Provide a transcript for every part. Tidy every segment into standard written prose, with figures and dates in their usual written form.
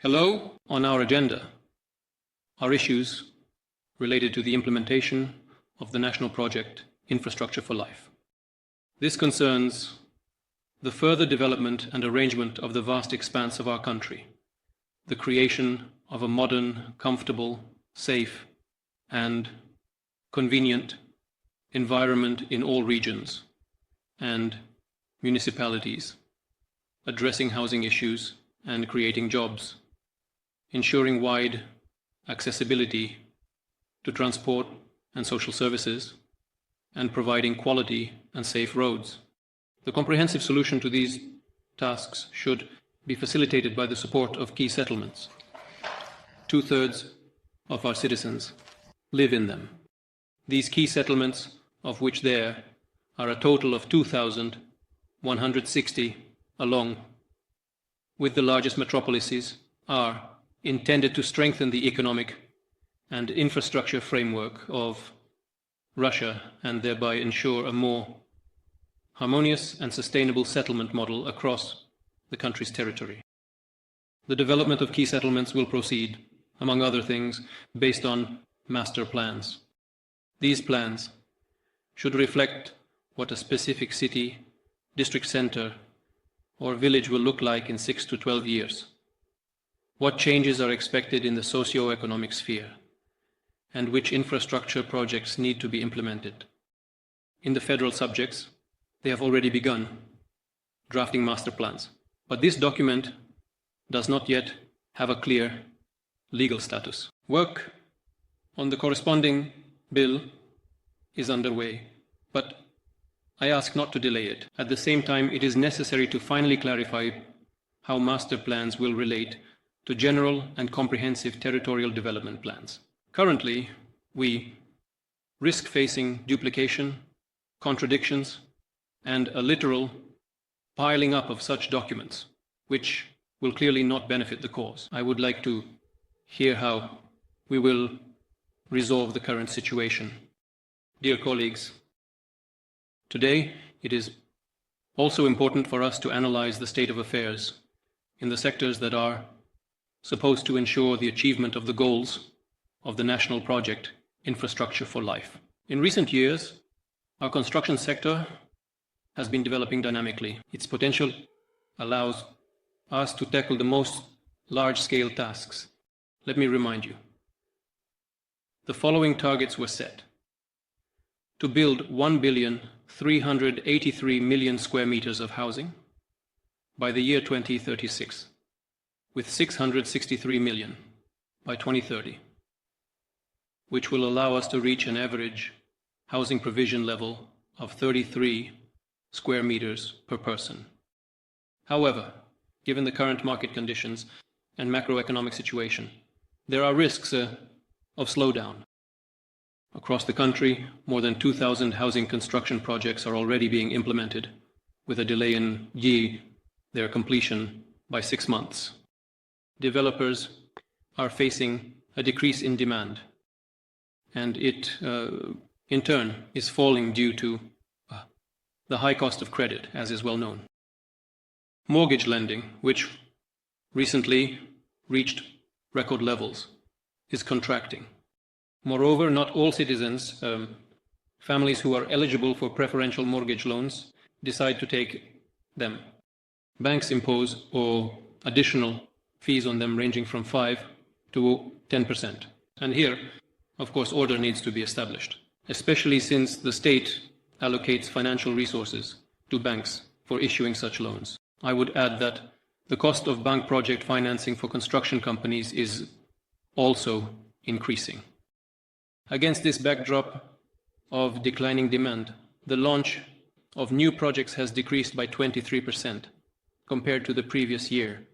Hello. On our agenda are issues related to the implementation of the national project Infrastructure for Life. This concerns the further development and arrangement of the vast expanse of our country, the creation of a modern, comfortable, safe, and convenient environment in all regions and municipalities, addressing housing issues and creating jobs, ensuring wide accessibility to transport and social services, and providing quality and safe roads. The comprehensive solution to these tasks should be facilitated by the support of key settlements. 2/3 of our citizens live in them. These key settlements, of which there are a total of 2,160 along with the largest metropolises, are intended to strengthen the economic and infrastructure framework of Russia and thereby ensure a more harmonious and sustainable settlement model across the country's territory. The development of key settlements will proceed, among other things, based on master plans. These plans should reflect what a specific city, district center, or village will look like in 6 to 12 years. What changes are expected in the socio-economic sphere, and which infrastructure projects need to be implemented. In the federal subjects, they have already begun drafting master plans. But this document does not yet have a clear legal status. Work on the corresponding bill is underway, but I ask not to delay it. At the same time, it is necessary to finally clarify how master plans will relate to general and comprehensive territorial development plans. Currently, we risk facing duplication, contradictions, and a literal piling up of such documents, which will clearly not benefit the cause. I would like to hear how we will resolve the current situation. Dear colleagues, today it is also important for us to analyze the state of affairs in the sectors that are supposed to ensure the achievement of the goals of the national project Infrastructure for Life. In recent years, our construction sector has been developing dynamically. Its potential allows us to tackle the most large-scale tasks. Let me remind you. The following targets were set: to build 1,383,000,000 square meters of housing by the year 2036, with 663 million by 2030, which will allow us to reach an average housing provision level of 33 square meters per person. However, given the current market conditions and macroeconomic situation, there are risks of slowdown. Across the country, more than 2,000 housing construction projects are already being implemented, with a delay in their completion by 6 months. Developers are facing a decrease in demand, and it, in turn, is falling due to the high cost of credit, as is well known. Mortgage lending, which recently reached record levels, is contracting. Moreover, not all citizens, families who are eligible for preferential mortgage loans, decide to take them. Banks impose additional fees on them ranging from 5 to 10%. And here, of course, order needs to be established, especially since the state allocates financial resources to banks for issuing such loans. I would add that the cost of bank project financing for construction companies is also increasing. Against this backdrop of declining demand, the launch of new projects has decreased by 23% compared to the previous year.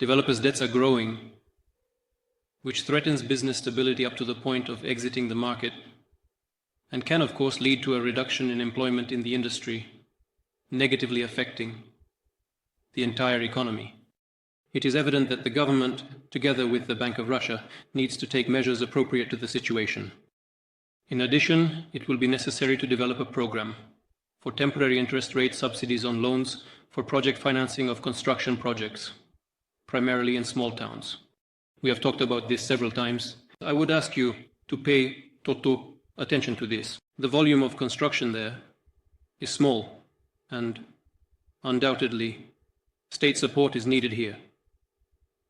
Developers' debts are growing, which threatens business stability up to the point of exiting the market and can, of course, lead to a reduction in employment in the industry, negatively affecting the entire economy. It is evident that the government, together with the Bank of Russia, needs to take measures appropriate to the situation. In addition, it will be necessary to develop a program for temporary interest rate subsidies on loans for project financing of construction projects. primarily in small towns. We have talked about this several times. I would ask you to pay total attention to this. The volume of construction there is small, and undoubtedly state support is needed here,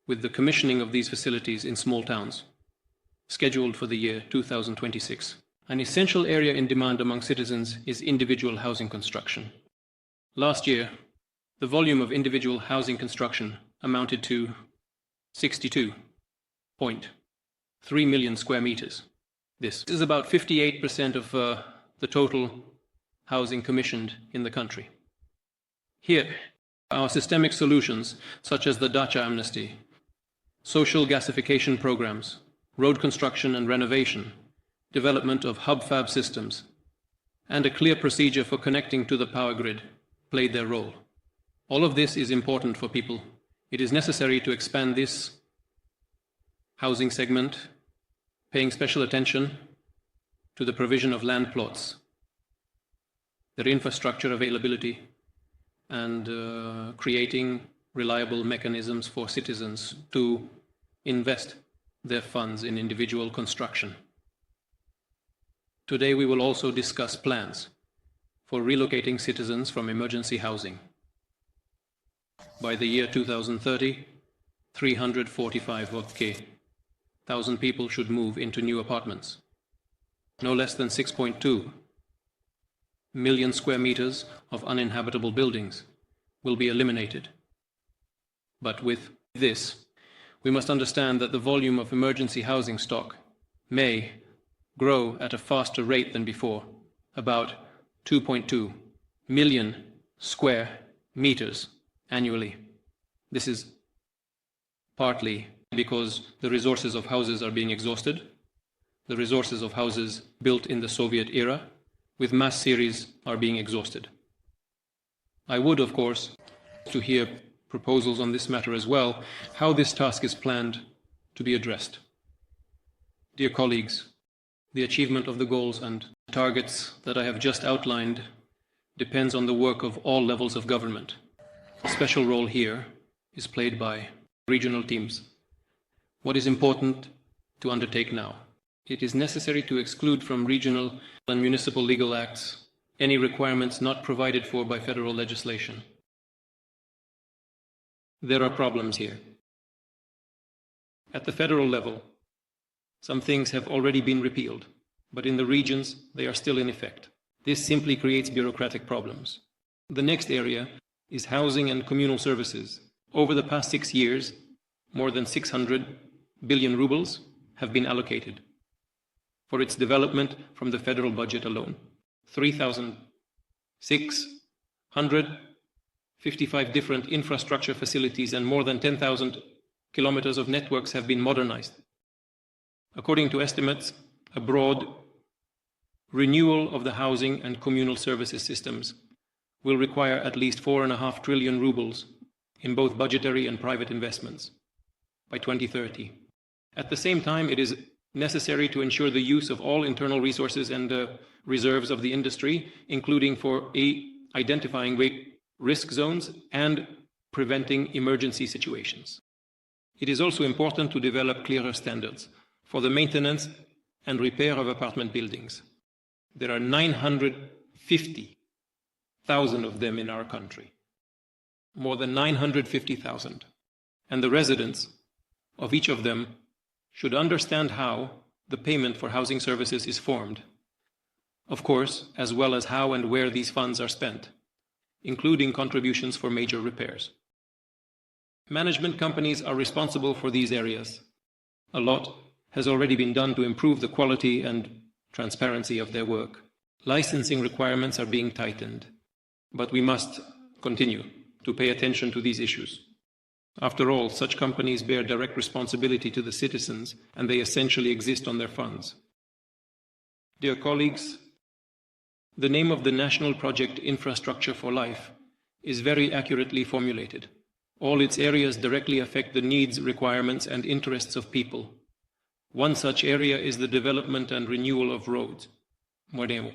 with the commissioning of these facilities in small towns, scheduled for the year 2026. An essential area in demand among citizens is individual housing construction. Last year, the volume of individual housing construction amounted to 62.3 million square meters. This is about 58% of the total housing commissioned in the country. Here, our systemic solutions, such as the Dacha amnesty, social gasification programs, road construction and renovation, development of hub-fab systems, and a clear procedure for connecting to the power grid, played their role. All of this is important for people. It is necessary to expand this housing segment, paying special attention to the provision of land plots, their infrastructure availability, and creating reliable mechanisms for citizens to invest their funds in individual construction. Today we will also discuss plans for relocating citizens from emergency housing. By the year 2030, 345,000 people should move into new apartments. No less than 6.2 million square meters of uninhabitable buildings will be eliminated. But with this, we must understand that the volume of emergency housing stock may grow at a faster rate than before, about 2.2 million square meters annually. This is partly because the resources of houses are being exhausted, the resources of houses built in the Soviet era with mass series are being exhausted. I would, of course, to hear proposals on this matter as well, how this task is planned to be addressed. Dear colleagues, the achievement of the goals and targets that I have just outlined depends on the work of all levels of government. A special role here is played by regional teams. What is important to undertake now? It is necessary to exclude from regional and municipal legal acts any requirements not provided for by federal legislation. There are problems here. At the federal level, some things have already been repealed, but in the regions they are still in effect. This simply creates bureaucratic problems. The next area is housing and communal services. Over the past 6 years, more than 600 billion rubles have been allocated for its development from the federal budget alone. 3,655 different infrastructure facilities and more than 10,000 kilometers of networks have been modernized. According to estimates, a broad renewal of the housing and communal services systems will require at least 4.5 trillion rubles in both budgetary and private investments by 2030. At the same time, it is necessary to ensure the use of all internal resources and reserves of the industry, including for identifying risk zones and preventing emergency situations. It is also important to develop clearer standards for the maintenance and repair of apartment buildings. There are 950,000 of them in our country, more than 950,000, and the residents of each of them should understand how the payment for housing services is formed, of course, as well as how and where these funds are spent, including contributions for major repairs. Management companies are responsible for these areas. A lot has already been done to improve the quality and transparency of their work. Licensing requirements are being tightened, but we must continue to pay attention to these issues. After all, such companies bear direct responsibility to the citizens, and they essentially exist on their funds. Dear colleagues, the name of the national project Infrastructure for Life is very accurately formulated. All its areas directly affect the needs, requirements, and interests of people. One such area is the development and renewal of roads. Moremo.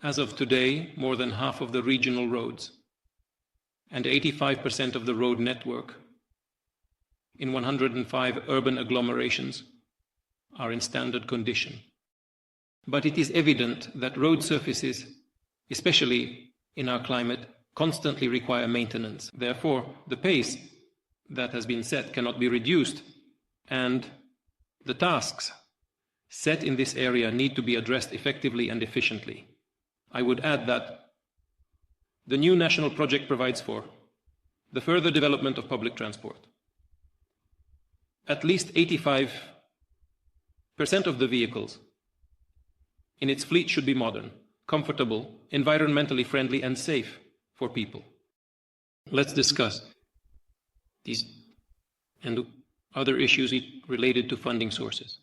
As of today, more than half of the regional roads and 85% of the road network in 105 urban agglomerations are in standard condition. But it is evident that road surfaces, especially in our climate, constantly require maintenance. Therefore, the pace that has been set cannot be reduced, and the tasks set in this area need to be addressed effectively and efficiently. I would add that the new national project provides for the further development of public transport. At least 85% of the vehicles in its fleet should be modern, comfortable, environmentally friendly, and safe for people. Let's discuss these and other issues related to funding sources.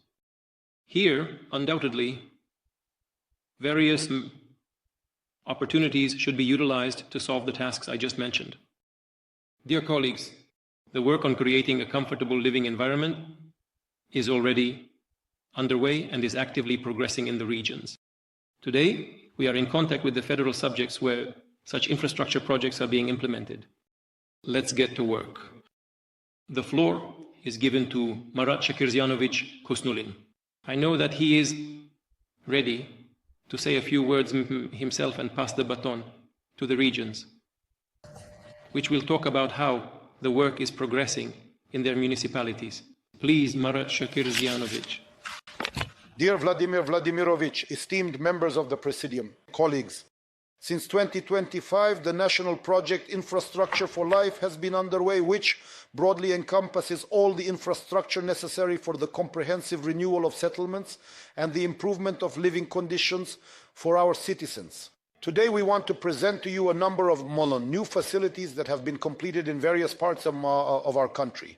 Here, undoubtedly, various opportunities should be utilized to solve the tasks I just mentioned. Dear colleagues, the work on creating a comfortable living environment is already underway and is actively progressing in the regions. Today, we are in contact with the federal subjects where such infrastructure projects are being implemented. Let's get to work. The floor is given to Marat Shakirzianovich Kusnulin. I know that he is ready to say a few words himself and pass the baton to the regions, which will talk about how the work is progressing in their municipalities. Please, Marat Shakirzianovich. Dear Vladimir Vladimirovich, esteemed members of the Presidium, colleagues, since 2025, the national project Infrastructure for Life has been underway, which broadly encompasses all the infrastructure necessary for the comprehensive renewal of settlements and the improvement of living conditions for our citizens. Today, we want to present to you a number of new facilities that have been completed in various parts of our country.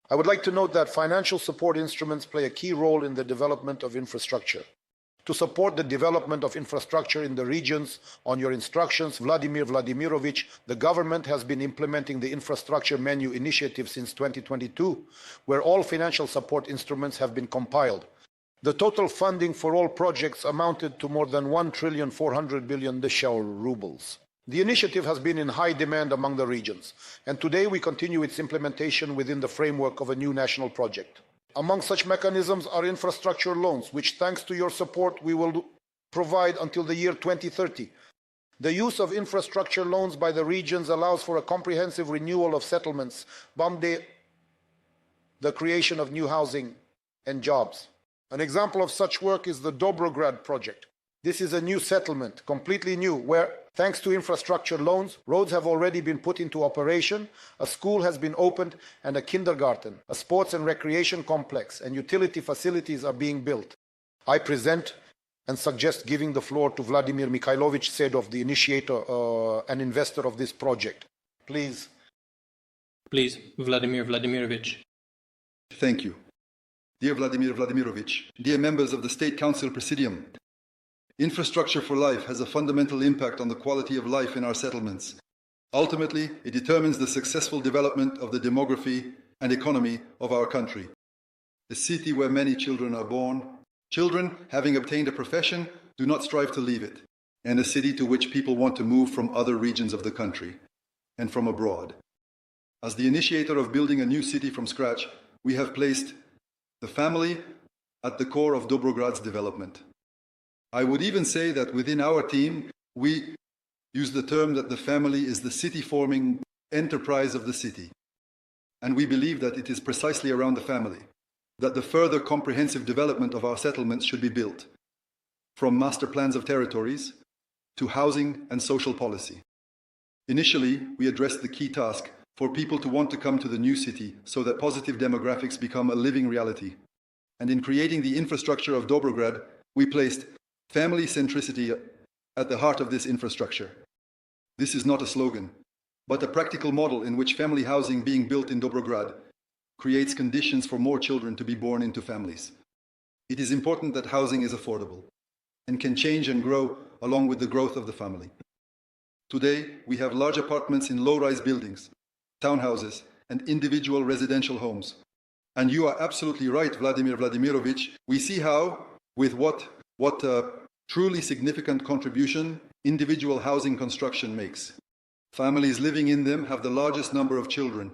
I would like to note that financial support instruments play a key role in the development of infrastructure. To support the development of infrastructure in the regions, on your instructions, Vladimir Vladimirovich, the government has been implementing the Infrastructure Menu Initiative since 2022, where all financial support instruments have been compiled. The total funding for all projects amounted to more than 1,400 billion rubles. The initiative has been in high demand among the regions, and today we continue its implementation within the framework of a new national project. Among such mechanisms are infrastructure loans, which thanks to your support we will provide until the year 2030. The use of infrastructure loans by the regions allows for a comprehensive renewal of settlements, the creation of new housing and jobs. An example of such work is the Dobrograd project. This is a new settlement, completely new, where, thanks to infrastructure loans, roads have already been put into operation, a school has been opened, and a kindergarten, a sports and recreation complex, and utility facilities are being built. I present and suggest giving the floor to Vladimir Mikhailovich Sedov, the initiator and investor of this project. Please. Please, Vladimir Vladimirovich. Thank you. Dear Vladimir Vladimirovich, dear members of the State Council Presidium, Infrastructure for Life has a fundamental impact on the quality of life in our settlements. Ultimately, it determines the successful development of the demography and economy of our country. A city where many children are born. Children, having obtained a profession, do not strive to leave it. And a city to which people want to move from other regions of the country and from abroad. As the initiator of building a new city from scratch, we have placed the family at the core of Dobrograd's development. I would even say that within our team, we use the term that the family is the city-forming enterprise of the city. And we believe that it is precisely around the family that the further comprehensive development of our settlements should be built, from master plans of territories to housing and social policy. Initially, we addressed the key task for people to want to come to the new city so that positive demographics become a living reality. And in creating the infrastructure of Dobrograd, we placed family centricity at the heart of this infrastructure. This is not a slogan, but a practical model in which family housing being built in Dobrograd creates conditions for more children to be born into families. It is important that housing is affordable and can change and grow along with the growth of the family. Today, we have large apartments in low-rise buildings, townhouses, and individual residential homes. And you are absolutely right, Vladimir Vladimirovich. We see how, with what truly significant contribution individual housing construction makes. Families living in them have the largest number of children,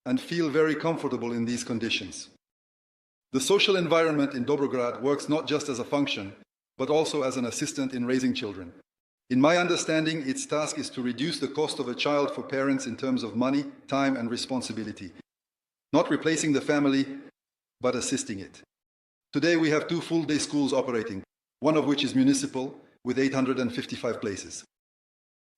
and feel very comfortable in these conditions. The social environment in Dobrograd works not just as a function, but also as an assistant in raising children. In my understanding, its task is to reduce the cost of a child for parents in terms of money, time, and responsibility. Not replacing the family, but assisting it. Today we have 2 full-day schools operating, one of which is municipal, with 855 places.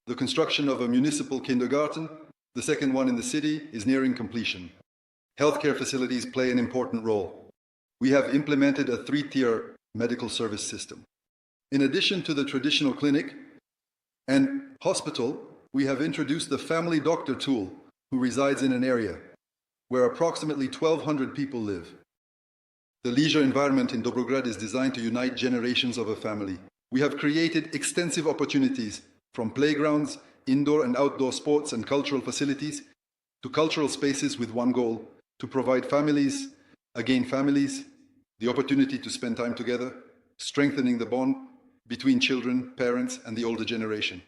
The construction of a municipal kindergarten, the second one in the city, is nearing completion. Healthcare facilities play an important role. We have implemented a 3-tier medical service system. In addition to the traditional clinic and hospital, we have introduced the family doctor tool, who resides in an area where approximately 1,200 people live. The leisure environment in Dobrograd is designed to unite generations of a family. We have created extensive opportunities from playgrounds, indoor and outdoor sports and cultural facilities, to cultural spaces with one goal: to provide families, the opportunity to spend time together, strengthening the bond between children, parents, and the older generation.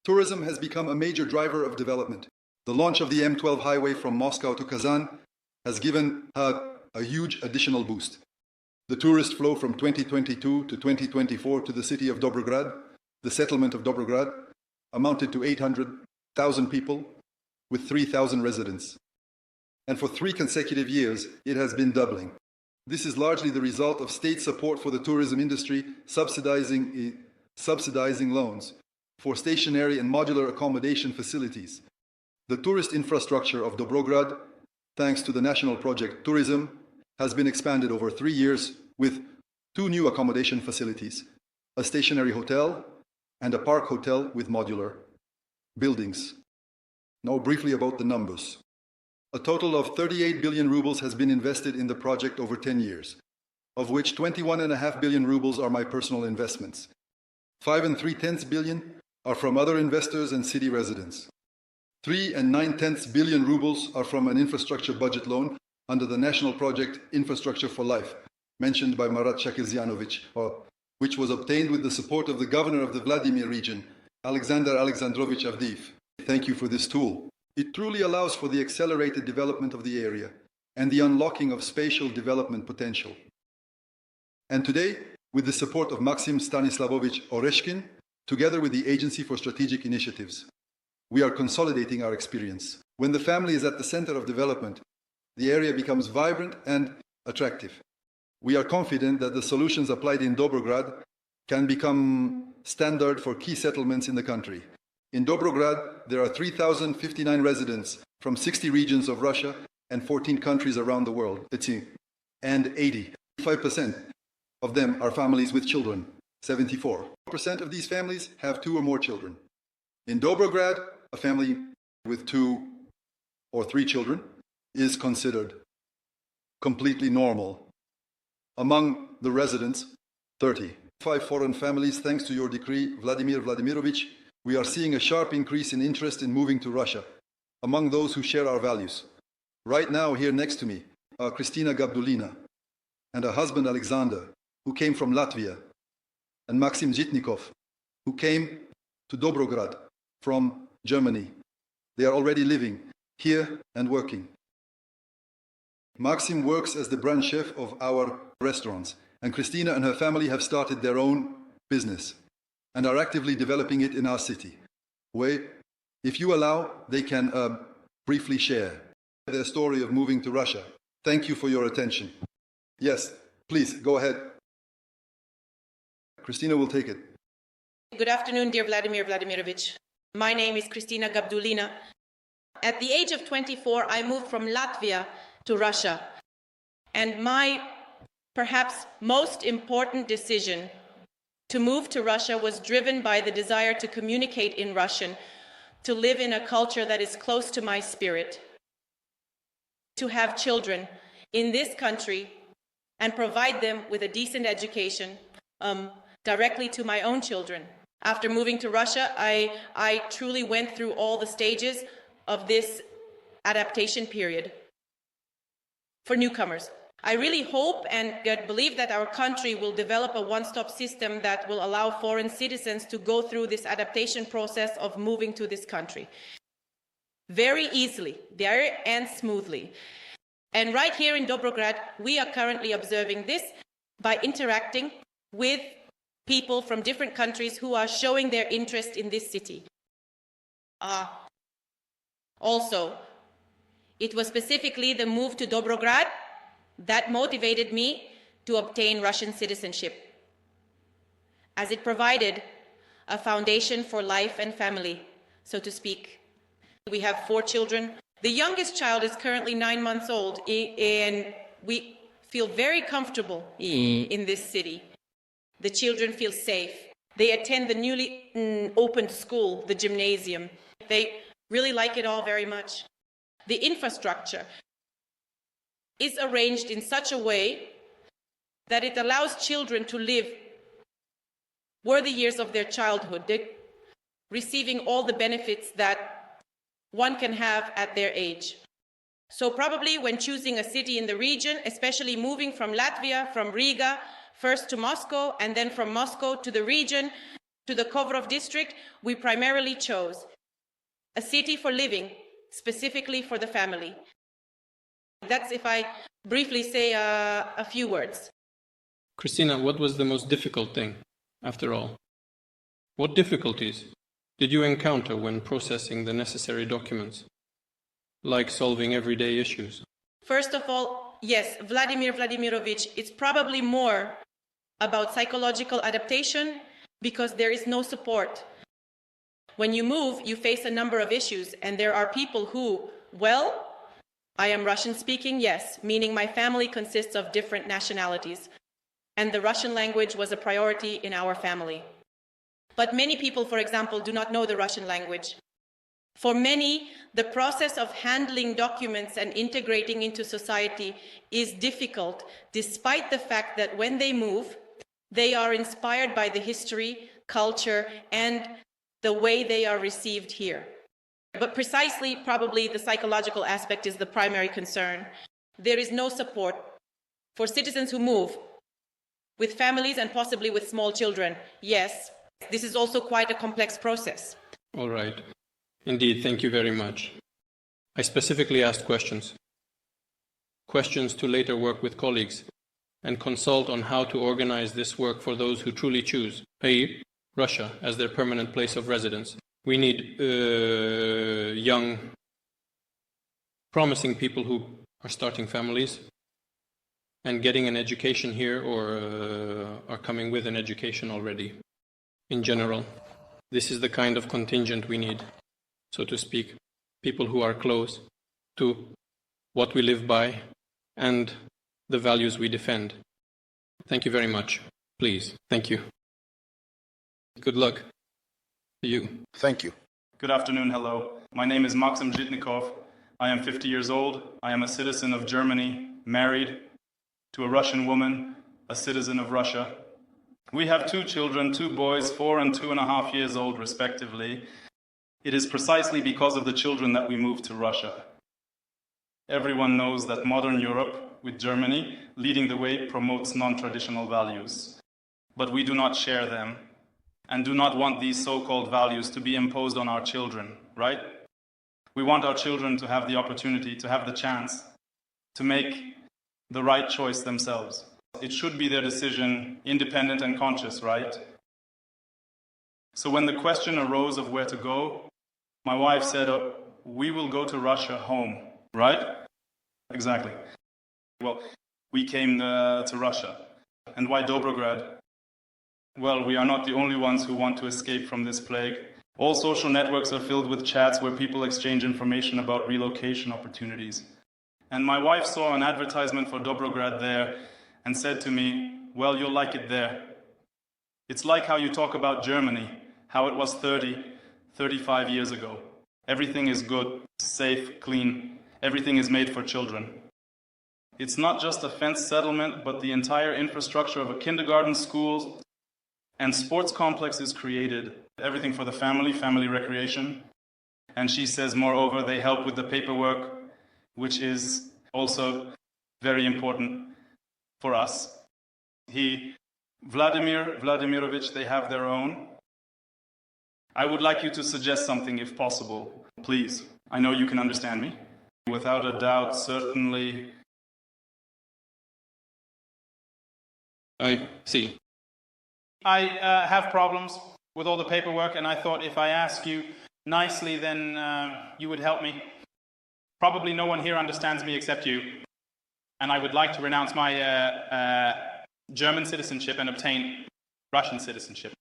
Tourism has become a major driver of development. The launch of the M12 highway from Moscow to Kazan has given a huge additional boost. The tourist flow from 2022 to 2024 to the city of Dobrograd, the settlement of Dobrograd, amounted to 800,000 people with 3,000 residents. And for 3 consecutive years, it has been doubling. This is largely the result of state support for the tourism industry, subsidizing loans for stationary and modular accommodation facilities. The tourist infrastructure of Dobrograd, thanks to the national project Tourism, has been expanded over 3 years with 2 new accommodation facilities, a stationary hotel and a park hotel with modular buildings. Now briefly about the numbers. A total of 38 billion rubles has been invested in the project over 10 years, of which 21.5 billion rubles are my personal investments. 5.3 billion are from other investors and city residents. 3.9 billion rubles are from an infrastructure budget loan under the national project Infrastructure for Life, mentioned by Marat Shakirzianovich, which was obtained with the support of the governor of the Vladimir region, Alexander Alexandrovich Avdiyev. Thank you for this tool. It truly allows for the accelerated development of the area and the unlocking of spatial development potential. And today, with the support of Maxim Stanislavovich Oreshkin, together with the Agency for Strategic Initiatives, we are consolidating our experience. When the family is at the center of development, the area becomes vibrant and attractive. We are confident that the solutions applied in Dobrograd can become standard for key settlements in the country. In Dobrograd, there are 3,059 residents from 60 regions of Russia and 14 countries around the world, and 85% of them are families with children. 74% of these families have 2 or more children. In Dobrograd, a family with 2 or 3 children is considered completely normal. Among the residents, 35 foreign families, thanks to your decree, Vladimir Vladimirovich, we are seeing a sharp increase in interest in moving to Russia among those who share our values. Right now, here next to me, are Kristina Gabdulina and her husband Alexander, who came from Latvia, and Maxim Zhitnikov, who came to Dobrograd from Germany. They are already living here and working. Maxim works as the branch chef of our restaurants, and Kristina and her family have started their own business and are actively developing it in our city, where, if you allow, they can briefly share their story of moving to Russia. Thank you for your attention. Yes, please, go ahead. Kristina will take it. Good afternoon, dear Vladimir Vladimirovich. My name is Kristina Gabdulina. At the age of 24, I moved from Latvia to Russia. And my perhaps most important decision to move to Russia was driven by the desire to communicate in Russian, to live in a culture that is close to my spirit, to have children in this country and provide them with a decent education directly to my own children. After moving to Russia, I truly went through all the stages of this adaptation period for newcomers. I really hope and believe that our country will develop a one-stop system that will allow foreign citizens to go through this adaptation process of moving to this country. very easily, very and smoothly. And right here in Dobrograd, we are currently observing this by interacting with people from different countries who are showing their interest in this city. Also, it was specifically the move to Dobrograd that motivated me to obtain Russian citizenship, as it provided a foundation for life and family, so to speak. We have 4 children. The youngest child is currently 9 months old, and we feel very comfortable in this city. The children feel safe. They attend the newly opened school, the gymnasium. They really like it all very much. The infrastructure is arranged in such a way that it allows children to live worthy years of their childhood, receiving all the benefits that one can have at their age. So probably when choosing a city in the region, especially moving from Latvia, from Riga, first to Moscow, and then from Moscow to the region, to the Kovrov district, we primarily chose a city for living, specifically for the family. That's if I briefly say a few words. Christina, what was the most difficult thing, after all? What difficulties did you encounter when processing the necessary documents, like solving everyday issues? First of all, yes, Vladimir Vladimirovich, it's probably more about psychological adaptation because there is no support. When you move, you face a number of issues, and there are people who, well, I am Russian speaking, yes, meaning my family consists of different nationalities, and the Russian language was a priority in our family. But many people, for example, do not know the Russian language. For many, the process of handling documents and integrating into society is difficult, despite the fact that when they move, they are inspired by the history, culture, and the way they are received here. But precisely, probably, the psychological aspect is the primary concern. There is no support for citizens who move, with families and possibly with small children. Yes, this is also quite a complex process. All right. Indeed, thank you very much. I specifically asked questions to later work with colleagues and consult on how to organize this work for those who truly choose, i.e., Russia, as their permanent place of residence. We need young, promising people who are starting families and getting an education here or are coming with an education already. In general, this is the kind of contingent we need, so to speak, people who are close to what we live by and the values we defend. Thank you very much. Please. Thank you. Good luck to you. Thank you. Good afternoon, hello. My name is Maxim Zhitnikov. I am 50 years old. I am a citizen of Germany, married to a Russian woman, a citizen of Russia. We have 2 children, 2 boys, 4 and 2.5 years old, respectively. It is precisely because of the children that we moved to Russia. Everyone knows that modern Europe, with Germany leading the way, promotes non-traditional values. But we do not share them and do not want these so-called values to be imposed on our children, right? We want our children to have the opportunity, to have the chance to make the right choice themselves. It should be their decision, independent and conscious, right? So when the question arose of where to go, my wife said, we will go to Russia home, right? Exactly. Well, we came to Russia. And why Dobrograd? Well, we are not the only ones who want to escape from this plague. All social networks are filled with chats where people exchange information about relocation opportunities. And my wife saw an advertisement for Dobrograd there and said to me, well, you'll like it there. It's like how you talk about Germany, how it was 35 years ago. Everything is good, safe, clean. Everything is made for children. It's not just a fenced settlement, but the entire infrastructure of a kindergarten, schools, and sports complex is created. Everything for the family recreation. And she says, moreover, they help with the paperwork, which is also very important for us. Vladimir Vladimirovich, they have their own. I would like you to suggest something if possible. Please. I know you can understand me. Without a doubt, certainly. I see. I have problems with all the paperwork, and I thought if I ask you nicely, then you would help me. Probably no one here understands me except you. And I would like to renounce my German citizenship and obtain Russian citizenship.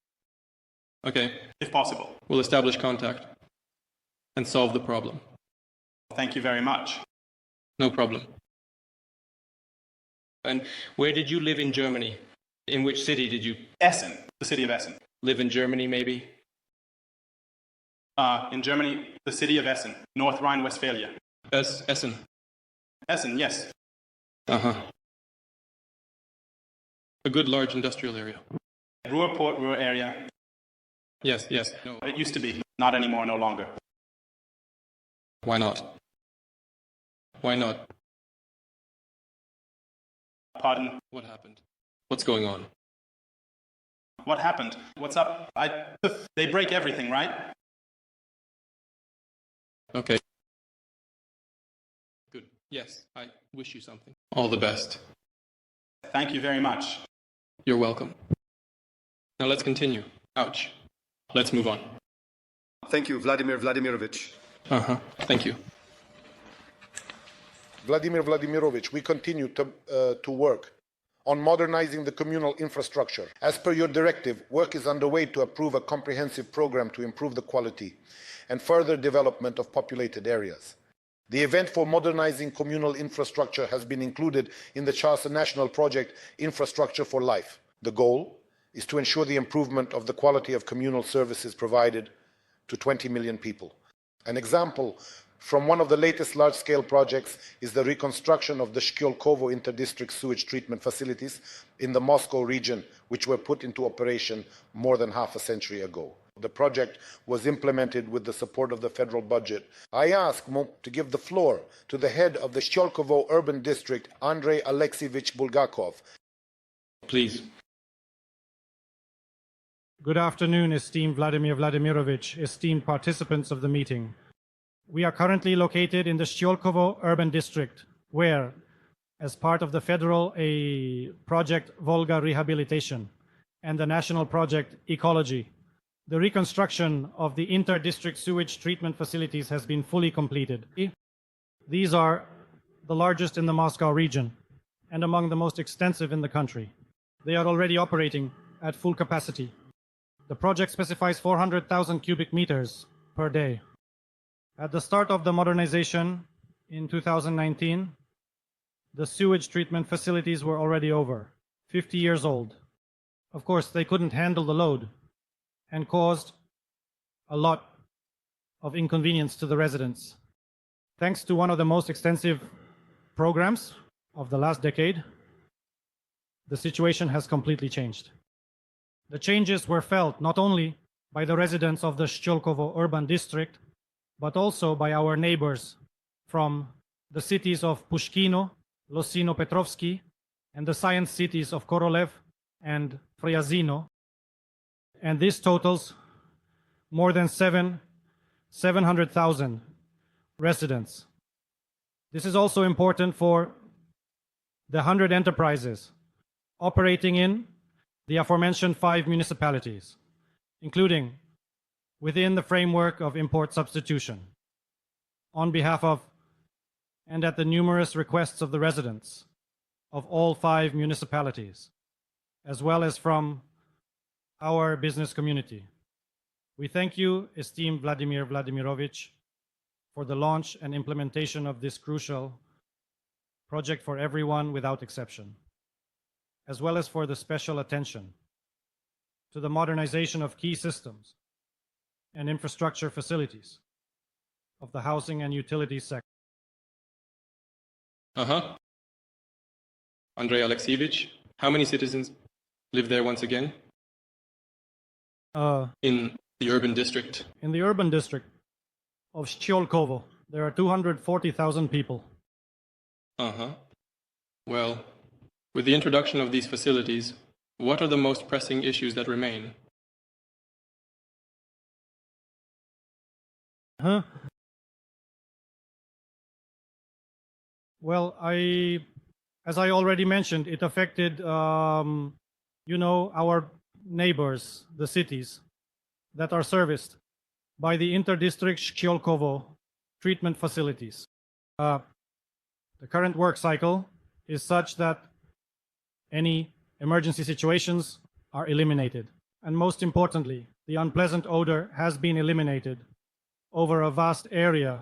Okay. If possible. We'll establish contact and solve the problem. Thank you very much. No problem. And where did you live in Germany? In which city did you Essen, the city of Essen. live in Germany, maybe? In Germany, the city of Essen, North Rhine-Westphalia. Essen. Essen, yes. Uh-huh. A good large industrial area. Ruhrport, Ruhr area. Yes, yes. No. It used to be. Not anymore, no longer. Why not? Why not? Pardon? What happened? What's going on? What happened? What's up? They break everything, right? Okay. Good. Yes, I wish you something. All the best. Thank you very much. You're welcome. Now let's continue. Ouch. Let's move on. Thank you, Vladimir Vladimirovich. Uh-huh. Thank you. Vladimir Vladimirovich, we continue to work on modernizing the communal infrastructure. As per your directive, work is underway to approve a comprehensive program to improve the quality and further development of populated areas. The event for modernizing communal infrastructure has been included in the Chasa National Project Infrastructure for Life. The goal is to ensure the improvement of the quality of communal services provided to 20 million people. An example from one of the latest large-scale projects is the reconstruction of the Shkyolkovo inter-district sewage treatment facilities in the Moscow region, which were put into operation more than half a century ago. The project was implemented with the support of the federal budget. I ask to give the floor to the head of the Shkyolkovo urban district, Andrei Alexievich Bulgakov. Please. Good afternoon, esteemed Vladimir Vladimirovich, esteemed participants of the meeting. We are currently located in the Shkyolkovo urban district, where, as part of the federal project Volga Rehabilitation and the national project Ecology, the reconstruction of the inter-district sewage treatment facilities has been fully completed. These are the largest in the Moscow region and among the most extensive in the country. They are already operating at full capacity. The project specifies 400,000 cubic meters per day. At the start of the modernization in 2019, the sewage treatment facilities were already over, 50 years old. Of course, they couldn't handle the load and caused a lot of inconvenience to the residents. Thanks to one of the most extensive programs of the last decade, the situation has completely changed. The changes were felt not only by the residents of the Shkyolkovo urban district, but also by our neighbors from the cities of Pushkino, Losino-Petrovsky, and the science cities of Korolev and Fryazino. And this totals more than 700,000 residents. This is also important for the 100 enterprises operating in the aforementioned 5 municipalities, including within the framework of import substitution, on behalf of and at the numerous requests of the residents of all 5 municipalities, as well as from our business community. We thank you, esteemed Vladimir Vladimirovich, for the launch and implementation of this crucial project for everyone without exception, as well as for the special attention to the modernization of key systems and infrastructure facilities of the housing and utilities sector. Uh-huh. Andrei Alexievich, how many citizens live there once again? In the urban district? In the urban district of Shkyolkovo, there are 240,000 people. Uh-huh. Well, with the introduction of these facilities, what are the most pressing issues that remain? Huh? Well, as I already mentioned, it affected, our neighbors, the cities that are serviced by the inter-district Szkiolkowo treatment facilities. The current work cycle is such that any emergency situations are eliminated. And most importantly, the unpleasant odor has been eliminated over a vast area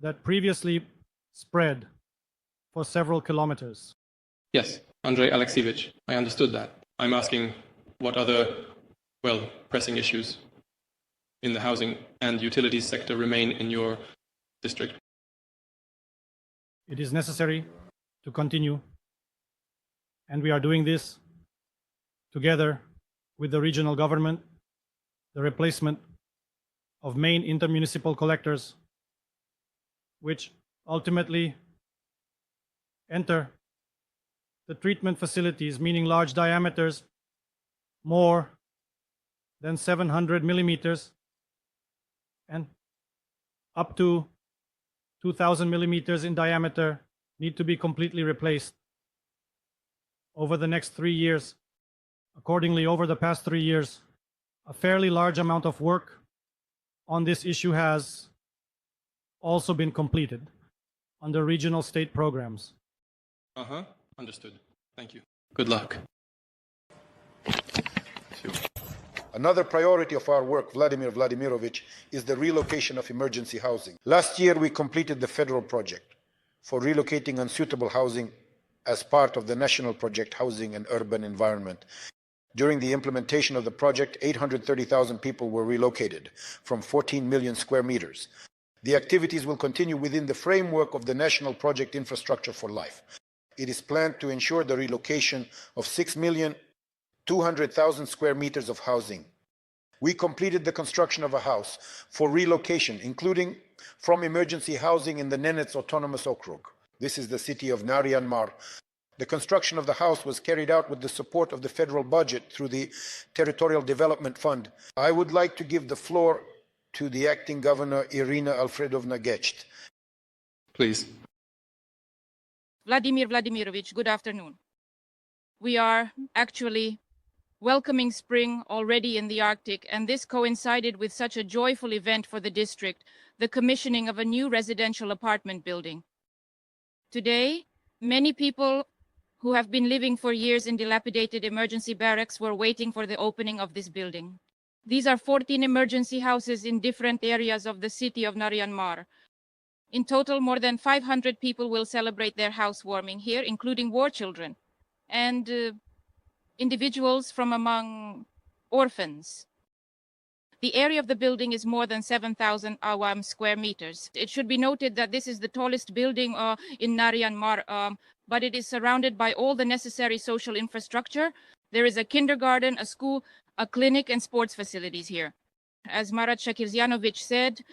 that previously spread for several kilometers. Yes, Andrei Alexievich, I understood that. I'm asking what other, pressing issues in the housing and utilities sector remain in your district. It is necessary to continue, and we are doing this together with the regional government, the replacement of main intermunicipal collectors, which ultimately enter the treatment facilities, meaning large diameters more than 700 millimeters and up to 2,000 millimeters in diameter, need to be completely replaced over the next 3 years. Accordingly, over the past 3 years, a fairly large amount of work on this issue has also been completed under regional state programs. Understood. Thank you. Good luck. Another priority of our work, Vladimir Vladimirovich, is the relocation of emergency housing. Last year, we completed the federal project for relocating unsuitable housing as part of the national project Housing and Urban Environment. During the implementation of the project, 830,000 people were relocated from 14 million square meters. The activities will continue within the framework of the National Project Infrastructure for Life. It is planned to ensure the relocation of 6,200,000 square meters of housing. We completed the construction of a house for relocation, including from emergency housing in the Nenets Autonomous Okrug. This is the city of Naryan Mar. The construction of the house was carried out with the support of the federal budget through the Territorial Development Fund. I would like to give the floor to the acting governor, Irina Alfredovna Gecht. Please. Vladimir Vladimirovich, good afternoon. We are actually welcoming spring already in the Arctic, and this coincided with such a joyful event for the district, the commissioning of a new residential apartment building. Today, many people who have been living for years in dilapidated emergency barracks were waiting for the opening of this building. These are 14 emergency houses in different areas of the city of Naryan Mar. In total, more than 500 people will celebrate their housewarming here, including war children and individuals from among orphans. The area of the building is more than 7,000 awam square meters. It should be noted that this is the tallest building in Naryan Mar, but it is surrounded by all the necessary social infrastructure. There is a kindergarten, a school, a clinic, and sports facilities here. As Marat Shakirzianovich said,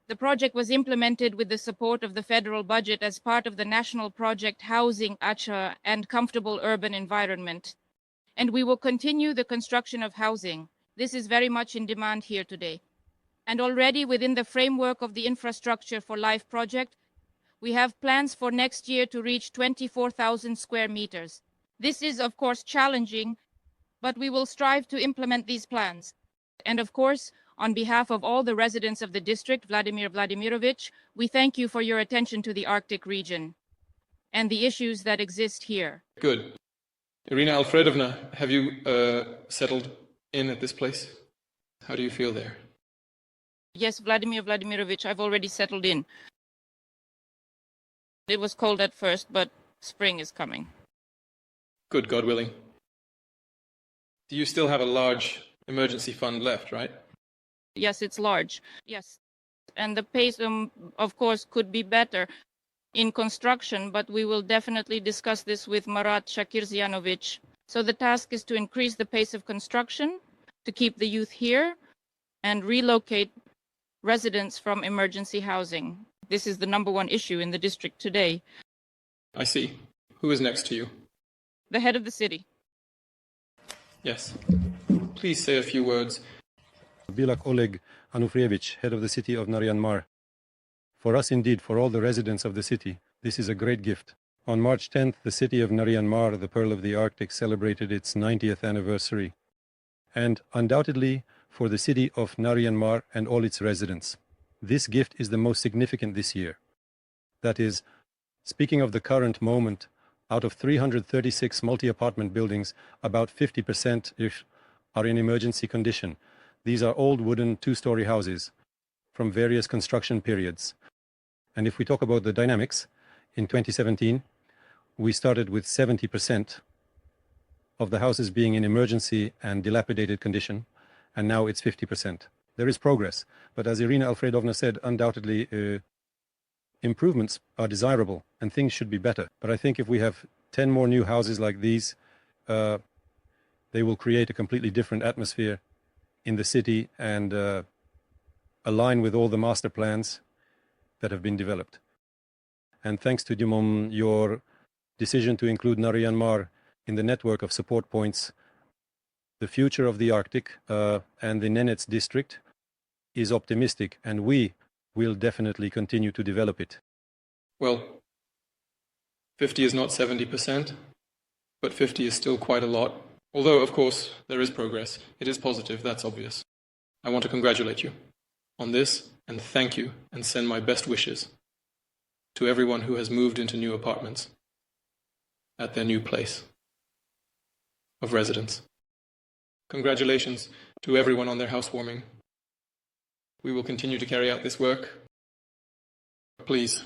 the project was implemented with the support of the federal budget as part of the national project Housing, Acha, and Comfortable Urban Environment. And we will continue the construction of housing. This is very much in demand here today. And already within the framework of the Infrastructure for Life project, we have plans for next year to reach 24,000 square meters. This is, of course, challenging, but we will strive to implement these plans. And of course, on behalf of all the residents of the district, Vladimir Vladimirovich, we thank you for your attention to the Arctic region and the issues that exist here. Good. Irina Alfredovna, have you settled in at this place? How do you feel there? Yes, Vladimir Vladimirovich, I've already settled in. It was cold at first, but spring is coming. Good, God willing. Do you still have a large emergency fund left, right? Yes, it's large. Yes. And the pace, of course, could be better in construction, but we will definitely discuss this with Marat Shakirzianovich. So the task is to increase the pace of construction, to keep the youth here, and relocate residents from emergency housing. This is the #1 issue in the district today. I see. Who is next to you? The head of the city. Yes. Please say a few words. Bilak Oleg Anufrievich, head of the city of Naryan Mar. For us indeed, for all the residents of the city, this is a great gift. On March 10th, the city of Narian Mar, the Pearl of the Arctic, celebrated its 90th anniversary. And undoubtedly, for the city of Narian Mar and all its residents, this gift is the most significant this year. That is, speaking of the current moment, out of 336 multi-apartment buildings, about 50% are in emergency condition. These are old wooden two-story houses from various construction periods. And if we talk about the dynamics, in 2017, we started with 70% of the houses being in emergency and dilapidated condition, and now it's 50%. There is progress, but as Irina Alfredovna said, undoubtedly improvements are desirable and things should be better. But I think if we have 10 more new houses like these, they will create a completely different atmosphere in the city and align with all the master plans that have been developed. And thanks to Dumont, your decision to include Narian Mar in the network of support points, the future of the Arctic and the Nenets district is optimistic, and we will definitely continue to develop it. Well, 50 is not 70%, but 50 is still quite a lot. Although, of course, there is progress. It is positive, that's obvious. I want to congratulate you on this and thank you and send my best wishes to everyone who has moved into new apartments at their new place of residence. Congratulations to everyone on their housewarming. We will continue to carry out this work. Please.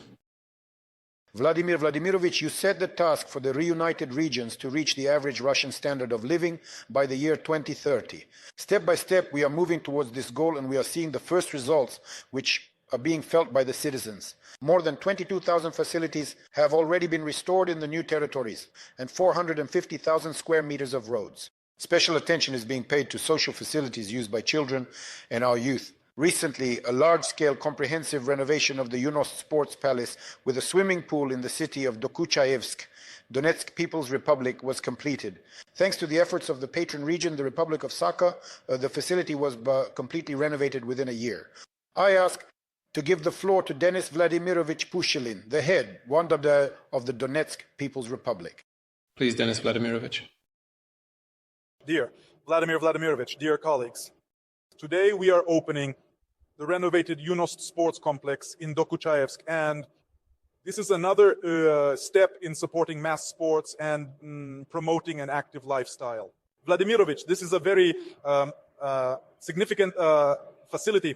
Vladimir Vladimirovich, you set the task for the reunited regions to reach the average Russian standard of living by the year 2030. Step by step, we are moving towards this goal, and we are seeing the first results which are being felt by the citizens. More than 22,000 facilities have already been restored in the new territories, and 450,000 square meters of roads. Special attention is being paid to social facilities used by children and our youth. Recently, a large-scale comprehensive renovation of the Yunost Sports Palace with a swimming pool in the city of Dokuchayevsk, Donetsk People's Republic, was completed. Thanks to the efforts of the patron region, the Republic of Sakha, the facility was completely renovated within a year. I ask to give the floor to Denis Vladimirovich Pushilin, the head, one of the Donetsk People's Republic. Please, Denis Vladimirovich. Dear Vladimir Vladimirovich, dear colleagues, today we are opening the renovated Yunost Sports Complex in Dokuchayevsk, and this is another step in supporting mass sports and promoting an active lifestyle. Vladimirovich, this is a very significant facility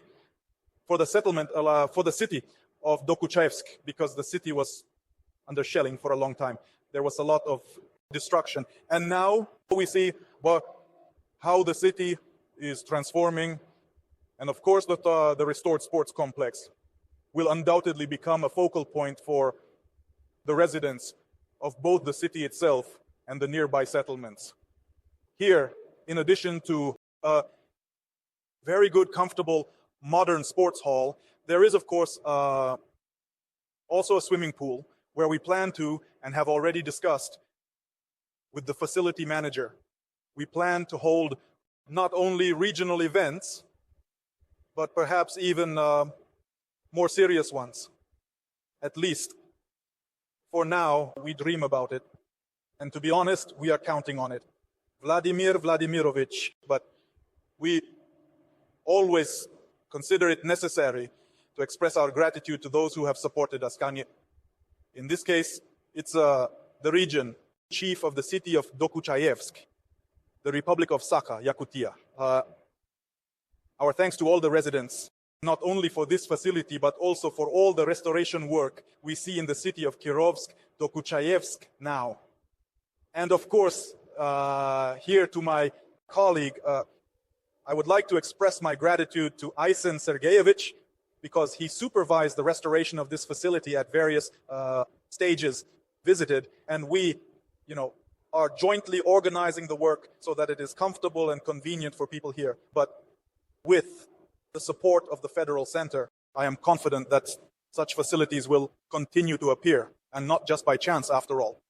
for the settlement, for the city of Dokuchayevsk, because the city was under shelling for a long time. There was a lot of destruction. And now we see how the city is transforming. And of course, the restored sports complex will undoubtedly become a focal point for the residents of both the city itself and the nearby settlements. Here, in addition to a very good, comfortable, modern sports hall, there is, of course, also a swimming pool where we plan to, and have already discussed with the facility manager, we plan to hold not only regional events, but perhaps even more serious ones. At least for now, we dream about it. And to be honest, we are counting on it. Vladimir Vladimirovich, but we always consider it necessary to express our gratitude to those who have supported us. In this case, it's the region chief of the city of Dokuchayevsk, the Republic of Sakha, Yakutia. Our thanks to all the residents, not only for this facility, but also for all the restoration work we see in the city of Kirovsk, Dokuchayevsk now. And of course, here to my colleague, I would like to express my gratitude to Aysen Sergeyevich, because he supervised the restoration of this facility at various stages visited, and we, are jointly organizing the work so that it is comfortable and convenient for people here. But with the support of the Federal Center, I am confident that such facilities will continue to appear, and not just by chance after all.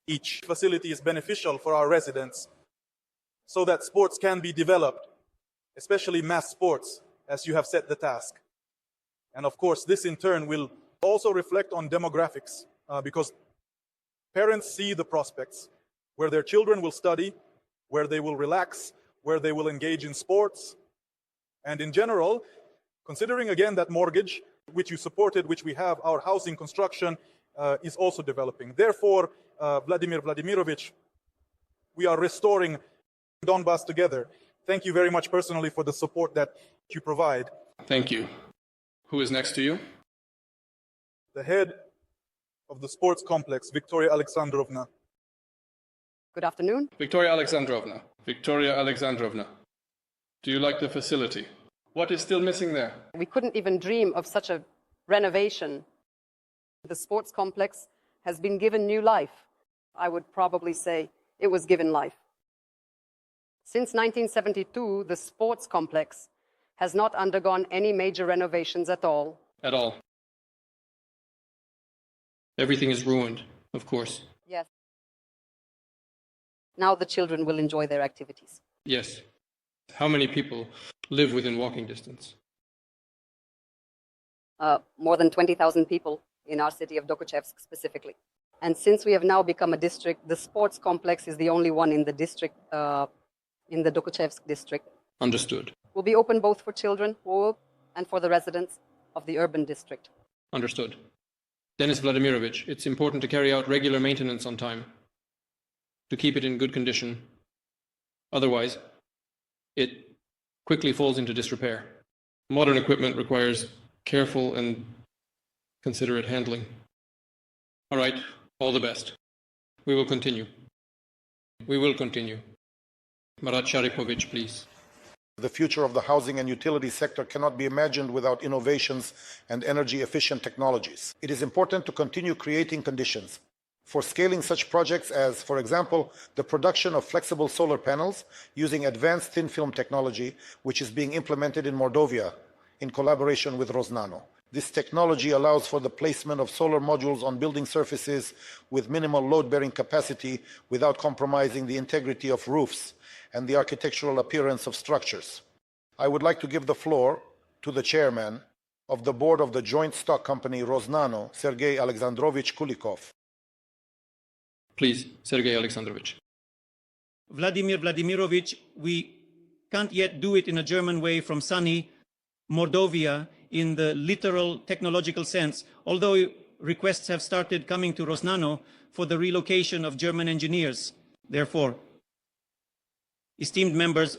Each facility is beneficial for our residents so that sports can be developed, especially mass sports, as you have set the task. And of course, this in turn will also reflect on demographics because parents see the prospects where their children will study, where they will relax, where they will engage in sports. And in general, considering again that mortgage, which you supported, which we have, our housing construction is also developing. Therefore, Vladimir Vladimirovich, we are restoring Donbass together. Thank you very much personally for the support that you provide. Thank you. Who is next to you? The head of the sports complex, Victoria Alexandrovna. Good afternoon. Victoria Alexandrovna. Victoria Alexandrovna. Do you like the facility? What is still missing there? We couldn't even dream of such a renovation. The sports complex has been given new life. I would probably say it was given life. Since 1972, the sports complex has not undergone any major renovations at all. At all. Everything is ruined, of course. Yes. Now the children will enjoy their activities. Yes. How many people live within walking distance? More than 20,000 people in our city of Dokuchevsk specifically. And since we have now become a district, the sports complex is the only one in the district, in the Dokuchevsk district. Understood. Will be open both for children and for the residents of the urban district. Understood. Denis Vladimirovich, it's important to carry out regular maintenance on time, to keep it in good condition. Otherwise, it quickly falls into disrepair. Modern equipment requires careful and considerate handling. All right, all the best. We will continue. We will continue. Marat Sharipovich, please. The future of the housing and utility sector cannot be imagined without innovations and energy-efficient technologies. It is important to continue creating conditions for scaling such projects as, for example, the production of flexible solar panels using advanced thin film technology, which is being implemented in Mordovia in collaboration with Rosnano. This technology allows for the placement of solar modules on building surfaces with minimal load-bearing capacity without compromising the integrity of roofs and the architectural appearance of structures. I would like to give the floor to the chairman of the board of the joint stock company Rosnano, Sergei Alexandrovich Kulikov. Please, Sergei Alexandrovich. Vladimir Vladimirovich, we can't yet do it in a German way from sunny Mordovia in the literal technological sense, although requests have started coming to Rosnano for the relocation of German engineers. Therefore, esteemed members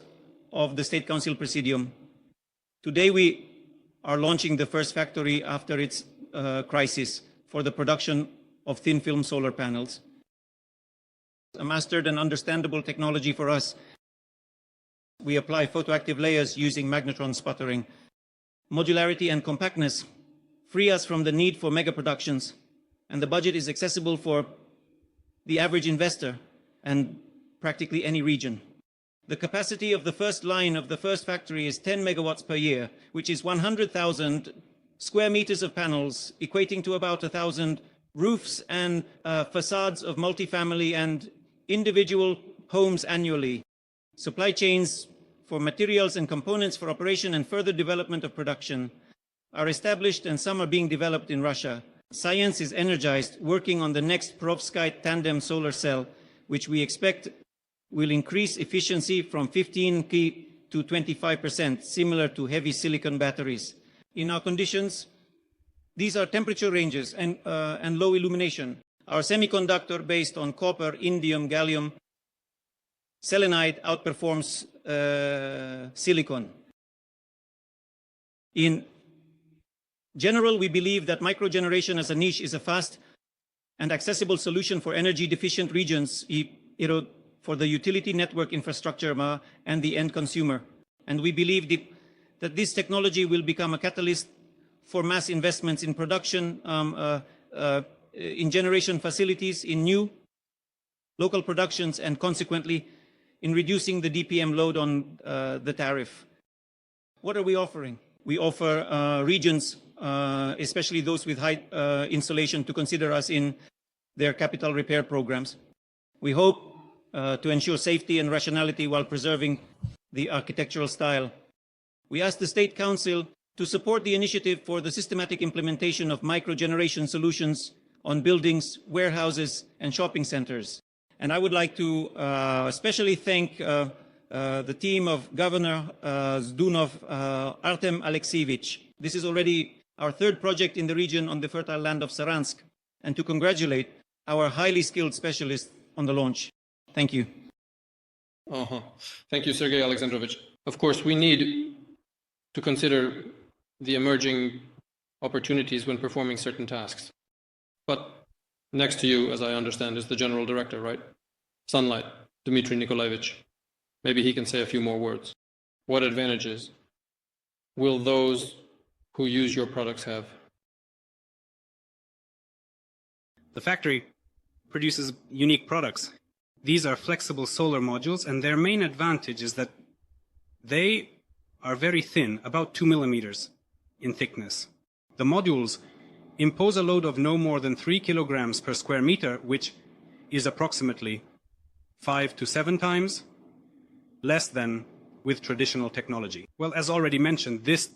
of the State Council Presidium, today we are launching the first factory after its crisis for the production of thin film solar panels. A mastered and understandable technology for us. We apply photoactive layers using magnetron sputtering. Modularity and compactness free us from the need for mega productions, and the budget is accessible for the average investor and practically any region. The capacity of the first line of the first factory is 10 megawatts per year, which is 100,000 square meters of panels, equating to about 1,000 roofs and facades of multifamily and individual homes annually. Supply chains for materials and components for operation and further development of production are established, and some are being developed in Russia. Science is energized, working on the next perovskite tandem solar cell, which we expect will increase efficiency from 15 to 25%, similar to heavy silicon batteries. In our conditions, these are temperature ranges and low illumination. Our semiconductor based on copper, indium, gallium, selenide outperforms silicon. In general, we believe that microgeneration as a niche is a fast and accessible solution for energy deficient regions, for the utility network infrastructure and the end consumer. And we believe that this technology will become a catalyst for mass investments in production, in generation facilities, in new local productions, and consequently in reducing the DPM load on the tariff. What are we offering? We offer regions, especially those with high insulation, to consider us in their capital repair programs. We hope to ensure safety and rationality while preserving the architectural style. We ask the State Council to support the initiative for the systematic implementation of microgeneration solutions on buildings, warehouses, and shopping centers. And I would like to especially thank the team of Governor Zdunov, Artem Alexievich. This is already our third project in the region on the fertile land of Saransk, and to congratulate our highly skilled specialists on the launch. Thank you. Thank you, Sergei Alexandrovich. Of course, we need to consider the emerging opportunities when performing certain tasks. But next to you, as I understand, is the General Director, right? Sunlight, Dmitry Nikolaevich. Maybe he can say a few more words. What advantages will those who use your products have? The factory produces unique products. These are flexible solar modules, and their main advantage is that they are very thin, about 2 millimeters in thickness. The modules impose a load of no more than 3 kilograms per square meter, which is approximately 5 to 7 times less than with traditional technology. Well, as already mentioned, this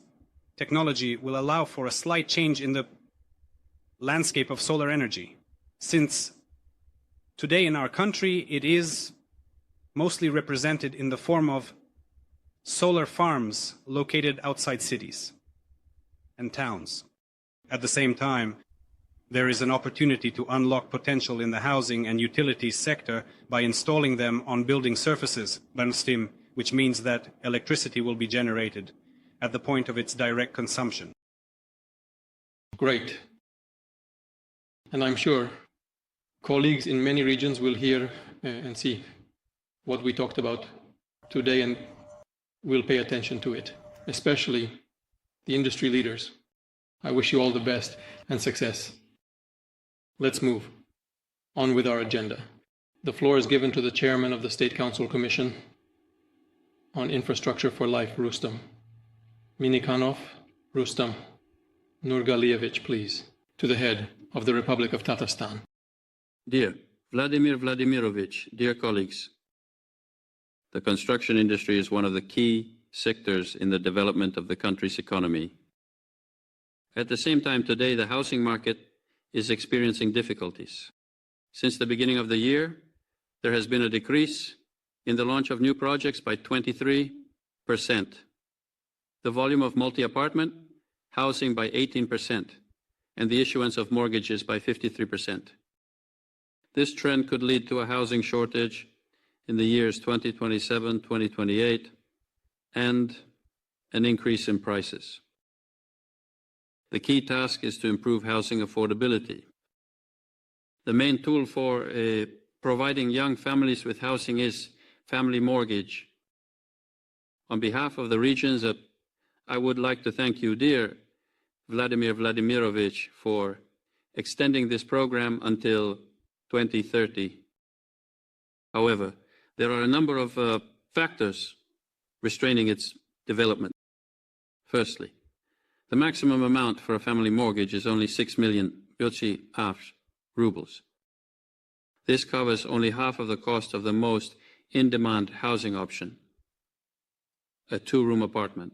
technology will allow for a slight change in the landscape of solar energy, since today in our country it is mostly represented in the form of solar farms located outside cities and towns. At the same time, there is an opportunity to unlock potential in the housing and utilities sector by installing them on building surfaces, Bernstim, which means that electricity will be generated at the point of its direct consumption. Great. And I'm sure colleagues in many regions will hear and see what we talked about today and will pay attention to it, especially the industry leaders. I wish you all the best and success. Let's move on with our agenda. The floor is given to the chairman of the State Council Commission on Infrastructure for Life, Rustam. Minikanov, Rustam Nurgalievich, please, to the head of the Republic of Tatarstan. Dear Vladimir Vladimirovich, dear colleagues, the construction industry is one of the key sectors in the development of the country's economy. At the same time, today, the housing market is experiencing difficulties. Since the beginning of the year, there has been a decrease in the launch of new projects by 23%. The volume of multi-apartment housing by 18%, and the issuance of mortgages by 53%. This trend could lead to a housing shortage in the years 2027, 2028, and an increase in prices. The key task is to improve housing affordability. The main tool for providing young families with housing is family mortgage. On behalf of the regions, I would like to thank you, dear Vladimir Vladimirovich, for extending this program until 2030. However, there are a number of factors restraining its development. Firstly, the maximum amount for a family mortgage is only 6 million rubles. This covers only half of the cost of the most in-demand housing option, a 2-room apartment.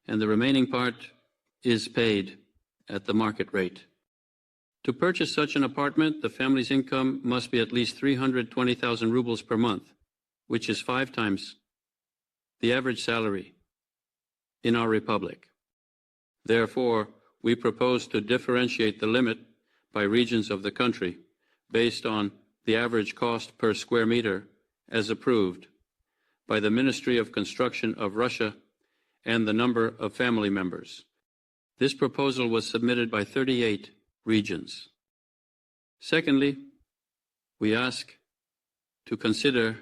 And the remaining part is paid at the market rate. To purchase such an apartment, the family's income must be at least 320,000 rubles per month, which is 5 times the average salary in our republic. Therefore, we propose to differentiate the limit by regions of the country based on the average cost per square meter as approved by the Ministry of Construction of Russia and the number of family members. This proposal was submitted by 38 regions. Secondly, we ask to consider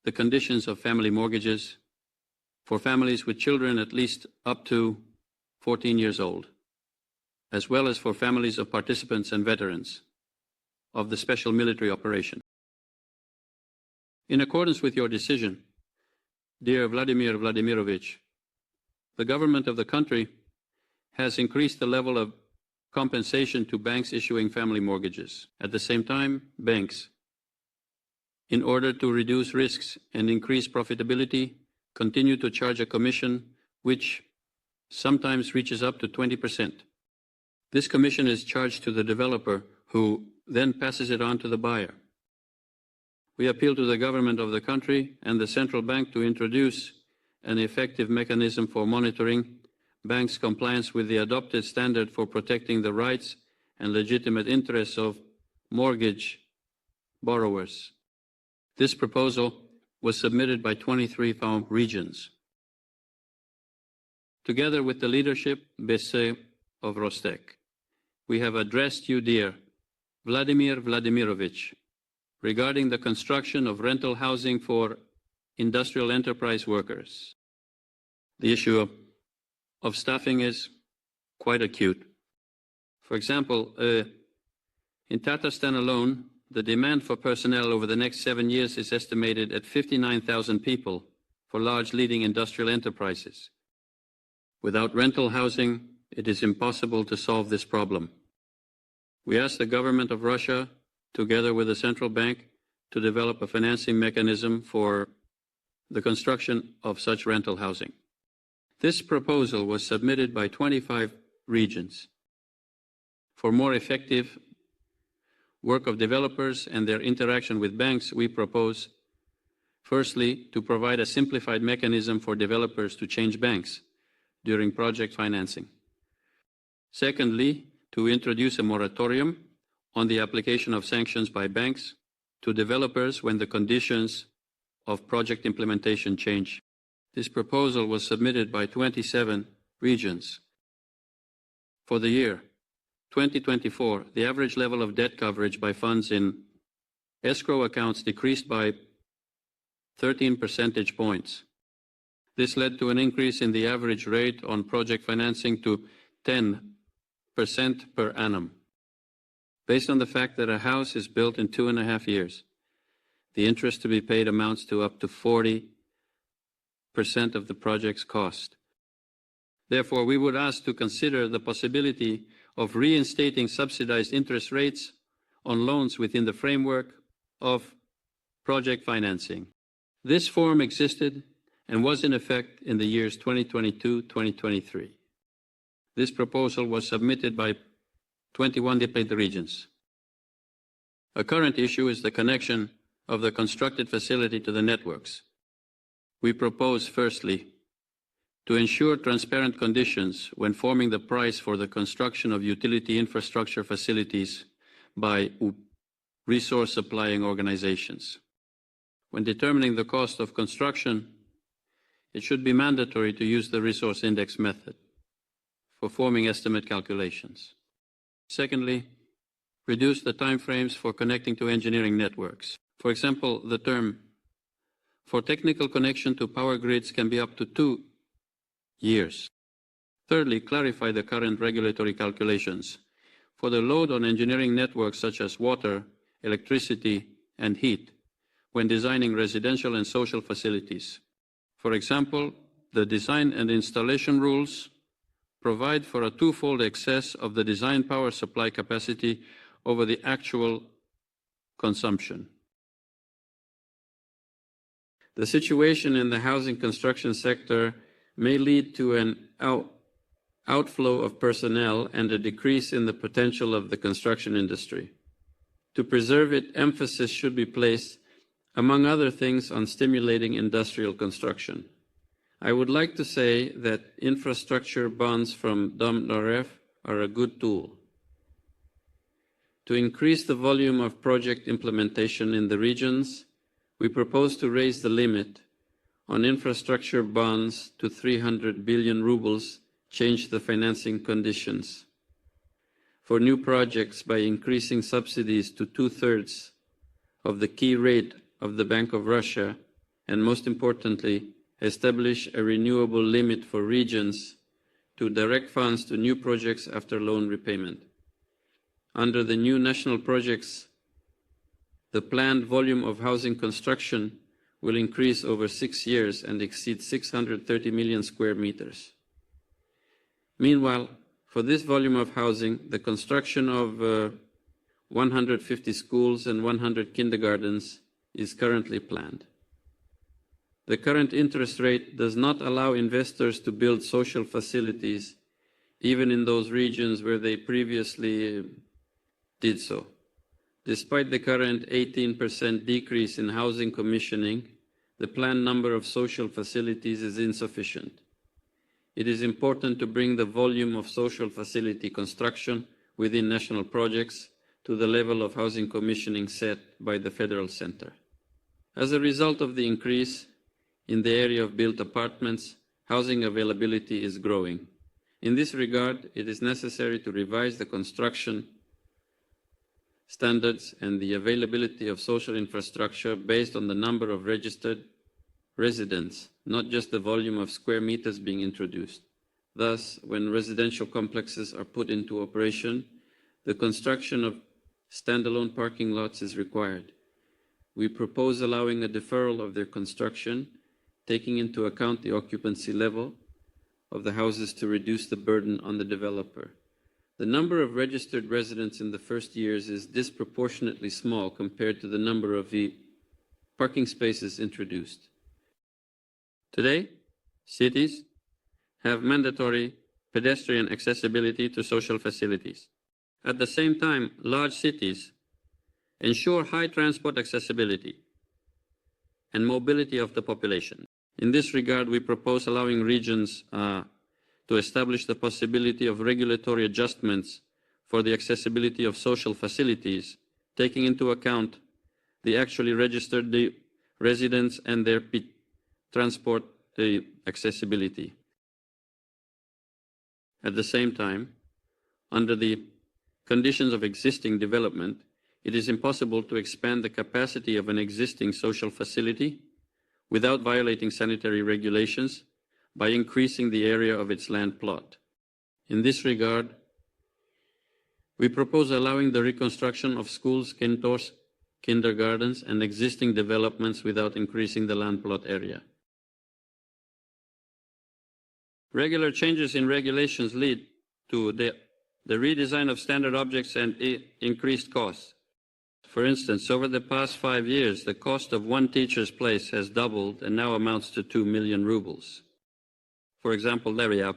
the conditions of family mortgages for families with children at least up to 14 years old, as well as for families of participants and veterans of the special military operation. In accordance with your decision, dear Vladimir Vladimirovich, the government of the country has increased the level of compensation to banks issuing family mortgages. At the same time, banks, in order to reduce risks and increase profitability, continue to charge a commission which sometimes reaches up to 20%. This commission is charged to the developer, who then passes it on to the buyer. We appeal to the government of the country and the central bank to introduce an effective mechanism for monitoring banks' compliance with the adopted standard for protecting the rights and legitimate interests of mortgage borrowers. This proposal was submitted by 23 farm regions. Together with the leadership BC of Rostek, we have addressed you, dear Vladimir Vladimirovich, regarding the construction of rental housing for industrial enterprise workers. The issue of staffing is quite acute. For example, in Tatarstan alone, the demand for personnel over the next 7 years is estimated at 59,000 people for large leading industrial enterprises. Without rental housing, it is impossible to solve this problem. We ask the government of Russia, together with the central bank, to develop a financing mechanism for the construction of such rental housing. This proposal was submitted by 25 regions. For more effective work of developers and their interaction with banks, we propose, firstly, to provide a simplified mechanism for developers to change banks during project financing. Secondly, to introduce a moratorium on the application of sanctions by banks to developers when the conditions of project implementation change. This proposal was submitted by 27 regions. For the year 2024, the average level of debt coverage by funds in escrow accounts decreased by 13 percentage points. This led to an increase in the average rate on project financing to 10% per annum. Based on the fact that a house is built in 2.5 years, the interest to be paid amounts to up to 40% of the project's cost. Therefore, we would ask to consider the possibility of reinstating subsidized interest rates on loans within the framework of project financing. This form existed and was in effect in the years 2022-2023. This proposal was submitted by 21 different regions. A current issue is the connection of the constructed facility to the networks. We propose, firstly, to ensure transparent conditions when forming the price for the construction of utility infrastructure facilities by resource supplying organizations. When determining the cost of construction, it should be mandatory to use the resource index method for forming estimate calculations. Secondly, reduce the timeframes for connecting to engineering networks. For example, the term for technical connection to power grids can be up to 2 years. Thirdly, clarify the current regulatory calculations for the load on engineering networks such as water, electricity, and heat when designing residential and social facilities. For example, the design and installation rules provide for a twofold excess of the design power supply capacity over the actual consumption. The situation in the housing construction sector may lead to an outflow of personnel and a decrease in the potential of the construction industry. To preserve it, emphasis should be placed, among other things, on stimulating industrial construction. I would like to say that infrastructure bonds from DOMNOREF are a good tool. To increase the volume of project implementation in the regions, we propose to raise the limit on infrastructure bonds to 300 billion rubles, change the financing conditions for new projects by increasing subsidies to 2/3 of the key rate of the Bank of Russia, and most importantly, establish a renewable limit for regions to direct funds to new projects after loan repayment. Under the new national projects, the planned volume of housing construction will increase over 6 years and exceed 630 million square meters. Meanwhile, for this volume of housing, the construction of 150 schools and 100 kindergartens is currently planned. The current interest rate does not allow investors to build social facilities, even in those regions where they previously did so. Despite the current 18% decrease in housing commissioning, the planned number of social facilities is insufficient. It is important to bring the volume of social facility construction within national projects to the level of housing commissioning set by the Federal Center. As a result of the increase in the area of built apartments, housing availability is growing. In this regard, it is necessary to revise the construction standards and the availability of social infrastructure based on the number of registered residents, not just the volume of square meters being introduced. Thus, when residential complexes are put into operation, the construction of standalone parking lots is required. We propose allowing a deferral of their construction, taking into account the occupancy level of the houses to reduce the burden on the developer. The number of registered residents in the first years is disproportionately small compared to the number of the parking spaces introduced. Today, cities have mandatory pedestrian accessibility to social facilities. At the same time, large cities ensure high transport accessibility and mobility of the population. In this regard, we propose allowing regions to establish the possibility of regulatory adjustments for the accessibility of social facilities, taking into account the actually registered residents and their transport accessibility. At the same time, under the conditions of existing development, it is impossible to expand the capacity of an existing social facility without violating sanitary regulations by increasing the area of its land plot. In this regard, we propose allowing the reconstruction of schools, quintos, kindergartens, and existing developments without increasing the land plot area. Regular changes in regulations lead to the redesign of standard objects and increased costs. For instance, over the past 5 years, the cost of one teacher's place has doubled and now amounts to 2 million rubles. For example, area.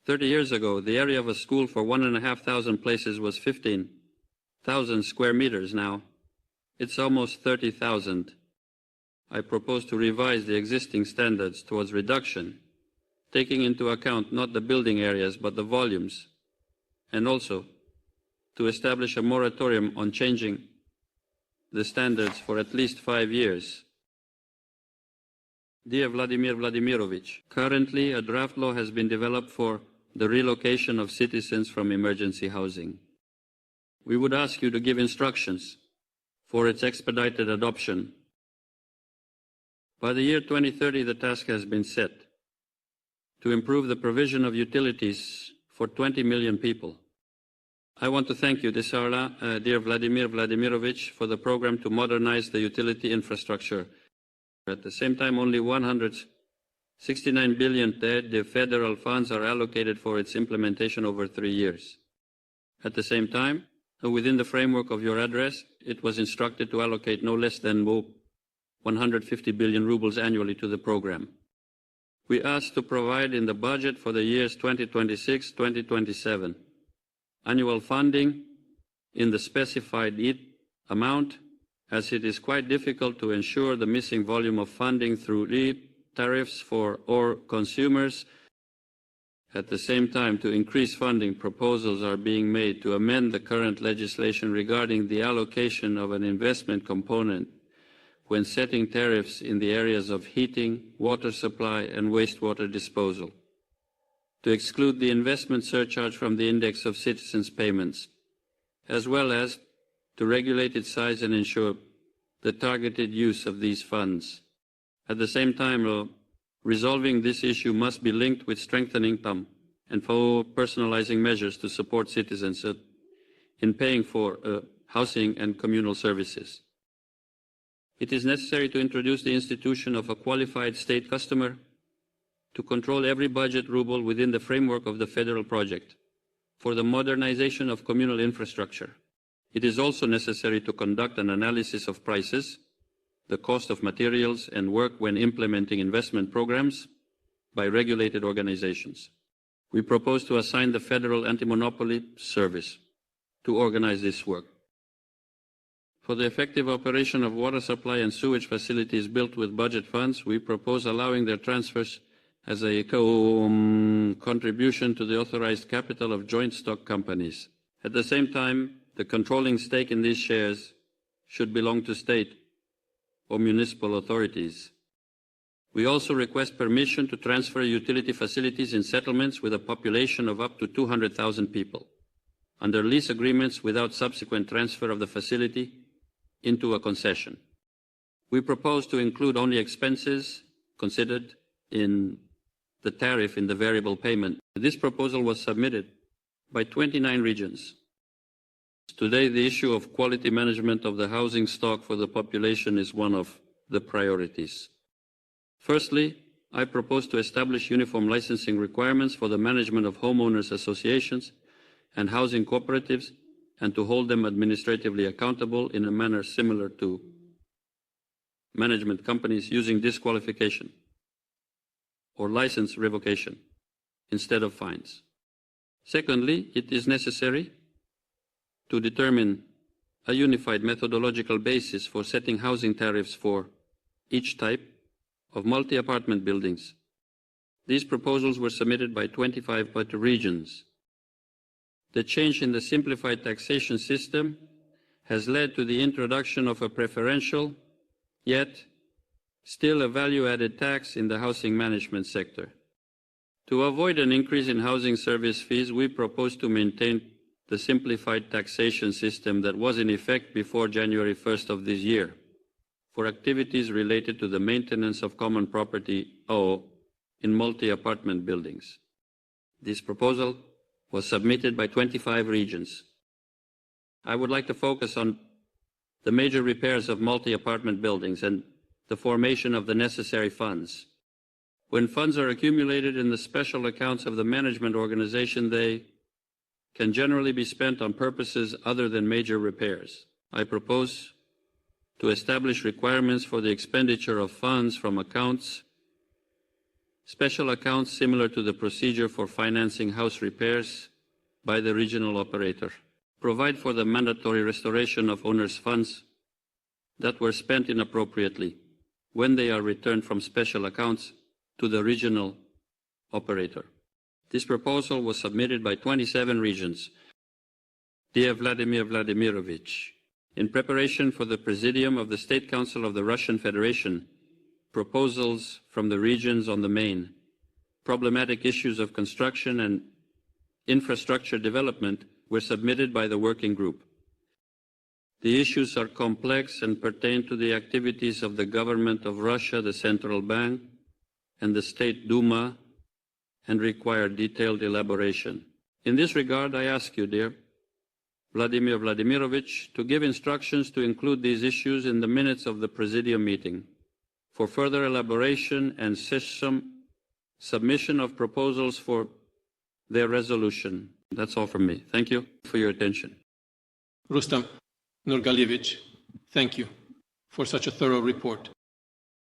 30 years ago, the area of a school for 1,500 places was 15,000 square meters. Now, it's almost 30,000. I propose to revise the existing standards towards reduction, taking into account not the building areas but the volumes, and also to establish a moratorium on changing the standards for at least 5 years. Dear Vladimir Vladimirovich, currently a draft law has been developed for the relocation of citizens from emergency housing. We would ask you to give instructions for its expedited adoption. By the year 2030, the task has been set to improve the provision of utilities for 20 million people. I want to thank you, dear Vladimir Vladimirovich, for the program to modernize the utility infrastructure. At the same time, only 169 billion the federal funds are allocated for its implementation over 3 years. At the same time, within the framework of your address, it was instructed to allocate no less than 150 billion rubles annually to the program. We asked to provide in the budget for the years 2026-2027 annual funding in the specified amount, as it is quite difficult to ensure the missing volume of funding through tariffs for all consumers. At the same time, to increase funding, proposals are being made to amend the current legislation regarding the allocation of an investment component when setting tariffs in the areas of heating, water supply, and wastewater disposal, to exclude the investment surcharge from the index of citizens' payments, as well as to regulate its size and ensure the targeted use of these funds. At the same time, resolving this issue must be linked with strengthening income and for personalizing measures to support citizens in paying for housing and communal services. It is necessary to introduce the institution of a qualified state customer to control every budget ruble within the framework of the federal project for the modernization of communal infrastructure. It is also necessary to conduct an analysis of prices the cost of materials and work when implementing investment programs by regulated organizations. We propose to assign the Federal Anti-Monopoly Service to organize this work. For the effective operation of water supply and sewage facilities built with budget funds, we propose allowing their transfers as a contribution to the authorized capital of joint stock companies. At the same time, the controlling stake in these shares should belong to state or municipal authorities. We also request permission to transfer utility facilities in settlements with a population of up to 200,000 people, under lease agreements without subsequent transfer of the facility into a concession. We propose to include only expenses considered in the tariff in the variable payment. This proposal was submitted by 29 regions. Today, the issue of quality management of the housing stock for the population is one of the priorities. Firstly, I propose to establish uniform licensing requirements for the management of homeowners associations and housing cooperatives and to hold them administratively accountable in a manner similar to management companies using disqualification or license revocation instead of fines. Secondly, it is necessary to determine a unified methodological basis for setting housing tariffs for each type of multi-apartment buildings. These proposals were submitted by 25 regions. The change in the simplified taxation system has led to the introduction of a preferential, yet still a value-added tax in the housing management sector. To avoid an increase in housing service fees, we propose to maintain the simplified taxation system that was in effect before January 1st of this year for activities related to the maintenance of common property in multi-apartment buildings. This proposal was submitted by 25 regions. I would like to focus on the major repairs of multi-apartment buildings and the formation of the necessary funds. When funds are accumulated in the special accounts of the management organization, they can generally be spent on purposes other than major repairs. I propose to establish requirements for the expenditure of funds from special accounts similar to the procedure for financing house repairs by the regional operator. Provide for the mandatory restoration of owners' funds that were spent inappropriately when they are returned from special accounts to the regional operator. This proposal was submitted by 27 regions. Dear Vladimir Vladimirovich, in preparation for the Presidium of the State Council of the Russian Federation, proposals from the regions on the main problematic issues of construction and infrastructure development were submitted by the working group. The issues are complex and pertain to the activities of the government of Russia, the central bank, and the State Duma, and require detailed elaboration. In this regard, I ask you, dear Vladimir Vladimirovich, to give instructions to include these issues in the minutes of the Presidium meeting for further elaboration and submission of proposals for their resolution. That's all from me. Thank you for your attention. Rustam Nurgalievich, thank you for such a thorough report.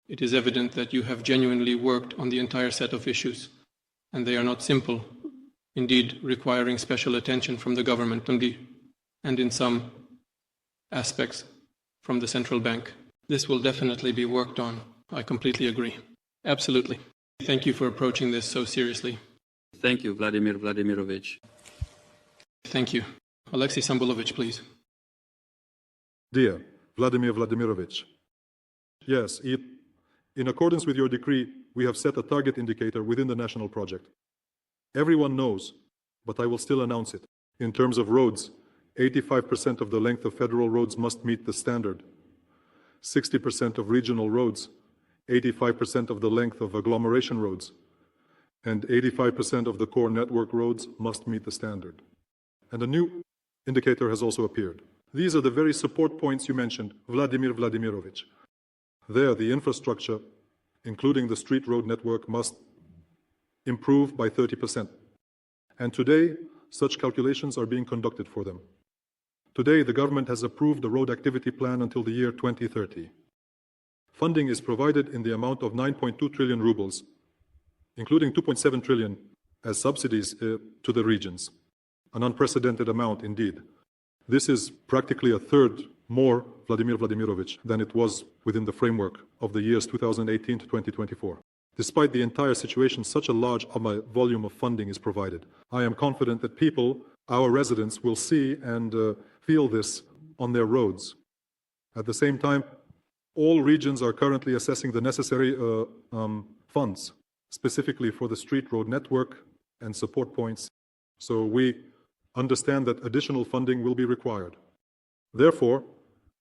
It is evident that you have genuinely worked on the entire set of issues, and they are not simple, indeed requiring special attention from the government and in some aspects from the central bank. This will definitely be worked on. I completely agree. Absolutely. Thank you for approaching this so seriously. Thank you, Vladimir Vladimirovich. Thank you. Alexei Sambulovich, please. Dear Vladimir Vladimirovich, yes, in accordance with your decree, we have set a target indicator within the national project. Everyone knows, but I will still announce it. In terms of roads, 85% of the length of federal roads must meet the standard. 60% of regional roads, 85% of the length of agglomeration roads, and 85% of the core network roads must meet the standard. And a new indicator has also appeared. These are the very support points you mentioned, Vladimir Vladimirovich. There, the infrastructure, including the street road network, must improve by 30%. And today, such calculations are being conducted for them. Today, the government has approved the road activity plan until the year 2030. funding is provided in the amount of 9.2 trillion rubles, including 2.7 trillion as subsidies to the regions. An unprecedented amount indeed. This is practically a third more, Vladimir Vladimirovich, than it was within the framework of the years 2018 to 2024. Despite the entire situation, such a large volume of funding is provided. I am confident that people, our residents, will see and feel this on their roads. At the same time, all regions are currently assessing the necessary funds, specifically for the street road network and support points. So we understand that additional funding will be required. Therefore,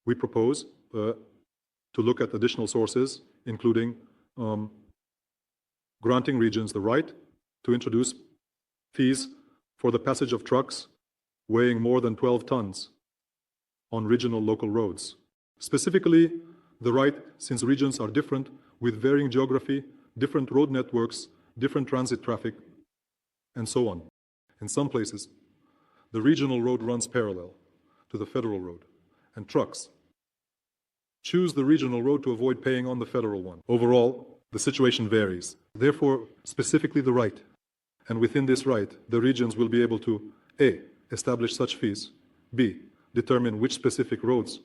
we propose to look at additional sources, including granting regions the right to introduce fees for the passage of trucks weighing more than 12 tons on regional local roads. Specifically, the right, since regions are different with varying geography, different road networks, different transit traffic, and so on. In some places, the regional road runs parallel to the federal road, and trucks choose the regional road to avoid paying on the federal one. Overall, the situation varies. Therefore, specifically the right, and within this right, the regions will be able to A, establish such fees, B, determine which specific roads,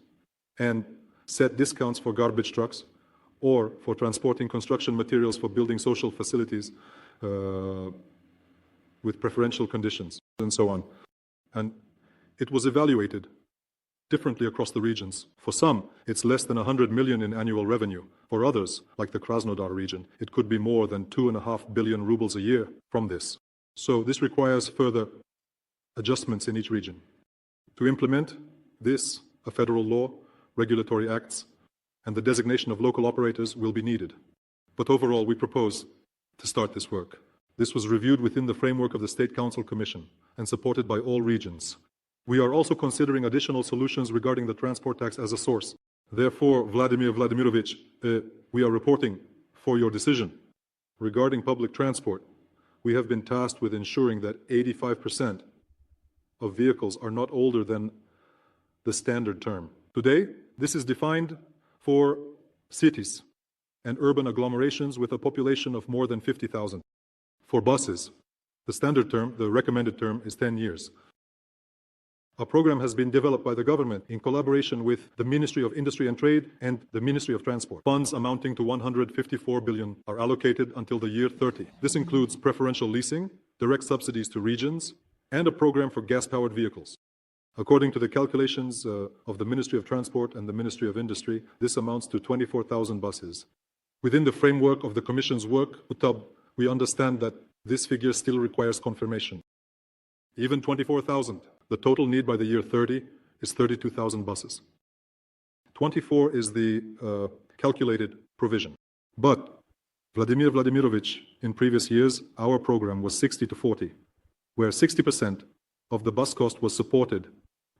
and set discounts for garbage trucks or for transporting construction materials for building social facilities with preferential conditions, and so on. And it was evaluated differently across the regions. For some, it's less than 100 million in annual revenue. For others, like the Krasnodar region, it could be more than 2.5 billion rubles a year from this. So this requires further adjustments in each region. To implement this, a federal law, regulatory acts, and the designation of local operators will be needed. But overall, we propose to start this work. This was reviewed within the framework of the State Council Commission and supported by all regions. We are also considering additional solutions regarding the transport tax as a source. Therefore, Vladimir Vladimirovich, we are reporting for your decision. Regarding public transport, we have been tasked with ensuring that 85% of vehicles are not older than the standard term. Today, this is defined for cities and urban agglomerations with a population of more than 50,000. For buses, the standard term, the recommended term, is 10 years. A program has been developed by the government in collaboration with the Ministry of Industry and Trade and the Ministry of Transport. Funds amounting to 154 billion are allocated until the year 30. This includes preferential leasing, direct subsidies to regions, and a program for gas-powered vehicles. According to the calculations of the Ministry of Transport and the Ministry of Industry, this amounts to 24,000 buses. Within the framework of the Commission's work, we understand that this figure still requires confirmation. Even 24,000. The total need by the year 30 is 32,000 buses. 24 is the calculated provision. But Vladimir Vladimirovich, in previous years, our program was 60 to 40, where 60% of the bus cost was supported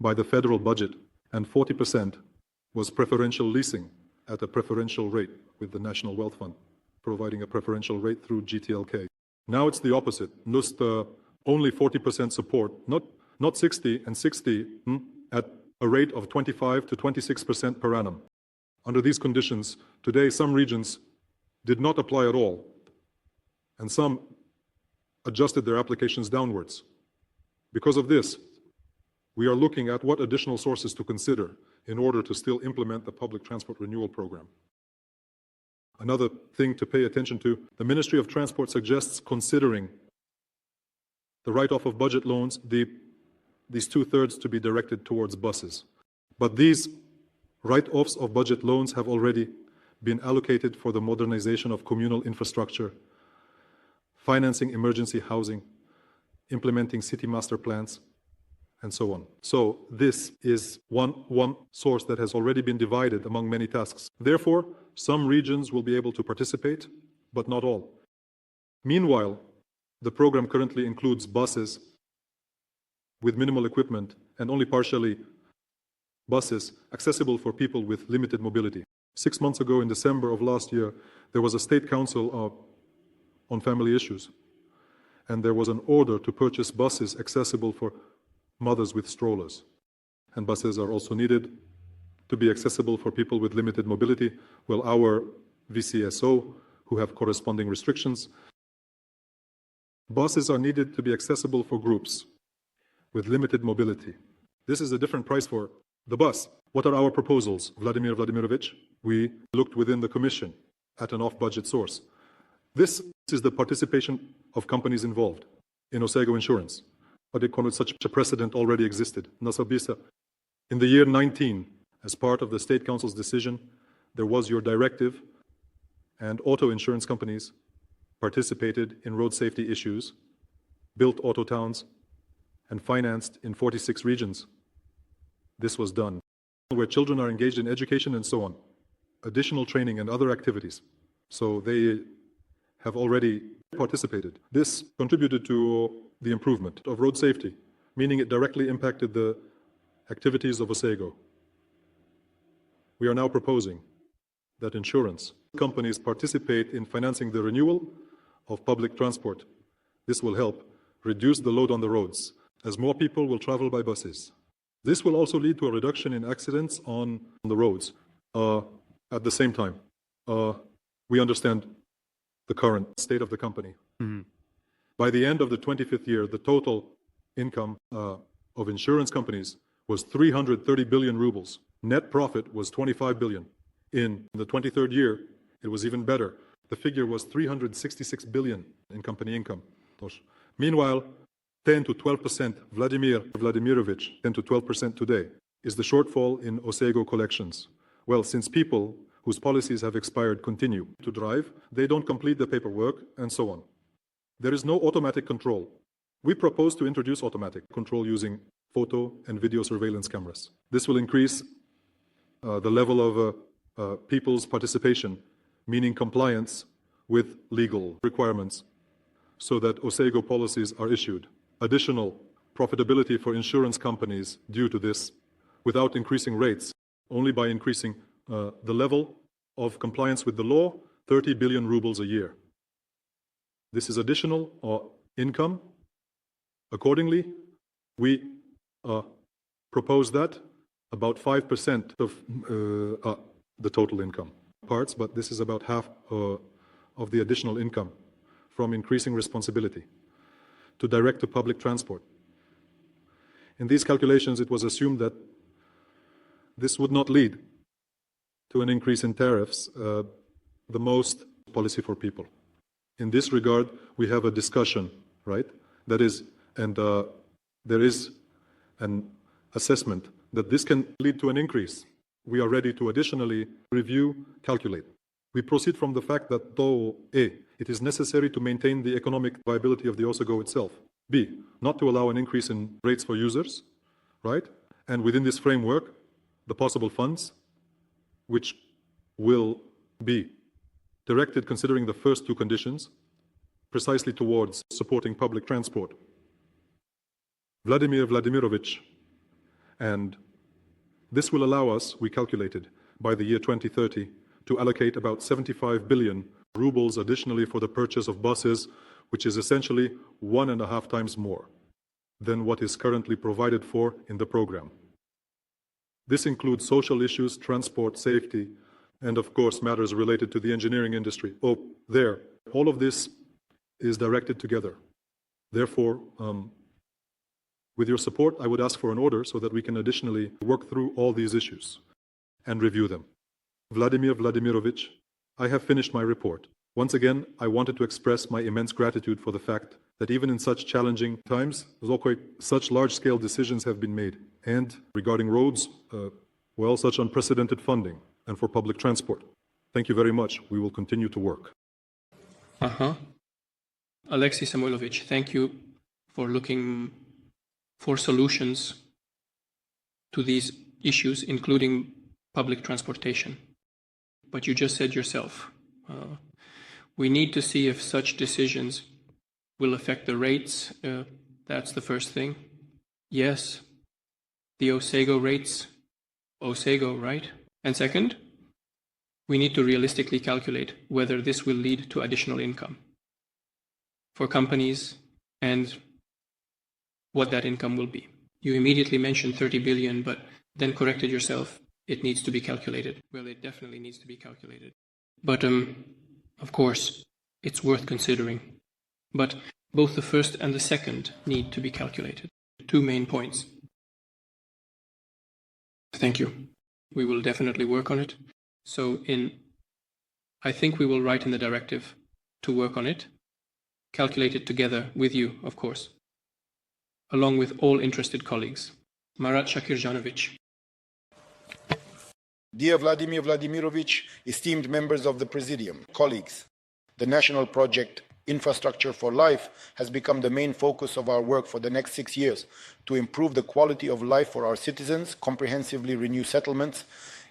by the federal budget and 40% was preferential leasing at a preferential rate with the National Wealth Fund, providing a preferential rate through GTLK. Now it's the opposite. Just only 40% support, not 60 and 60 at a rate of 25 to 26% per annum. Under these conditions, today some regions did not apply at all, and some adjusted their applications downwards. Because of this, we are looking at what additional sources to consider in order to still implement the public transport renewal program. Another thing to pay attention to, the Ministry of Transport suggests considering the write-off of budget loans, these 2/3 to be directed towards buses. But these write-offs of budget loans have already been allocated for the modernization of communal infrastructure, financing emergency housing, implementing city master plans, and so on. So this is one source that has already been divided among many tasks. Therefore, some regions will be able to participate, but not all. Meanwhile, the program currently includes buses with minimal equipment and only partially buses accessible for people with limited mobility. 6 months ago, in December of last year, there was a State Council on Family Issues, and there was an order to purchase buses accessible for mothers with strollers. And buses are also needed to be accessible for people with limited mobility, well, our VCSO, who have corresponding restrictions. Buses are needed to be accessible for groups with limited mobility. This is a different price for the bus. What are our proposals, Vladimir Vladimirovich? We looked within the Commission at an off-budget source. This is the participation of companies involved in Osego Insurance. Such a precedent already existed. Nasabisa, in the year 19, as part of the State Council's decision, there was your directive, and auto insurance companies participated in road safety issues, built auto towns, and financed in 46 regions. This was done, where children are engaged in education and so on, additional training and other activities. So they have already participated. This contributed to the improvement of road safety, meaning it directly impacted the activities of Osego. We are now proposing that insurance companies participate in financing the renewal of public transport. This will help reduce the load on the roads, as more people will travel by buses. This will also lead to a reduction in accidents on the roads. At the same time, we understand the current state of the company. Mm-hmm. By the end of the 25th year, the total income of insurance companies was 330 billion rubles. Net profit was 25 billion. In the 23rd year, it was even better. The figure was 366 billion in company income. Meanwhile, 10 to 12%, Vladimir Vladimirovich, 10 to 12% today, is the shortfall in Osego collections. Well, since people whose policies have expired continue to drive, they don't complete the paperwork, and so on. There is no automatic control. We propose to introduce automatic control using photo and video surveillance cameras. This will increase the level of people's participation, meaning compliance with legal requirements, so that Osego policies are issued. Additional profitability for insurance companies due to this, without increasing rates, only by increasing the level of compliance with the law, 30 billion rubles a year. This is additional income. Accordingly, we propose that about 5% of the total income parts, but this is about half of the additional income from increasing responsibility to direct to public transport. In these calculations, it was assumed that this would not lead to an increase in tariffs, the most policy for people. In this regard, we have a discussion, right? That is, and there is an assessment that this can lead to an increase. We are ready to additionally review, calculate. We proceed from the fact that though A, it is necessary to maintain the economic viability of the Osego itself. B, not to allow an increase in rates for users, right? And within this framework, the possible funds, which will be directed, considering the first two conditions, precisely towards supporting public transport. Vladimir Vladimirovich, and this will allow us, we calculated, by the year 2030, to allocate about 75 billion rubles additionally for the purchase of buses, which is essentially 1.5 times more than what is currently provided for in the program. This includes social issues, transport, safety, and of course matters related to the engineering industry. All of this is directed together. Therefore, with your support, I would ask for an order so that we can additionally work through all these issues and review them. Vladimir Vladimirovich, I have finished my report. Once again, I wanted to express my immense gratitude for the fact that even in such challenging times, such large-scale decisions have been made. And regarding roads, such unprecedented funding, and for public transport. Thank you very much. We will continue to work. Alexei Samuilovich, thank you for looking for solutions to these issues, including public transportation. But you just said yourself, we need to see if such decisions will affect the rates. That's the first thing. Yes, the Osego rates, Osego, right? And second, we need to realistically calculate whether this will lead to additional income for companies and what that income will be. You immediately mentioned 30 billion, but then corrected yourself. it needs to be calculated. Well, it definitely needs to be calculated. But, of course, it's worth considering. But both the first and the second need to be calculated. Two main points. Thank you. We will definitely work on it. So I think we will write in the directive to work on it, calculate it together with you, of course, along with all interested colleagues. Marat Shakirjanovic. Dear Vladimir Vladimirovich, esteemed members of the Presidium, colleagues, the national project Infrastructure for Life has become the main focus of our work for the next 6 years to improve the quality of life for our citizens, comprehensively renew settlements,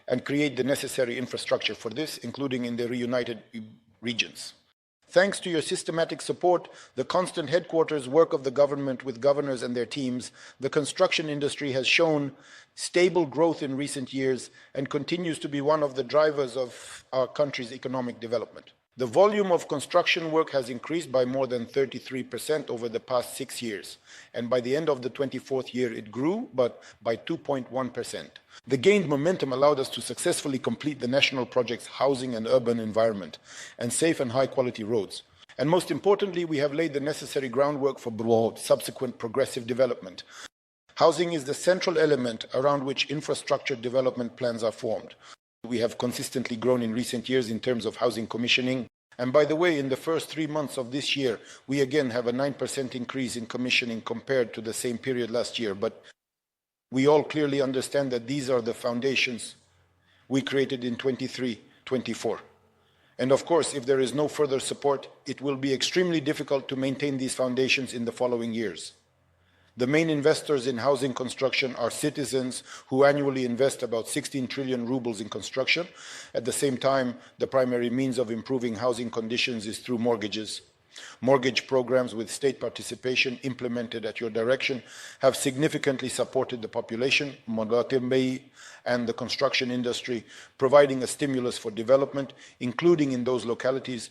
and create the necessary infrastructure for this, including in the reunited regions. Thanks to your systematic support, the constant headquarters work of the government with governors and their teams, the construction industry has shown stable growth in recent years and continues to be one of the drivers of our country's economic development. The volume of construction work has increased by more than 33% over the past 6 years, and by the end of the 24th year it grew, but by 2.1%. The gained momentum allowed us to successfully complete the national project's housing and urban environment, and safe and high-quality roads. And most importantly, we have laid the necessary groundwork for broad, subsequent progressive development. Housing is the central element around which infrastructure development plans are formed. We have consistently grown in recent years in terms of housing commissioning. And by the way, in the first 3 months of this year, we again have a 9% increase in commissioning compared to the same period last year. But we all clearly understand that these are the foundations we created in 23-24. And of course, if there is no further support, it will be extremely difficult to maintain these foundations in the following years. The main investors in housing construction are citizens who annually invest about 16 trillion rubles in construction. At the same time, the primary means of improving housing conditions is through mortgages. Mortgage programs with state participation implemented at your direction have significantly supported the population, and the construction industry, providing a stimulus for development, including in those localities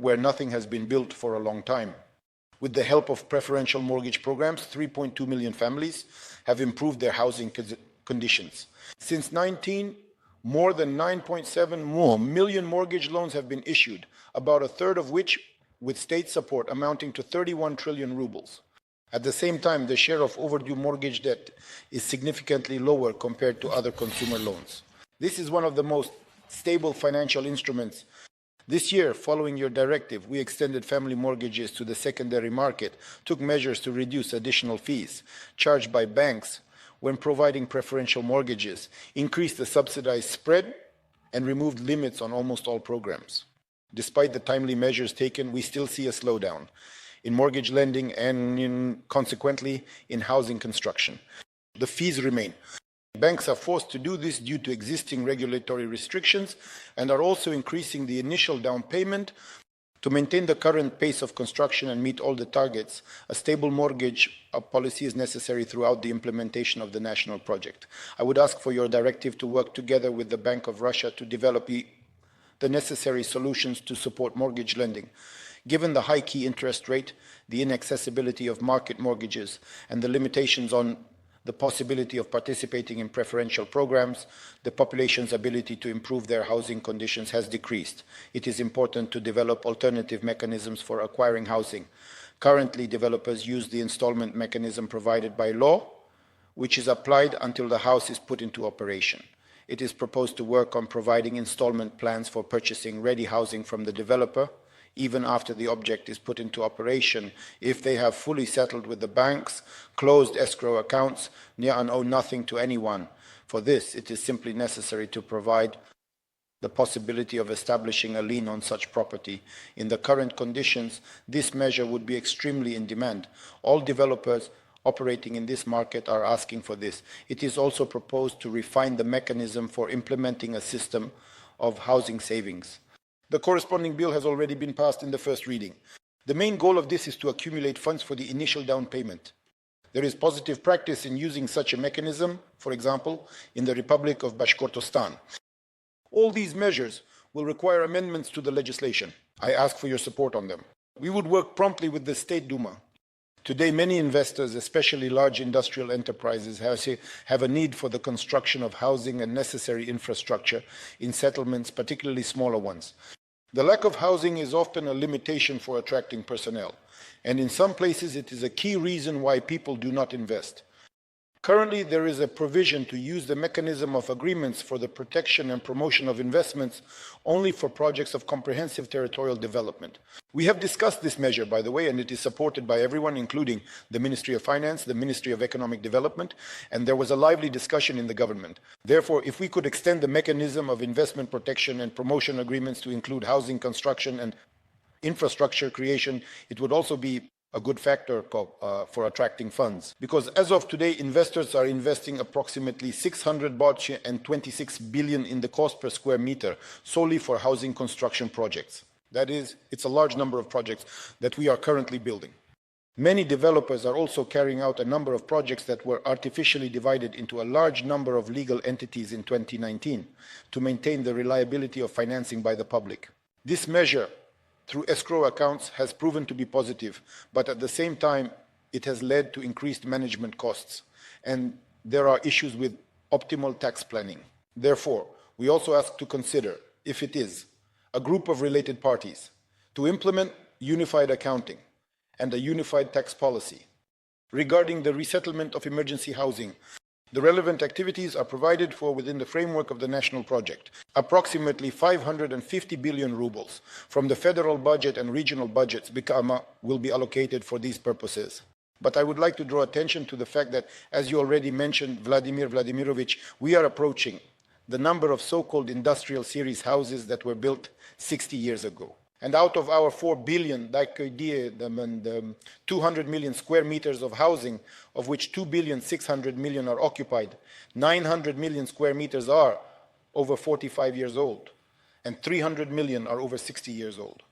where nothing has been built for a long time. With the help of preferential mortgage programs, 3.2 million families have improved their housing conditions. Since 2019, more than 9.7 million mortgage loans have been issued, about a third of which with state support amounting to 31 trillion rubles. At the same time, the share of overdue mortgage debt is significantly lower compared to other consumer loans. This is one of the most stable financial instruments. This year, following your directive, we extended family mortgages to the secondary market, took measures to reduce additional fees charged by banks when providing preferential mortgages, increased the subsidized spread, and removed limits on almost all programs. Despite the timely measures taken, we still see a slowdown in mortgage lending and consequently in housing construction. The fees remain. Banks are forced to do this due to existing regulatory restrictions and are also increasing the initial down payment to maintain the current pace of construction and meet all the targets. A stable mortgage policy is necessary throughout the implementation of the national project. I would ask for your directive to work together with the Bank of Russia to develop the necessary solutions to support mortgage lending. Given the high key interest rate, the inaccessibility of market mortgages, and the limitations on the possibility of participating in preferential programs, the population's ability to improve their housing conditions has decreased. It is important to develop alternative mechanisms for acquiring housing. Currently, developers use the installment mechanism provided by law, which is applied until the house is put into operation. It is proposed to work on providing installment plans for purchasing ready housing from the developer, even after the object is put into operation, if they have fully settled with the banks, closed escrow accounts, and owe nothing to anyone. For this, it is simply necessary to provide the possibility of establishing a lien on such property. In the current conditions, this measure would be extremely in demand. All developers operating in this market are asking for this. It is also proposed to refine the mechanism for implementing a system of housing savings. The corresponding bill has already been passed in the first reading. The main goal of this is to accumulate funds for the initial down payment. There is positive practice in using such a mechanism, for example, in the Republic of Bashkortostan. All these measures will require amendments to the legislation. I ask for your support on them. We would work promptly with the State Duma Today, many investors, especially large industrial enterprises, have a need for the construction of housing and necessary infrastructure in settlements, particularly smaller ones. The lack of housing is often a limitation for attracting personnel, and in some places it is a key reason why people do not invest. Currently, there is a provision to use the mechanism of agreements for the protection and promotion of investments only for projects of comprehensive territorial development. We have discussed this measure, by the way, and it is supported by everyone, including the Ministry of Finance, the Ministry of Economic Development, and there was a lively discussion in the government. Therefore, if we could extend the mechanism of investment protection and promotion agreements to include housing construction and infrastructure creation, it would also be a good factor for attracting funds. Because as of today, investors are investing approximately 600 baht and 26 billion in the cost per square meter solely for housing construction projects. That is, it's a large number of projects that we are currently building. Many developers are also carrying out a number of projects that were artificially divided into a large number of legal entities in 2019 to maintain the reliability of financing by the public. This measure through escrow accounts has proven to be positive, but at the same time, it has led to increased management costs, and there are issues with optimal tax planning. Therefore, we also ask to consider, if it is, a group of related parties to implement unified accounting and a unified tax policy. Regarding the resettlement of emergency housing, the relevant activities are provided for within the framework of the national project. Approximately 550 billion rubles from the federal budget and regional budgets will be allocated for these purposes. But I would like to draw attention to the fact that, as you already mentioned, Vladimir Vladimirovich, we are approaching the number of so-called industrial series houses that were built 60 years ago. And out of our 4 billion, the 200 million square meters of housing, of which 2,600,000,000 are occupied, 900 million square meters are over 45 years old, and 300 million are over 60 years old.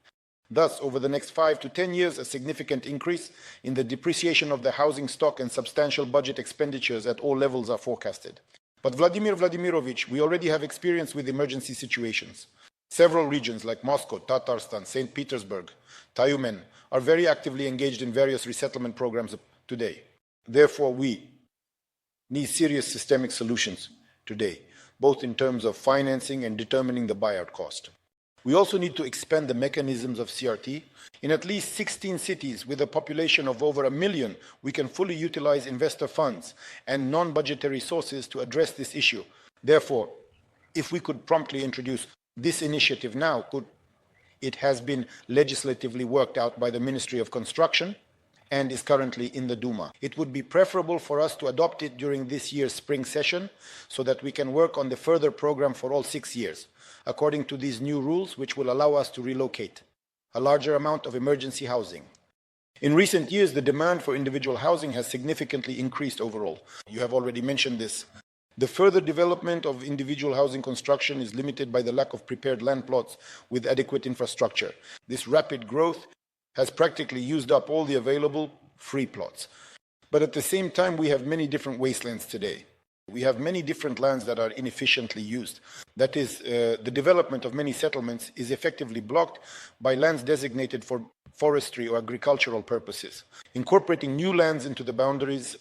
Thus, over the next 5 to 10 years, a significant increase in the depreciation of the housing stock and substantial budget expenditures at all levels are forecasted. But Vladimir Vladimirovich, we already have experience with emergency situations. Several regions like Moscow, Tatarstan, St. Petersburg, Tyumen are very actively engaged in various resettlement programs today. Therefore, we need serious systemic solutions today, both in terms of financing and determining the buyout cost. We also need to expand the mechanisms of CRT. In at least 16 cities with a population of over 1 million, we can fully utilize investor funds and non-budgetary sources to address this issue. Therefore, if we could promptly introduce this initiative now, it has been legislatively worked out by the Ministry of Construction and is currently in the Duma. It would be preferable for us to adopt it during this year's spring session so that we can work on the further program for all 6 years, according to these new rules, which will allow us to relocate a larger amount of emergency housing. In recent years, the demand for individual housing has significantly increased overall. You have already mentioned this. The further development of individual housing construction is limited by the lack of prepared land plots with adequate infrastructure. This rapid growth has practically used up all the available free plots. But at the same time, we have many different wastelands today. We have many different lands that are inefficiently used. That is, the development of many settlements is effectively blocked by lands designated for forestry or agricultural purposes. Incorporating new lands into the boundaries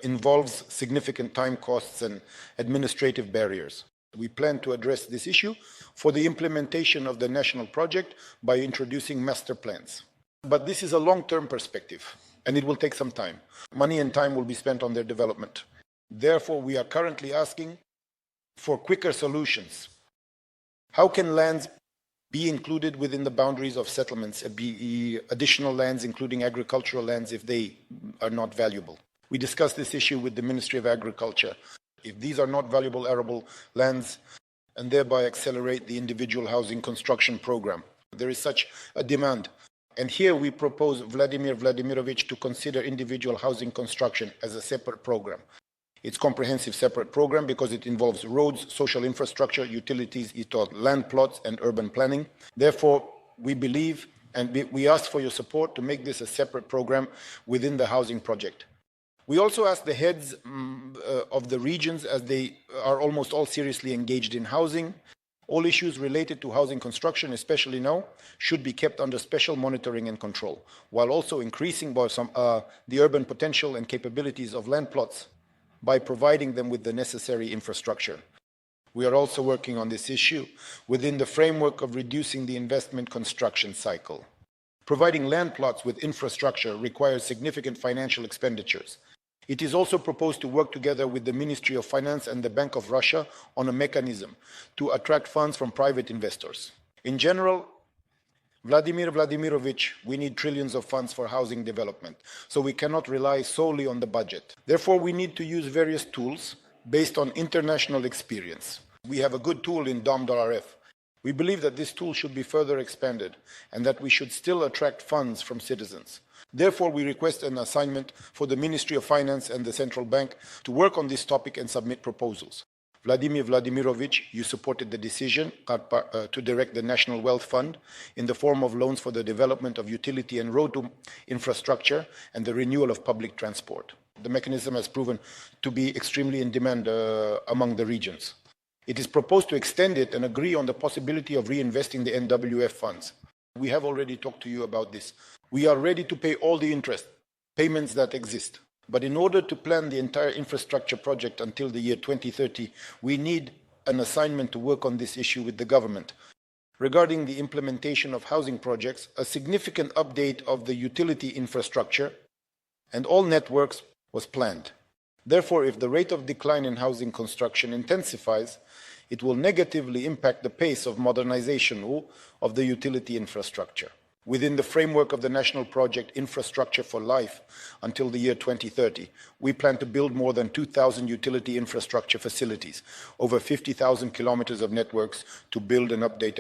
involves significant time costs and administrative barriers. We plan to address this issue for the implementation of the national project by introducing master plans. But this is a long-term perspective, and it will take some time. Money and time will be spent on their development. Therefore, we are currently asking for quicker solutions. How can lands be included within the boundaries of settlements, be additional lands, including agricultural lands, if they are not valuable? We discussed this issue with the Ministry of Agriculture. If these are not valuable arable lands, and thereby accelerate the individual housing construction program, there is such a demand. And here we propose Vladimir Vladimirovich to consider individual housing construction as a separate program. It's a comprehensive separate program because it involves roads, social infrastructure, utilities, land plots, and urban planning. Therefore, we believe and we ask for your support to make this a separate program within the housing project. We also ask the heads of the regions, as they are almost all seriously engaged in housing, All issues related to housing construction, especially now, should be kept under special monitoring and control, while also increasing the urban potential and capabilities of land plots by providing them with the necessary infrastructure. We are also working on this issue within the framework of reducing the investment construction cycle. Providing land plots with infrastructure requires significant financial expenditures. It is also proposed to work together with the Ministry of Finance and the Bank of Russia on a mechanism to attract funds from private investors. In general, Vladimir Vladimirovich, we need trillions of funds for housing development, so we cannot rely solely on the budget. Therefore, we need to use various tools based on international experience. We have a good tool in DOM.RF. We believe that this tool should be further expanded and that we should still attract funds from citizens. Therefore, we request an assignment for the Ministry of Finance and the Central Bank to work on this topic and submit proposals. Vladimir Vladimirovich, you supported the decision to direct the National Wealth Fund in the form of loans for the development of utility and road infrastructure and the renewal of public transport. The mechanism has proven to be extremely in demand among the regions. It is proposed to extend it and agree on the possibility of reinvesting the NWF funds. We have already talked to you about this. We are ready to pay all the interest payments that exist. But in order to plan the entire infrastructure project until the year 2030, we need an assignment to work on this issue with the government. Regarding the implementation of housing projects, a significant update of the utility infrastructure and all networks was planned. Therefore, if the rate of decline in housing construction intensifies, it will negatively impact the pace of modernization of the utility infrastructure. Within the framework of the national project Infrastructure for Life until the year 2030, we plan to build more than 2,000 utility infrastructure facilities, over 50,000 kilometers of networks to build and update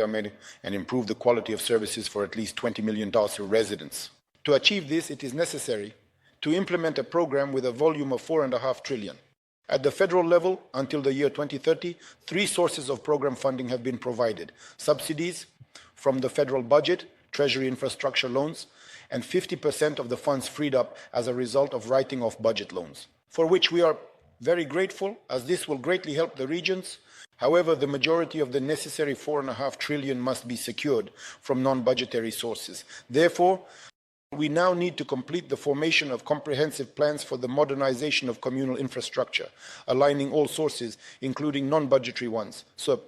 and improve the quality of services for at least 20 million residents. To achieve this, it is necessary to implement a program with a volume of 4.5 trillion. At the federal level, until the year 2030, 3 sources of program funding have been provided: subsidies from the federal budget, treasury infrastructure loans, and 50% of the funds freed up as a result of writing off budget loans, for which we are very grateful, as this will greatly help the regions. However, the majority of the necessary 4.5 trillion must be secured from non-budgetary sources. Therefore, we now need to complete the formation of comprehensive plans for the modernization of communal infrastructure, aligning all sources, including non-budgetary ones. So,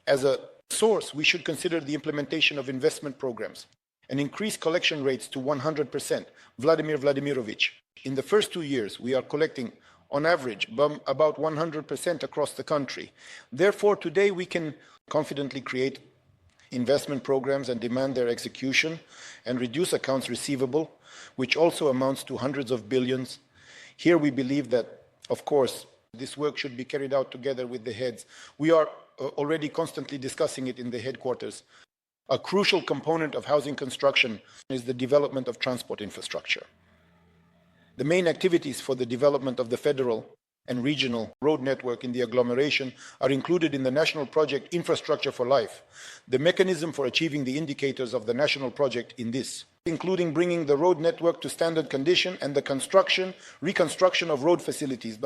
as a source, we should consider the implementation of investment programs and increase collection rates to 100%. Vladimir Vladimirovich, in the first 2 years, we are collecting, on average, about 100% across the country. Therefore, today we can confidently create investment programs and demand their execution and reduce accounts receivable, which also amounts to hundreds of billions. Here we believe that, of course, this work should be carried out together with the heads. We are already constantly discussing it in the headquarters. A crucial component of housing construction is the development of transport infrastructure. The main activities for the development of the federal and regional road network in the agglomeration are included in the national project Infrastructure for Life. The mechanism for achieving the indicators of the national project in this, including bringing the road network to standard condition and the reconstruction of road facilities,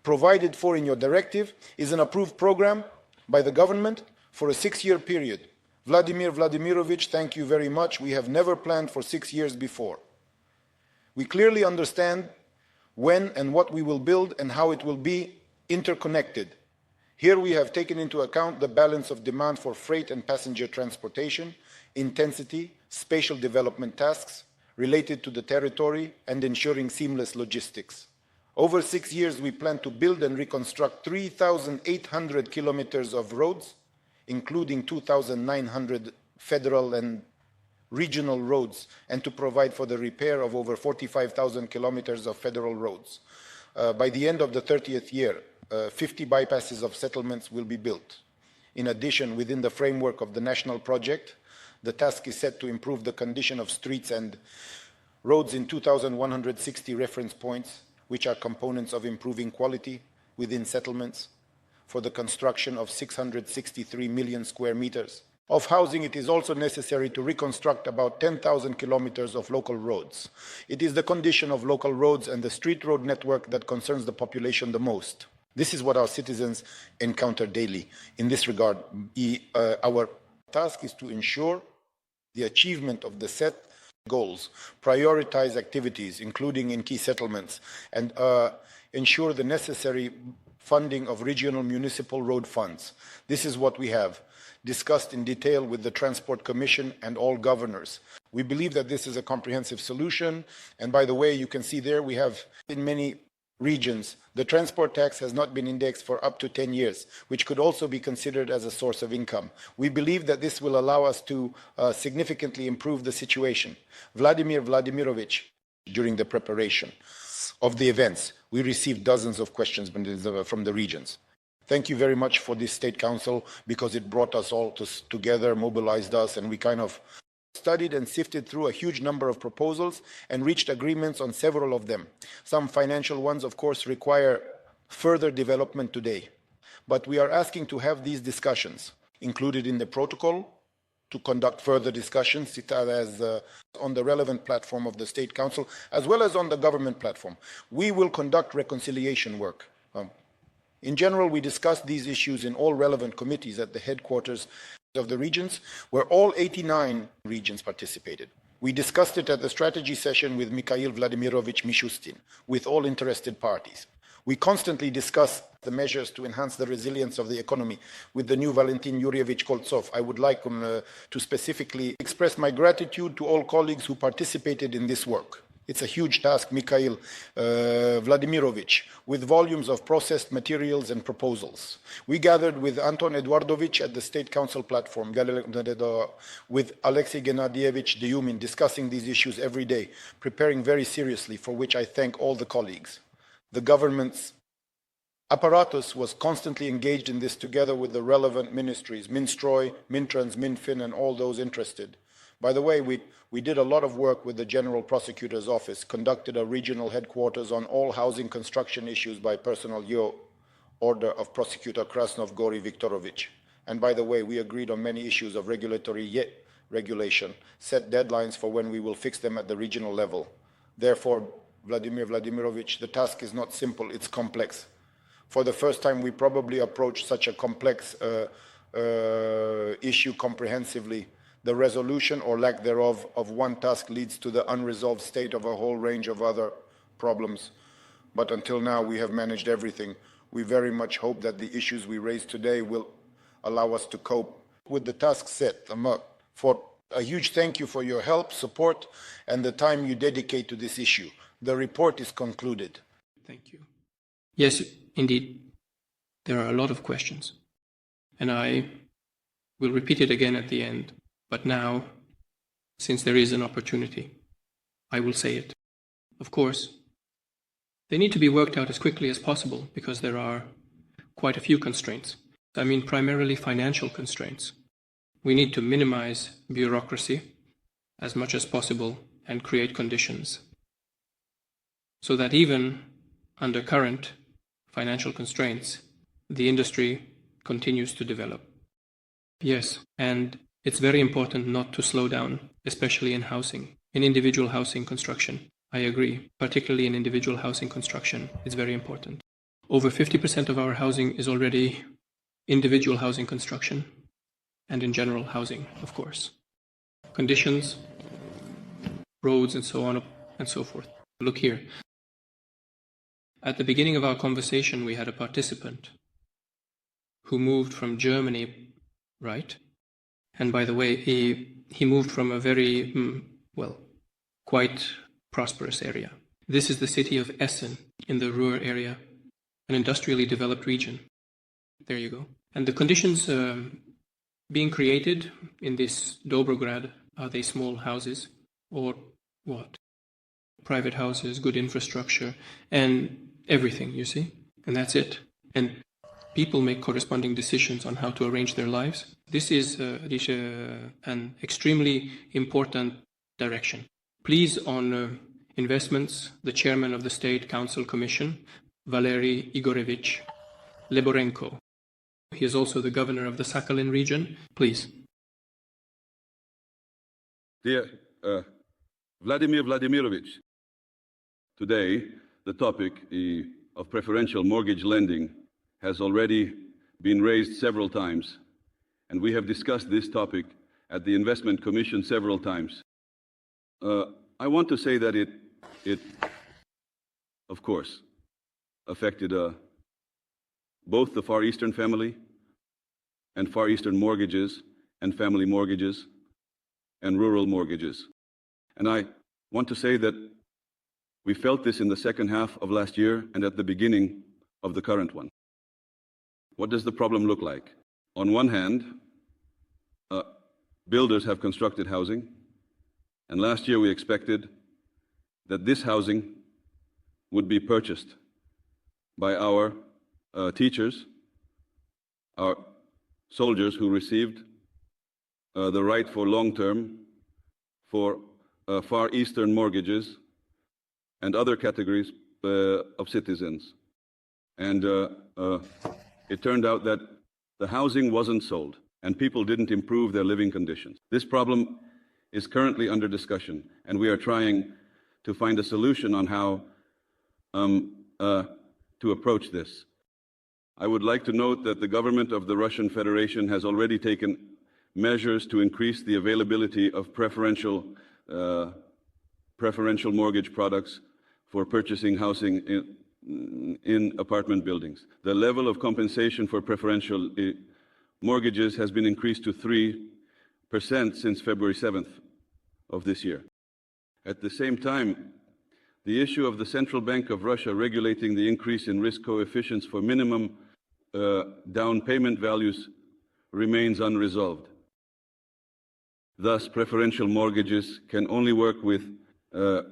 provided for in your directive, is an approved program by the government for a 6-year period. Vladimir Vladimirovich, thank you very much. We have never planned for 6 years before. We clearly understand when and what we will build and how it will be interconnected. Here we have taken into account the balance of demand for freight and passenger transportation, intensity, spatial development tasks related to the territory, and ensuring seamless logistics. Over 6 years, we plan to build and reconstruct 3,800 kilometers of roads, including 2,900 federal and regional roads, and to provide for the repair of over 45,000 kilometers of federal roads. By the end of the 30th year, 50 bypasses of settlements will be built. In addition, within the framework of the national project, the task is set to improve the condition of streets and roads in 2,160 reference points, which are components of improving quality within settlements, for the construction of 663 million square meters. Of housing, it is also necessary to reconstruct about 10,000 kilometers of local roads. It is the condition of local roads and the street road network that concerns the population the most. This is what our citizens encounter daily. In this regard, our task is to ensure the achievement of the set goals, prioritize activities, including in key settlements, and ensure the necessary funding of regional municipal road funds. This is what we have discussed in detail with the Transport Commission and all governors. We believe that this is a comprehensive solution, and by the way, you can see there we have in many regions, the transport tax has not been indexed for up to 10 years, which could also be considered as a source of income. We believe that this will allow us to significantly improve the situation. Vladimir Vladimirovich, during the preparation of the events, we received dozens of questions from the regions. Thank you very much for this State Council, because it brought us all together, mobilized us, and we kind of studied and sifted through a huge number of proposals and reached agreements on several of them. Some financial ones, of course, require further development today. But we are asking to have these discussions included in the protocol, to conduct further discussions as on the relevant platform of the State Council, as well as on the government platform. We will conduct reconciliation work. In general, we discussed these issues in all relevant committees at the headquarters of the regions, where all 89 regions participated. We discussed it at the strategy session with Mikhail Vladimirovich Mishustin, with all interested parties. We constantly discuss the measures to enhance the resilience of the economy with the new Valentin Yurievich Koltsov. I would like to specifically express my gratitude to all colleagues who participated in this work. It's a huge task, Mikhail Vladimirovich, with volumes of processed materials and proposals. We gathered with Anton Eduardovich at the State Council platform, with Alexei Gennadievich Deyumin, discussing these issues every day, preparing very seriously, for which I thank all the colleagues. The government's apparatus was constantly engaged in this together with the relevant ministries, Minstroy, Mintrans, Minfin, and all those interested. By the way, we did a lot of work with the General Prosecutor's Office, conducted a regional headquarters on all housing construction issues by personal order of Prosecutor Krasnov Gori Viktorovich. And by the way, we agreed on many issues of regulatory regulation, set deadlines for when we will fix them at the regional level. Therefore, Vladimir Vladimirovich, the task is not simple, it's complex. For the first time, we probably approached such a complex issue comprehensively. The resolution or lack thereof of one task leads to the unresolved state of a whole range of other problems. But until now, we have managed everything. We very much hope that the issues we raised today will allow us to cope with the task set. For a huge thank you for your help, support, and the time you dedicate to this issue. The report is concluded. Thank you. Yes, indeed, there are a lot of questions. And I will repeat it again at the end. But now, since there is an opportunity, I will say it. Of course, they need to be worked out as quickly as possible because there are quite a few constraints. I mean, primarily financial constraints. We need to minimize bureaucracy as much as possible and create conditions so that even under current financial constraints, the industry continues to develop. Yes, and it's very important not to slow down, especially in housing, in individual housing construction. I agree, particularly in individual housing construction, it's very important. Over 50% of our housing is already individual housing construction, and in general housing, of course. Conditions, roads, and so on and so forth. Look here. At the beginning of our conversation, we had a participant who moved from Germany, right? And by the way, he moved from a very, quite prosperous area. This is the city of Essen in the Ruhr area, an industrially developed region. There you go. And the conditions being created in this Dobrograd, are they small houses or what? Private houses, good infrastructure, and everything, you see? And that's it. And people make corresponding decisions on how to arrange their lives. This is an extremely important direction. Please, on investments, the chairman of the State Council Commission, Valery Igorevich Leborenko. He is also the governor of the Sakhalin region. Please. Dear Vladimir Vladimirovich, today the topic of preferential mortgage lending has already been raised several times, and we have discussed this topic at the Investment Commission several times. I want to say that it of course, affected both the Far Eastern family and Far Eastern mortgages and family mortgages and rural mortgages. And I want to say that we felt this in the second half of last year and at the beginning of the current one. What does the problem look like? On one hand, builders have constructed housing, and last year we expected that this housing would be purchased by our teachers, our soldiers who received the right for long-term, for Far Eastern mortgages and other categories of citizens. And it turned out that the housing wasn't sold and people didn't improve their living conditions. This problem is currently under discussion, and we are trying to find a solution on how to approach this. I would like to note that the government of the Russian Federation has already taken measures to increase the availability of preferential mortgage products for purchasing housing in apartment buildings. The level of compensation for preferential mortgages has been increased to 3% since February 7th of this year. At the same time, the issue of the Central Bank of Russia regulating the increase in risk coefficients for minimum down payment values remains unresolved. Thus, preferential mortgages can only work with a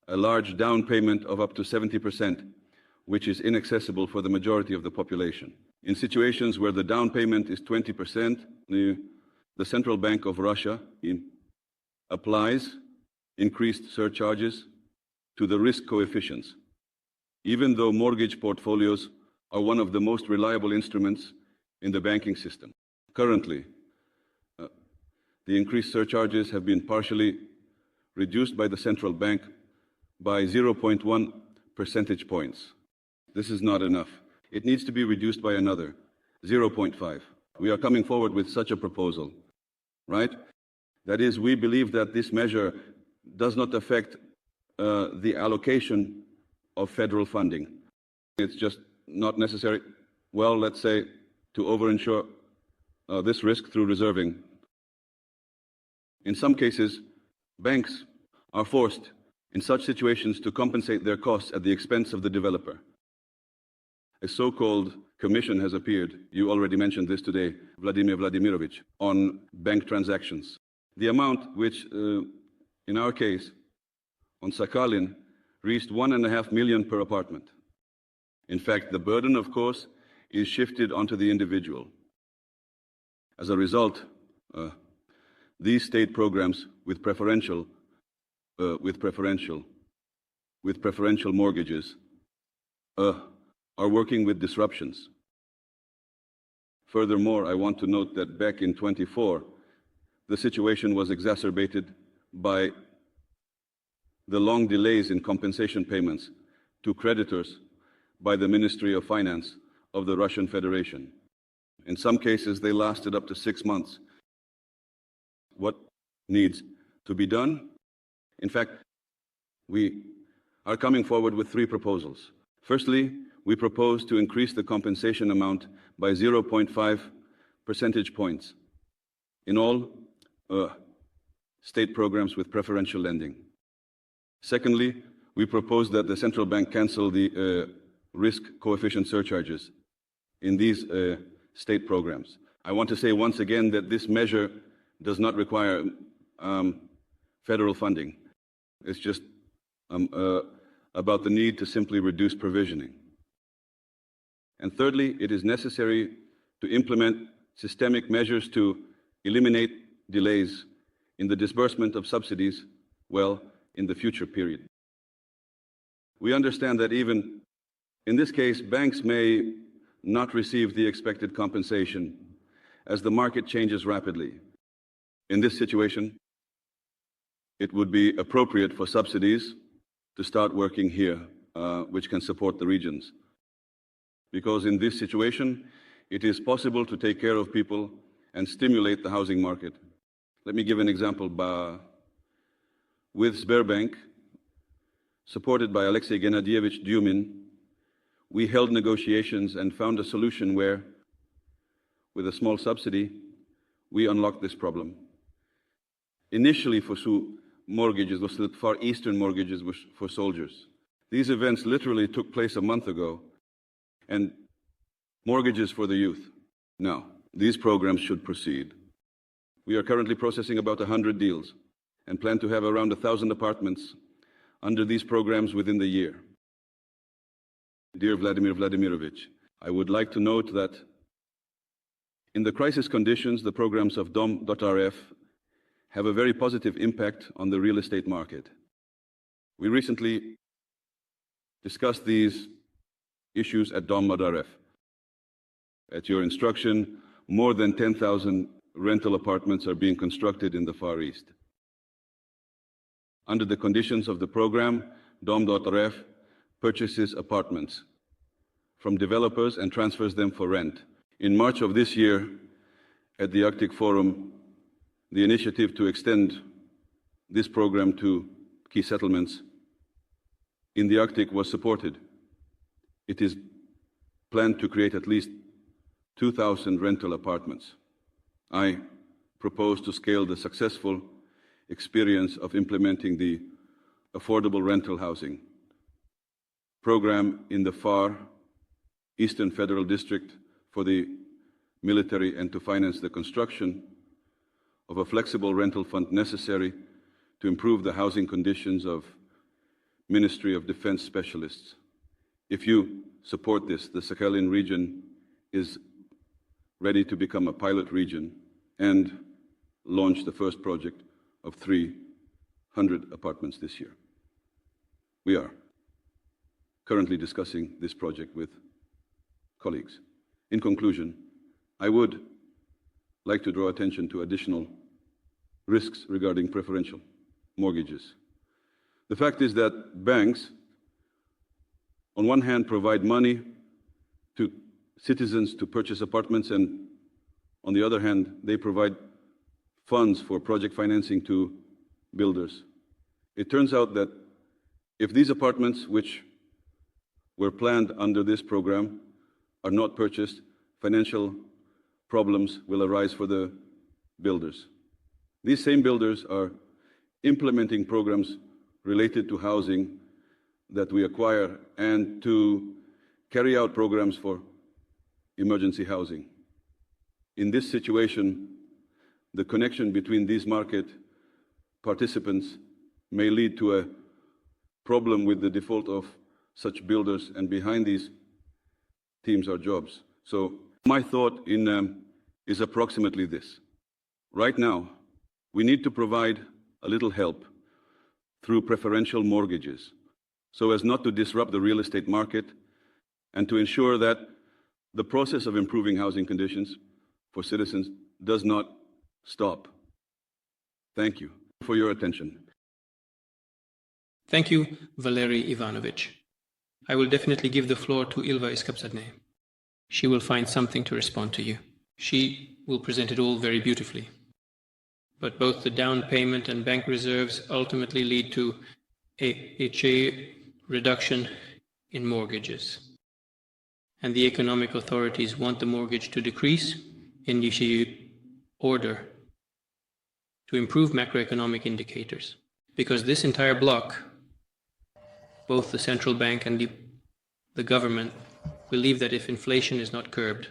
large down payment of up to 70%, which is inaccessible for the majority of the population. In situations where the down payment is 20%, the Central Bank of Russia applies increased surcharges to the risk coefficients, even though mortgage portfolios are one of the most reliable instruments in the banking system. Currently, the increased surcharges have been partially reduced by the central bank by 0.1 percentage points. This is not enough. It needs to be reduced by another 0.5. We are coming forward with such a proposal, right? That is, we believe that this measure does not affect the allocation of federal funding. It's just not necessary, well, let's say, to overinsure this risk through reserving. In some cases, banks are forced in such situations to compensate their costs at the expense of the developer. A so-called commission has appeared, you already mentioned this today, Vladimir Vladimirovich, on bank transactions. The amount which, in our case, on Sakhalin, reached 1.5 million per apartment. In fact, the burden, of course, is shifted onto the individual. As a result, these state programs with preferential mortgages are working with disruptions. Furthermore, I want to note that back in 24, the situation was exacerbated by the long delays in compensation payments to creditors by the Ministry of Finance of the Russian Federation. In some cases, they lasted up to 6 months. What needs to be done? In fact, we are coming forward with 3 proposals. Firstly, we propose to increase the compensation amount by 0.5 percentage points in all state programs with preferential lending. Secondly, we propose that the central bank cancel the risk coefficient surcharges in these state programs. I want to say once again that this measure does not require federal funding. It's just about the need to simply reduce provisioning. And thirdly, it is necessary to implement systemic measures to eliminate delays in the disbursement of subsidies, well, in the future period. We understand that even in this case, banks may not receive the expected compensation as the market changes rapidly. In this situation, it would be appropriate for subsidies to start working here, which can support the regions. because in this situation, it is possible to take care of people and stimulate the housing market. Let me give an example. With Sberbank, supported by Alexei Gennadievich Dyumin, we held negotiations and found a solution where, with a small subsidy, we unlocked this problem. Initially, for mortgages, was the Far Eastern mortgages for soldiers. These events literally took place a month ago, and mortgages for the youth. Now, these programs should proceed. We are currently processing about 100 deals and plan to have around 1,000 apartments under these programs within the year. Dear Vladimir Vladimirovich, I would like to note that in the crisis conditions, the programs of Dom.rf have a very positive impact on the real estate market. We recently discussed these issues at Dom.rf. At your instruction, more than 10,000 rental apartments are being constructed in the Far East. Under the conditions of the program, Dom.rf purchases apartments from developers and transfers them for rent. In March of this year, at the Arctic Forum, the initiative to extend this program to key settlements in the Arctic was supported. It is planned to create at least 2,000 rental apartments. I propose to scale the successful experience of implementing the affordable rental housing program in the Far Eastern Federal District for the military and to finance the construction of a flexible rental fund necessary to improve the housing conditions of Ministry of Defense specialists. If you support this, the Sakhalian region is ready to become a pilot region and launch the first project of 300 apartments this year. We are currently discussing this project with colleagues. In conclusion, I would like to draw attention to additional risks regarding preferential mortgages. The fact is that banks, on one hand, provide money to citizens to purchase apartments, and on the other hand, they provide funds for project financing to builders. It turns out that if these apartments, which were planned under this program, are not purchased, financial problems will arise for the builders. These same builders are implementing programs related to housing that we acquire and to carry out programs for emergency housing. In this situation, the connection between these market participants may lead to a problem with the default of such builders, and behind these teams are jobs. So my thought is approximately this. Right now, we need to provide a little help through preferential mortgages so as not to disrupt the real estate market and to ensure that the process of improving housing conditions for citizens does not stop. Thank you for your attention. Thank you, Valery Ivanovich. I will definitely give the floor to Ilva Iskapzadne. She will find something to respond to you. She will present it all very beautifully. But both the down payment and bank reserves ultimately lead to a reduction in mortgages. And the economic authorities want the mortgage to decrease in order to improve macroeconomic indicators. Because this entire bloc, both the central bank and the government, believe that if inflation is not curbed,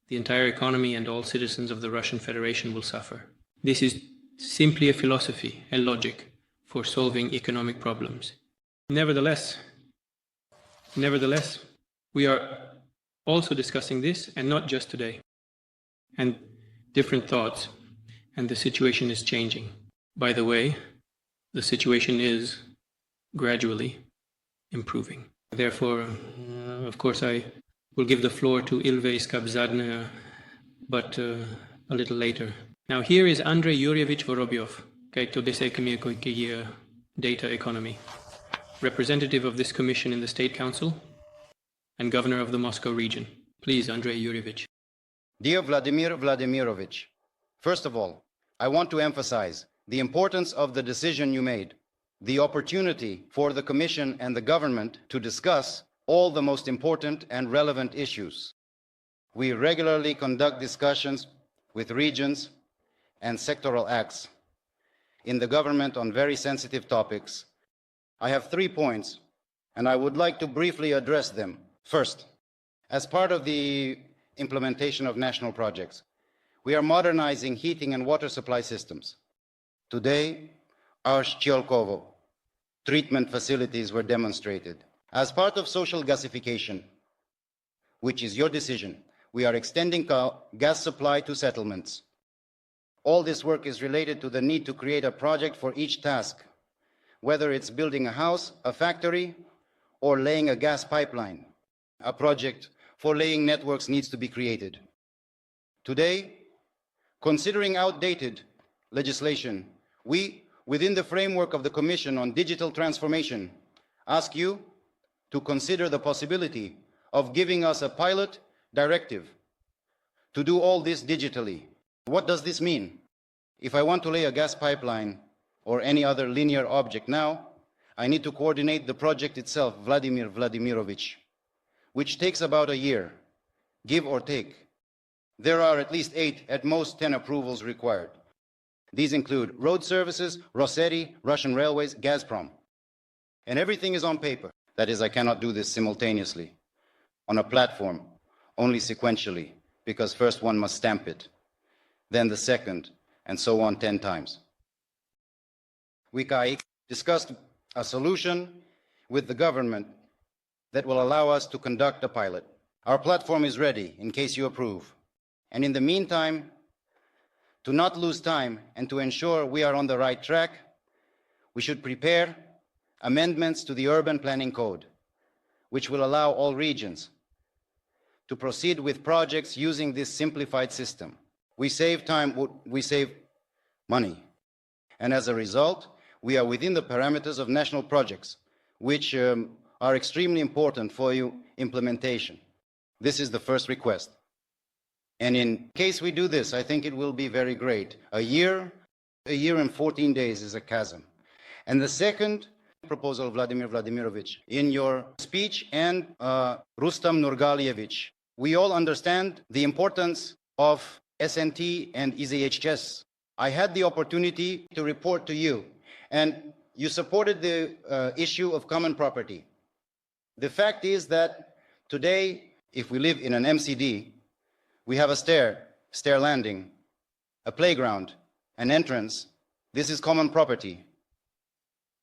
the entire economy and all citizens of the Russian Federation will suffer. This is simply a philosophy, a logic for solving economic problems. Nevertheless, we are also discussing this, and not just today, and different thoughts, and the situation is changing. By the way, the situation is gradually improving. Therefore, of course, I will give the floor to Ilva Iskapzadne, but a little later. Now, here is Andrei Yurievich Vorobyov, Data Economy, representative of this commission in the State Council, and Governor of the Moscow region. Please, Andrei Yurievich. Dear Vladimir Vladimirovich, first of all, I want to emphasize the importance of the decision you made, the opportunity for the Commission and the government to discuss all the most important and relevant issues. We regularly conduct discussions with regions and sectoral acts in the government on very sensitive topics. I have 3 points, and I would like to briefly address them. First, as part of the implementation of national projects, we are modernizing heating and water supply systems. Today, our Shchelkovo treatment facilities were demonstrated. As part of social gasification, which is your decision, we are extending gas supply to settlements. All this work is related to the need to create a project for each task, whether it's building a house, a factory, or laying a gas pipeline. A project for laying networks needs to be created. Today, considering outdated legislation, we, within the framework of the Commission on Digital Transformation, ask you to consider the possibility of giving us a pilot directive to do all this digitally. What does this mean? If I want to lay a gas pipeline or any other linear object now, I need to coordinate the project itself, Vladimir Vladimirovich, which takes about a year, give or take. There are at least 8, at most 10 approvals required. These include road services, Rossetti, Russian Railways, Gazprom. And everything is on paper. That is, I cannot do this simultaneously on a platform, only sequentially, because first one must stamp it, then the second, and so on 10 times. We discussed a solution with the government that will allow us to conduct a pilot. Our platform is ready in case you approve. And in the meantime, to not lose time and to ensure we are on the right track, we should prepare amendments to the Urban Planning Code, which will allow all regions to proceed with projects using this simplified system. We save time, we save money. And as a result, we are within the parameters of national projects, which are extremely important for your implementation. This is the first request. And in case we do this, I think it will be very great. A year and 14 days is a chasm. And the second proposal, Vladimir Vladimirovich, in your speech, and Rustam Nurgalievich, we all understand the importance of SNT and EZHS. I had the opportunity to report to you, and you supported the issue of common property. The fact is that today, if we live in an MCD, we have a stair landing, a playground, an entrance. This is common property,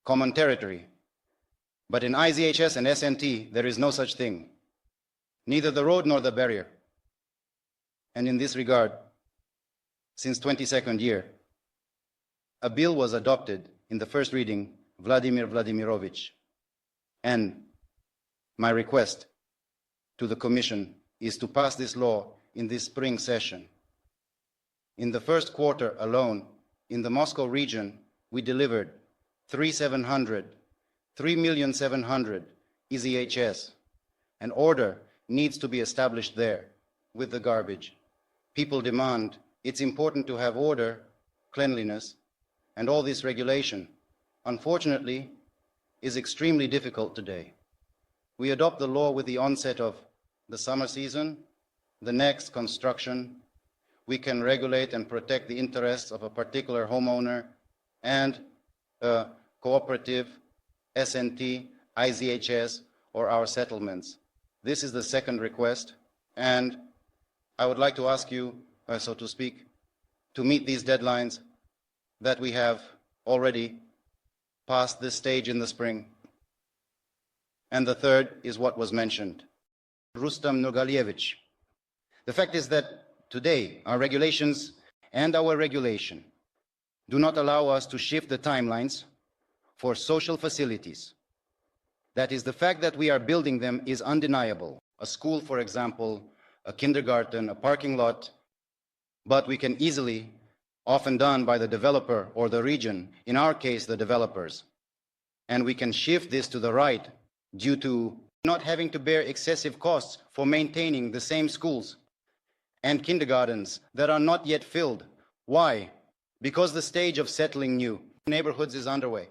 common territory. But in IZHS and SNT, there is no such thing, neither the road nor the barrier. And in this regard, since 22nd year, a bill was adopted in the first reading, Vladimir Vladimirovich. And my request to the Commission is to pass this law in this spring session. In the first quarter alone, in the Moscow region, we delivered 3,700,000 EZHS. An order needs to be established there with the garbage. People demand, it's important to have order, cleanliness, and all this regulation, unfortunately, is extremely difficult today. We adopt the law with the onset of the summer season, the next construction. We can regulate and protect the interests of a particular homeowner and a cooperative, SNT, IZHS, or our settlements. This is the second request, and I would like to ask you, so to speak, to meet these deadlines that we have already passed this stage in the spring. And the third is what was mentioned. Rustam Nurgalievich. The fact is that today our regulations and our regulation do not allow us to shift the timelines for social facilities. That is, the fact that we are building them is undeniable. A school, for example, a kindergarten, a parking lot, but we can easily, often done by the developer or the region, in our case, the developers. And we can shift this to the right due to not having to bear excessive costs for maintaining the same schools and kindergartens that are not yet filled. Why? Because the stage of settling new neighborhoods is underway.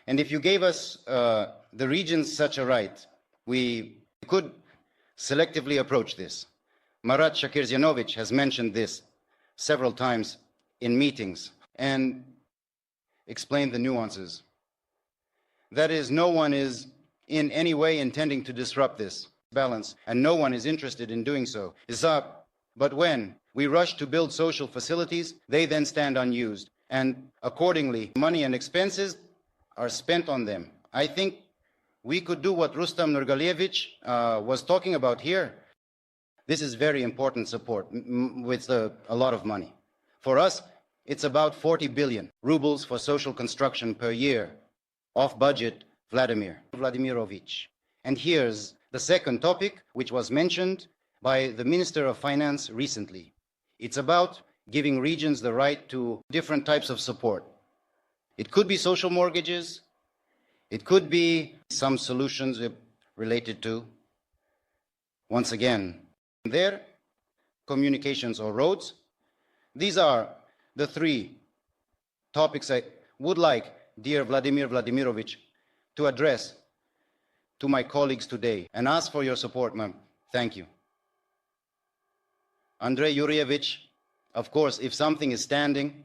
And if you gave us, the regions, such a right, we could selectively approach this. Marat Shakirzianovich has mentioned this several times in meetings and explained the nuances. That is, no one is in any way intending to disrupt this balance, and no one is interested in doing so. But when we rush to build social facilities, they then stand unused, and accordingly, money and expenses are spent on them. I think we could do what Rustam Nurgalievich was talking about here. This is very important support with a lot of money. For us, it's about 40 billion rubles for social construction per year, off budget, Vladimir Vladimirovich. And here's the second topic, which was mentioned by the Minister of Finance recently. It's about giving regions the right to different types of support. It could be social mortgages. It could be some solutions related to, once again, their communications or roads. These are the three topics I would like, dear Vladimir Vladimirovich, to address to my colleagues today and ask for your support, ma'am. Thank you. Andrei Yurievich, of course, if something is standing,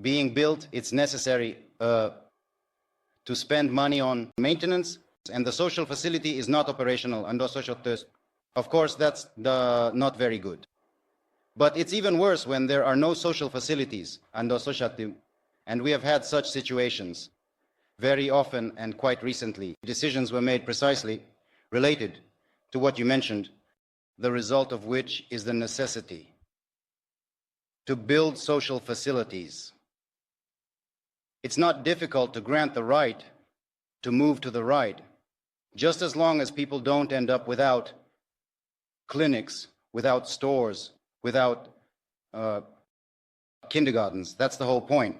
being built, it's necessary to spend money on maintenance, and the social facility is not operational. And of course, that's not very good. But it's even worse when there are no social facilities, and we have had such situations very often and quite recently. Decisions were made precisely related to what you mentioned, the result of which is the necessity to build social facilities. It's not difficult to grant the right to move to the right, just as long as people don't end up without clinics, without stores, without kindergartens. That's the whole point,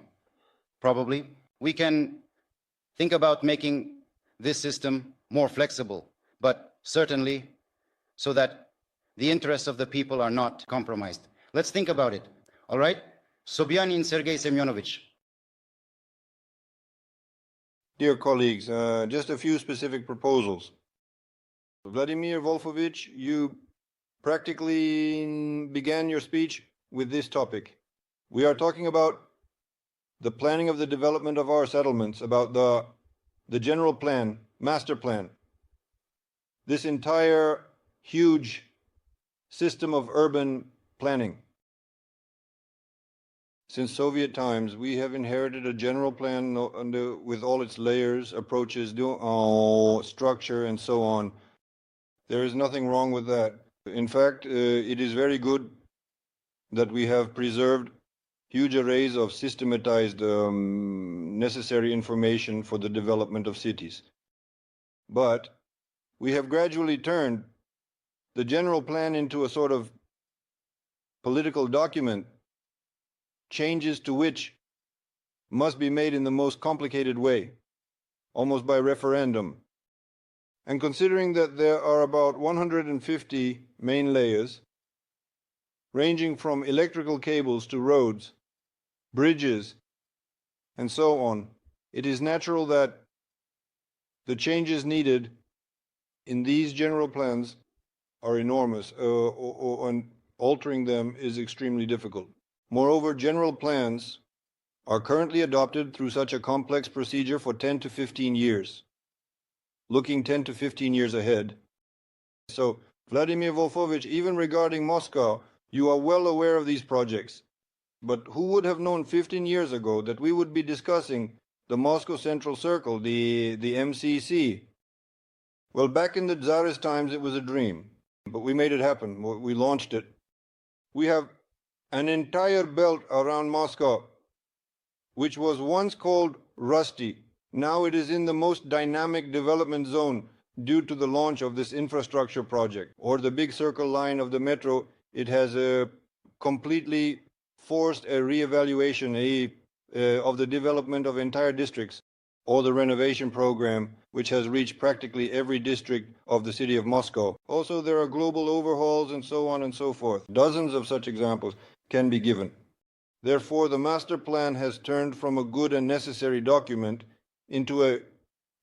probably. We can think about making this system more flexible, but certainly so that the interests of the people are not compromised. Let's think about it, all right? Sobyanin Sergei Semyonovich. Dear colleagues, just a few specific proposals. Vladimir Wolfovich, you practically began your speech with this topic. We are talking about the planning of the development of our settlements, about the general plan, master plan. This entire huge system of urban planning. Since Soviet times, we have inherited a general plan with all its layers, approaches, structure, and so on. There is nothing wrong with that. In fact, it is very good that we have preserved huge arrays of systematized necessary information for the development of cities. But we have gradually turned the general plan into a sort of political document, changes to which must be made in the most complicated way, almost by referendum. And considering that there are about 150 main layers, ranging from electrical cables to roads, bridges, and so on, it is natural that the changes needed in these general plans are enormous, and altering them is extremely difficult. Moreover, general plans are currently adopted through such a complex procedure for 10 to 15 years, looking 10 to 15 years ahead. So, Vladimir Wolfovich, even regarding Moscow, you are well aware of these projects. But who would have known 15 years ago that we would be discussing the Moscow Central Circle, the MCC? Well, back in the Tsarist times, it was a dream, but we made it happen. We launched it. We have an entire belt around Moscow, which was once called Rusty. Now it is in the most dynamic development zone due to the launch of this infrastructure project. Or the big circle line of the metro, it has completely forced a reevaluation of the development of entire districts. or the renovation program, which has reached practically every district of the city of Moscow. Also, there are global overhauls and so on and so forth. Dozens of such examples can be given. Therefore, the master plan has turned from a good and necessary document into a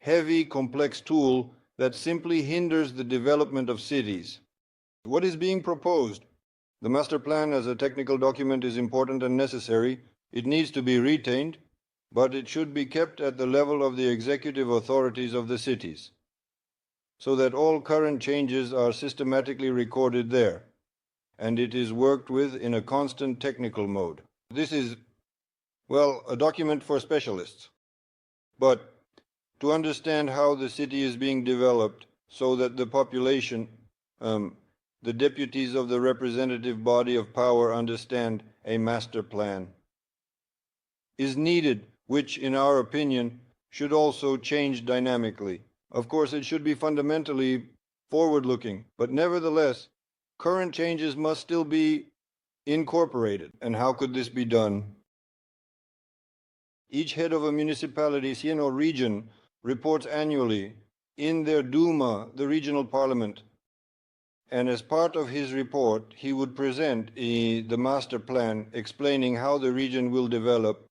heavy, complex tool that simply hinders the development of cities. What is being proposed? The master plan as a technical document is important and necessary. It needs to be retained, but it should be kept at the level of the executive authorities of the cities, so that all current changes are systematically recorded there, and it is worked with in a constant technical mode. This is, well, a document for specialists. But to understand how the city is being developed so that the population, the deputies of the representative body of power understand a master plan is needed, which in our opinion should also change dynamically. Of course, it should be fundamentally forward-looking, but nevertheless, current changes must still be incorporated. And how could this be done? Each head of a municipality, city or region reports annually in their Duma, the regional parliament, and as part of his report, he would present the master plan explaining how the region will develop,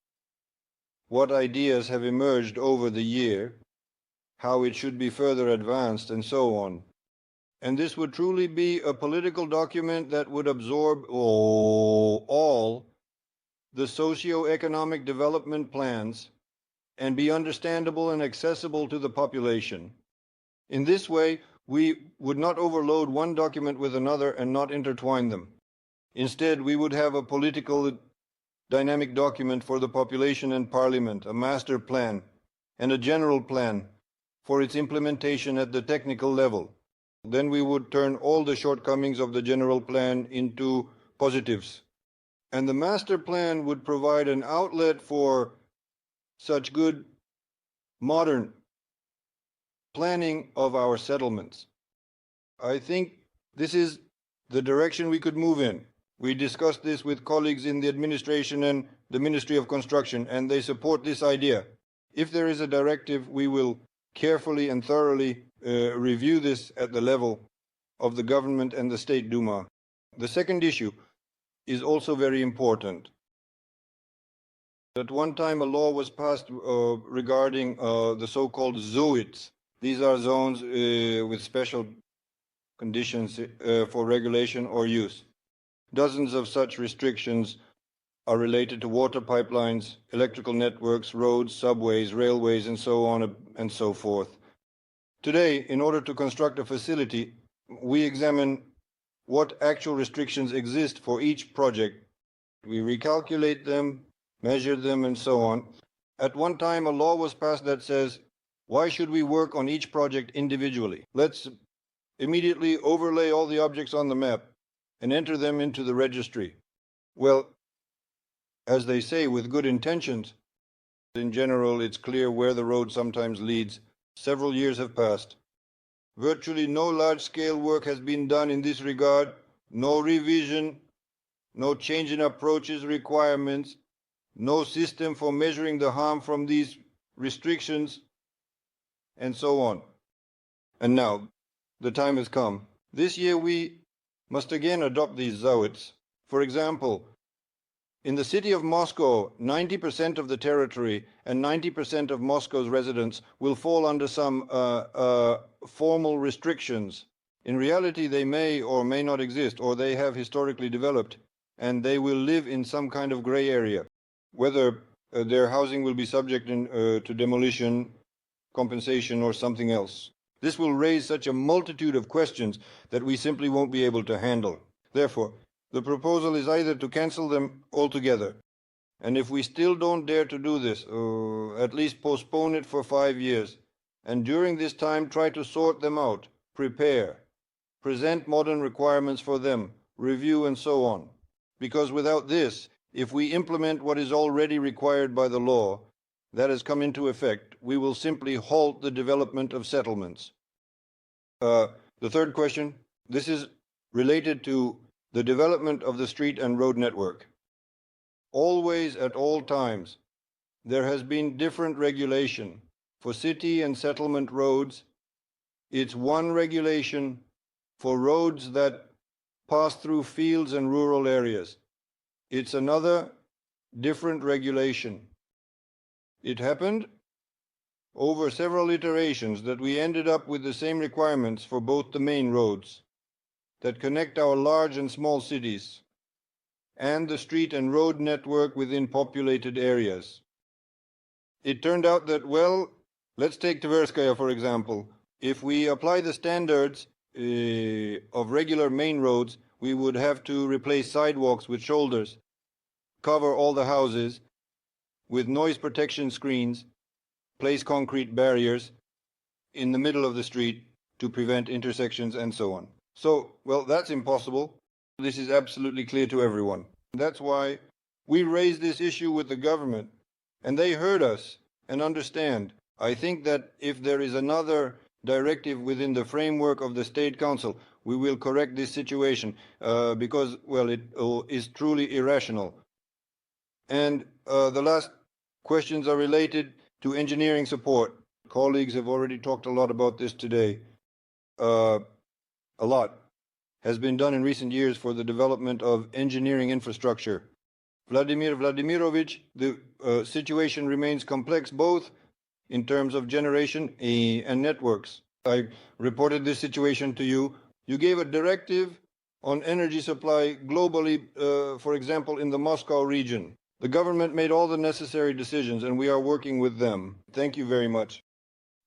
what ideas have emerged over the year, how it should be further advanced, and so on. And this would truly be a political document that would absorb all the socio-economic development plans and be understandable and accessible to the population. In this way, we would not overload one document with another and not intertwine them. Instead, we would have a political dynamic document for the population and parliament, a master plan, and a general plan for its implementation at the technical level. Then we would turn all the shortcomings of the general plan into positives. And the master plan would provide an outlet for such good modern planning of our settlements. I think this is the direction we could move in. We discussed this with colleagues in the administration and the Ministry of Construction, and they support this idea. If there is a directive, we will carefully and thoroughly review this at the level of the government and the State Duma. The second issue is also very important. At one time, a law was passed regarding the so-called zoits. These are zones with special conditions for regulation or use. Dozens of such restrictions are related to water pipelines, electrical networks, roads, subways, railways, and so on and so forth. Today, in order to construct a facility, we examine what actual restrictions exist for each project. We recalculate them, measure them, and so on. At one time, a law was passed that says, why should we work on each project individually? Let's immediately overlay all the objects on the map and enter them into the registry. Well, as they say, with good intentions, in general, it's clear where the road sometimes leads. Several years have passed. Virtually no large-scale work has been done in this regard, no revision, no change in approaches, requirements, no system for measuring the harm from these restrictions, and so on. And now, the time has come. This year we must again adopt these zoits. For example, in the city of Moscow, 90% of the territory and 90% of Moscow's residents will fall under some formal restrictions. In reality, they may or may not exist, or they have historically developed, and they will live in some kind of gray area. Whether their housing will be subject to demolition, compensation, or something else. This will raise such a multitude of questions that we simply won't be able to handle. Therefore, the proposal is either to cancel them altogether, and if we still don't dare to do this, at least postpone it for 5 years, and during this time try to sort them out, prepare, present modern requirements for them, review, and so on. Because without this, if we implement what is already required by the law that has come into effect, we will simply halt the development of settlements. The third question, this is related to the development of the street and road network. Always, at all times, there has been different regulation for city and settlement roads. It's one regulation for roads that pass through fields and rural areas. It's another different regulation. It happened over several iterations that we ended up with the same requirements for both the main roads that connect our large and small cities and the street and road network within populated areas. It turned out that, well, let's take Tverskaya, for example. If we apply the standards of regular main roads, we would have to replace sidewalks with shoulders, cover all the houses with noise protection screens, place concrete barriers in the middle of the street to prevent intersections and so on. So, well, that's impossible. This is absolutely clear to everyone. That's why we raised this issue with the government, and they heard us and understand. I think that if there is another directive within the framework of the State Council, we will correct this situation because, well, it is truly irrational. And the last questions are related to engineering support. Colleagues have already talked a lot about this today. A lot has been done in recent years for the development of engineering infrastructure. Vladimir Vladimirovich, the situation remains complex both in terms of generation and networks. I reported this situation to you. You gave a directive on energy supply globally, for example, in the Moscow region. The government made all the necessary decisions, and we are working with them. Thank you very much.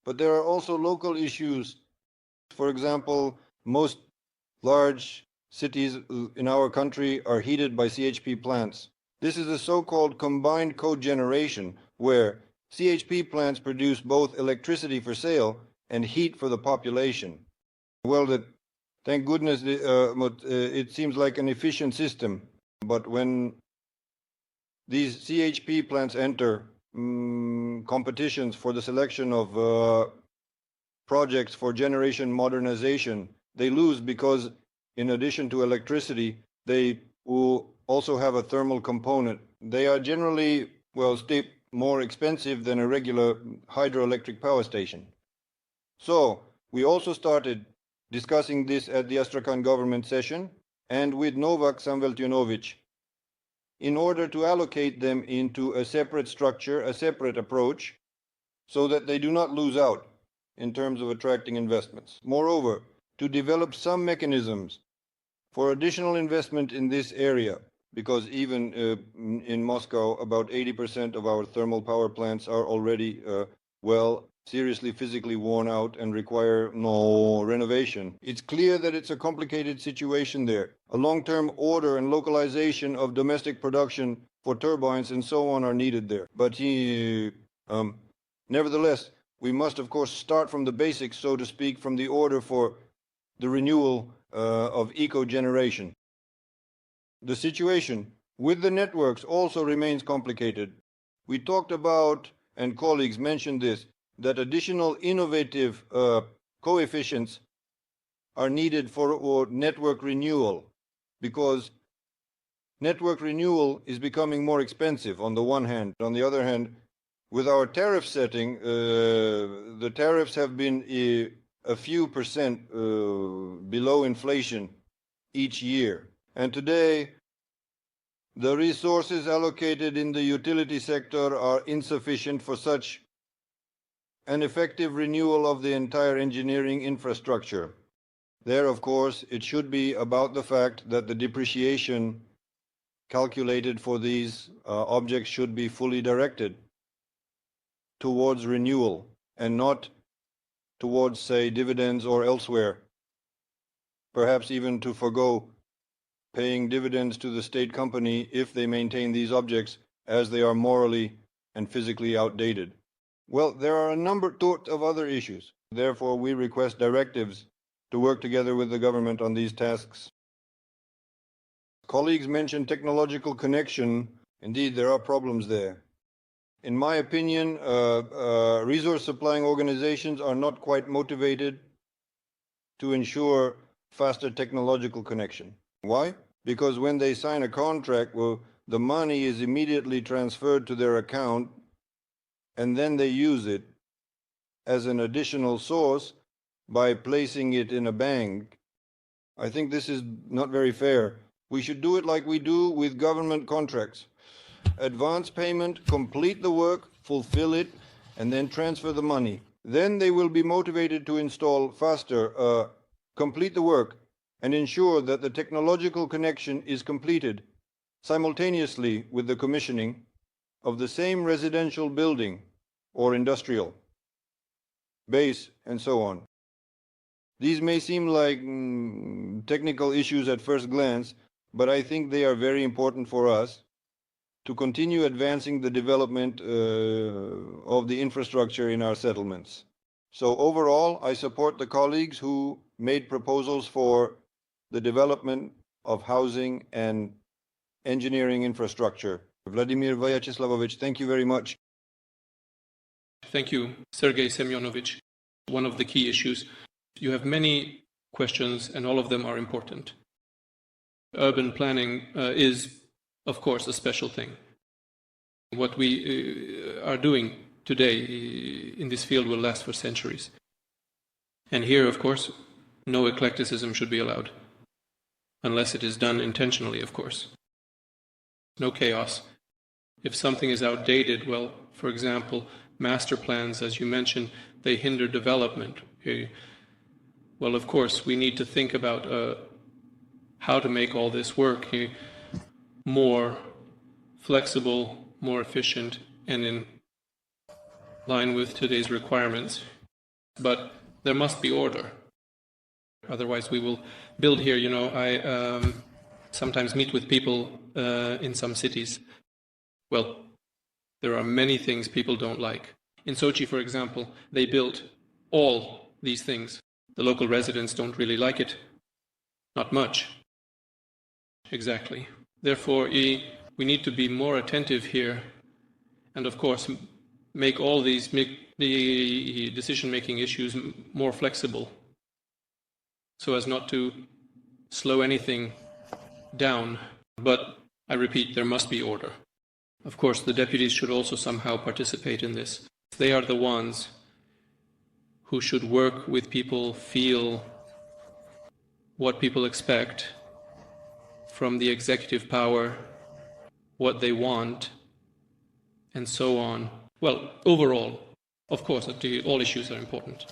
But there are also local issues. For example, most large cities in our country are heated by CHP plants. This is a so-called combined cogeneration, where CHP plants produce both electricity for sale and heat for the population. Well, thank goodness it seems like an efficient system, but when these CHP plants enter competitions for the selection of projects for generation modernization, they lose because in addition to electricity, they will also have a thermal component. They are generally, well, more expensive than a regular hydroelectric power station. So we also started discussing this at the Astrakhan government session and with Novak Samveltionovich in order to allocate them into a separate structure, a separate approach, so that they do not lose out in terms of attracting investments. Moreover, to develop some mechanisms for additional investment in this area, because even in Moscow, about 80% of our thermal power plants are already, seriously physically worn out and require no renovation. It's clear that it's a complicated situation there. A long-term order and localization of domestic production for turbines and so on are needed there. But nevertheless, we must, of course, start from the basics, so to speak, from the order for the renewal of eco-generation. The situation with the networks also remains complicated. We talked about, and colleagues mentioned this, that additional innovative coefficients are needed for network renewal, because network renewal is becoming more expensive on the one hand. On the other hand, with our tariff setting, the tariffs have been a few percent below inflation each year. And today, the resources allocated in the utility sector are insufficient for such an effective renewal of the entire engineering infrastructure. There, of course, it should be about the fact that the depreciation calculated for these objects should be fully directed towards renewal and not towards, say, dividends or elsewhere, perhaps even to forgo paying dividends to the state company if they maintain these objects as they are morally and physically outdated. Well, there are a number of other issues. Therefore, we request directives to work together with the government on these tasks. Colleagues mentioned technological connection. Indeed, there are problems there. In my opinion, resource supplying organizations are not quite motivated to ensure faster technological connection. Why? Because when they sign a contract, well, the money is immediately transferred to their account and then they use it. as an additional source by placing it in a bank. I think this is not very fair. We should do it like we do with government contracts. Advance payment, complete the work, fulfill it, and then transfer the money. Then they will be motivated to install faster, complete the work, and ensure that the technological connection is completed simultaneously with the commissioning of the same residential building or industrial base and so on. These may seem like technical issues at first glance, but I think they are very important for us to continue advancing the development of the infrastructure in our settlements. So overall, I support the colleagues who made proposals for the development of housing and engineering infrastructure. Vladimir Vyacheslavovic, thank you very much. Thank you, Sergei Semyonovich. One of the key issues. You have many questions, and all of them are important. Urban planning is, of course, a special thing. What we are doing today in this field will last for centuries. And here, of course, no eclecticism should be allowed, unless it is done intentionally, of course. No chaos. If something is outdated, well, for example, master plans, as you mentioned, they hinder development. Well, of course, we need to think about how to make all this work more flexible, more efficient, and in line with today's requirements. But there must be order. Otherwise, we will build here. I sometimes meet with people in some cities. Well, there are many things people don't like. In Sochi, for example, they built all these things. The local residents don't really like it. Not much. Exactly. Therefore, we need to be more attentive here, and of course, make all the decision-making issues more flexible, so as not to slow anything down. But I repeat, there must be order. Of course, the deputies should also somehow participate in this. They are the ones who should work with people, feel what people expect from the executive power, what they want, and so on. Well, overall, of course, all issues are important.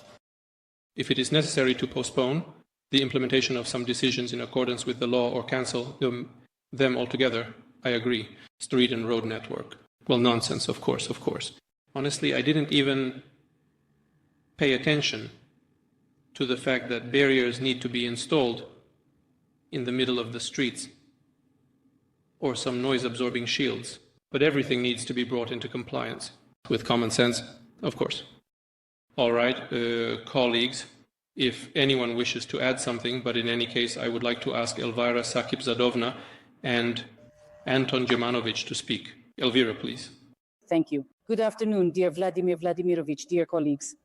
If it is necessary to postpone the implementation of some decisions in accordance with the law or cancel them altogether, I agree. Street and road network. Well, nonsense, of course. Honestly, I didn't even pay attention to the fact that barriers need to be installed in the middle of the streets or some noise-absorbing shields. But everything needs to be brought into compliance with common sense, of course. All right, colleagues, if anyone wishes to add something, but in any case, I would like to ask Elvira Sakip-Zadovna and Anton Jemanovic to speak. Elvira, please. Thank you. Good afternoon, dear Vladimir Vladimirovich, dear colleagues.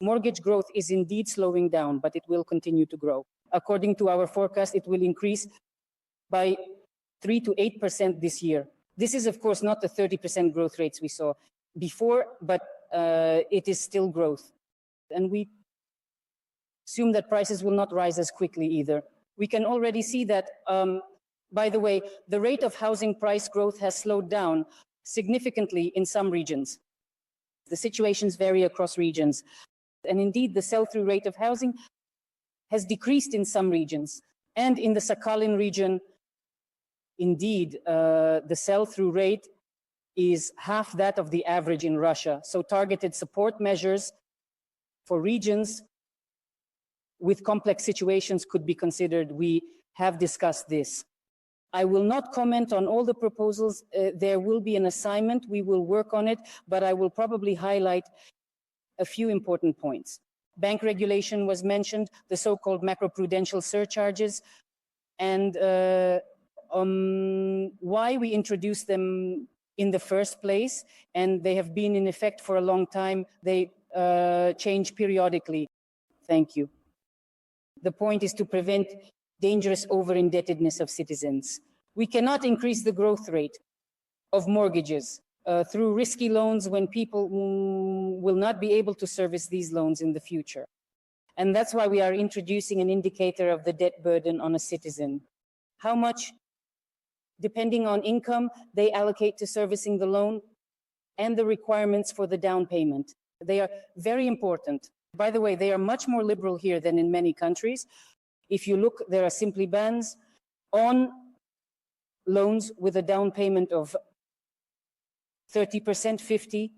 Mortgage growth is indeed slowing down, but it will continue to grow. According to our forecast, it will increase by 3 to 8% this year. This is, of course, not the 30% growth rates we saw before, but it is still growth. And we assume that prices will not rise as quickly either. We can already see that, by the way, the rate of housing price growth has slowed down significantly in some regions. The situations vary across regions. And indeed, the sell-through rate of housing has decreased in some regions. And in the Sakhalin region, indeed, the sell-through rate is half that of the average in Russia. So targeted support measures for regions with complex situations could be considered. We have discussed this. I will not comment on all the proposals. There will be an assignment. We will work on it, but I will probably highlight a few important points. Bank regulation was mentioned, the so-called macroprudential surcharges, and why we introduced them in the first place, and they have been in effect for a long time. They change periodically. Thank you. The point is to prevent dangerous over-indebtedness of citizens. We cannot increase the growth rate of mortgages through risky loans when people will not be able to service these loans in the future. And that's why we are introducing an indicator of the debt burden on a citizen. How much, depending on income, they allocate to servicing the loan and the requirements for the down payment. They are very important. By the way, they are much more liberal here than in many countries. If you look, there are simply bans on loans with a down payment of 30%, 50%.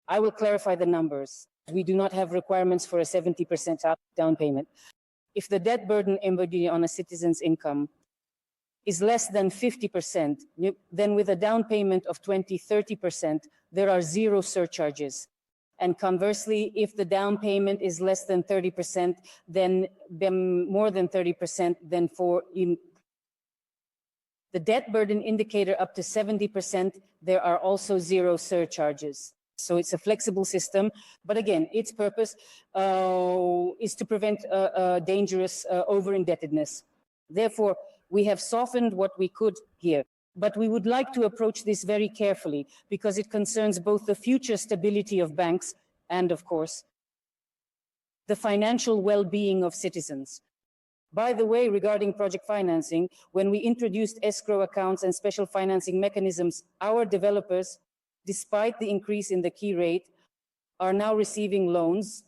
I will clarify the numbers. We do not have requirements for a 70% down payment. If the debt burden embodied on a citizen's income is less than 50%, then with a down payment of 20, 30%, there are zero surcharges. And conversely, if the down payment is less than 30%, then more than 30%, then for the debt burden indicator up to 70%, there are also zero surcharges. So it's a flexible system, but again, its purpose is to prevent dangerous over-indebtedness. Therefore, we have softened what we could here, but we would like to approach this very carefully because it concerns both the future stability of banks and, of course, the financial well-being of citizens. By the way, regarding project financing, when we introduced escrow accounts and special financing mechanisms, our developers, despite the increase in the key rate, are now receiving loans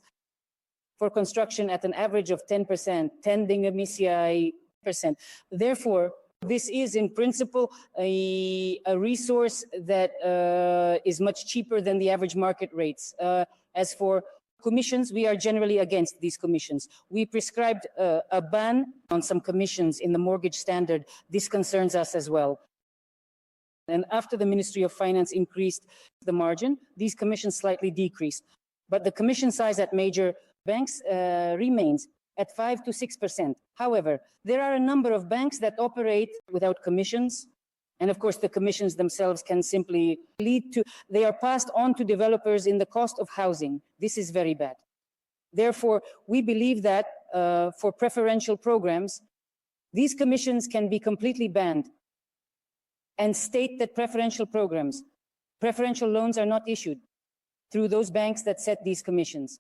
for construction at an average of 10%, 10%. Therefore, this is in principle a resource that is much cheaper than the average market rates. As for commissions, we are generally against these commissions. We prescribed a ban on some commissions in the mortgage standard. This concerns us as well. And after the Ministry of Finance increased the margin, these commissions slightly decreased. But the commission size at major banks remains at 5 to 6%. However, there are a number of banks that operate without commissions. And of course, the commissions themselves can simply lead to, they are passed on to developers in the cost of housing. This is very bad. Therefore, we believe that for preferential programs, these commissions can be completely banned and state that preferential loans are not issued through those banks that set these commissions.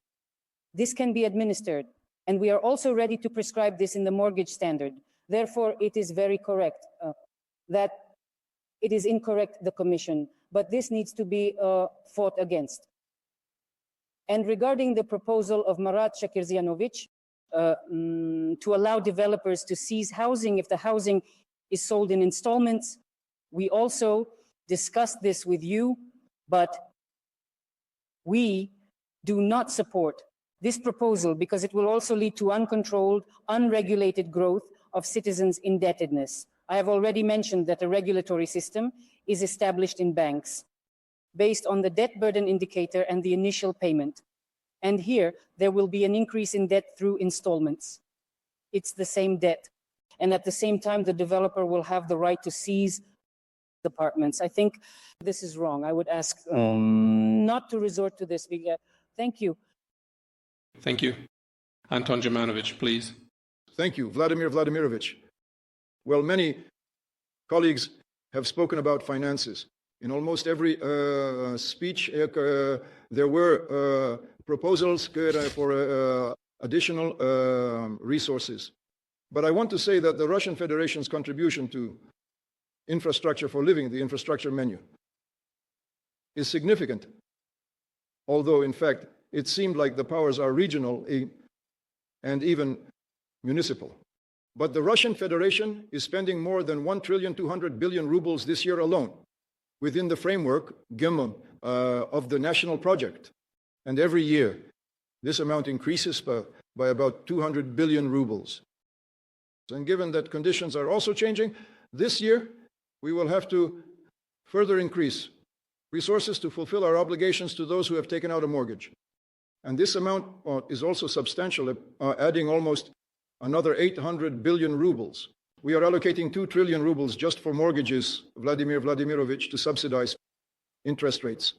This can be administered, and we are also ready to prescribe this in the mortgage standard. Therefore, it is very correct that it is incorrect, the commission, but this needs to be fought against. And regarding the proposal of Marat Shakirzianovic to allow developers to seize housing if the housing is sold in installments, we also discussed this with you, but we do not support this proposal because it will also lead to uncontrolled, unregulated growth of citizens' indebtedness. I have already mentioned that a regulatory system is established in banks based on the debt burden indicator and the initial payment. And here, there will be an increase in debt through installments. It's the same debt. And at the same time, the developer will have the right to seize apartments. I think this is wrong. I would ask not to resort to this. Thank you. Thank you. Anton Jemanovic, please. Thank you, Vladimir Vladimirovich. Well, many colleagues have spoken about finances. In almost every speech, there were proposals for additional resources. But I want to say that the Russian Federation's contribution to infrastructure for living, the infrastructure menu, is significant. Although, in fact, it seemed like the powers are regional and even municipal. But the Russian Federation is spending more than 1,200 billion rubles this year alone within the framework of the national project. And every year, this amount increases by about 200 billion rubles. And given that conditions are also changing, this year we will have to further increase resources to fulfill our obligations to those who have taken out a mortgage. And this amount is also substantial, adding almost another 800 billion rubles. We are allocating 2 trillion rubles just for mortgages, Vladimir Vladimirovich, to subsidize interest rates.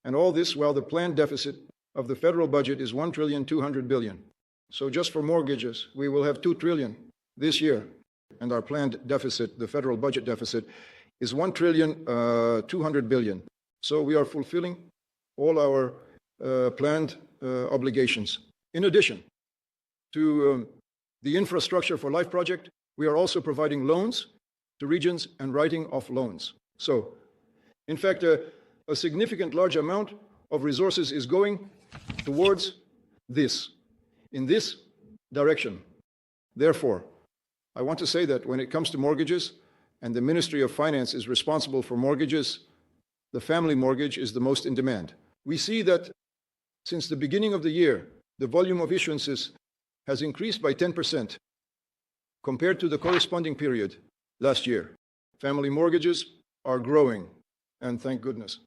And all this while the planned deficit of the federal budget is 1,200 billion. So just for mortgages, we will have 2 trillion this year. And our planned deficit, the federal budget deficit, is 1,200 billion. So we are fulfilling all our planned obligations. In addition to the Infrastructure for Life project, we are also providing loans to regions and writing off loans. So, in fact, a significant large amount of resources is going towards this, in this direction. Therefore, I want to say that when it comes to mortgages, and the Ministry of Finance is responsible for mortgages, the family mortgage is the most in demand. We see that since the beginning of the year, the volume of issuances has increased by 10% compared to the corresponding period last year. Family mortgages are growing, and thank goodness.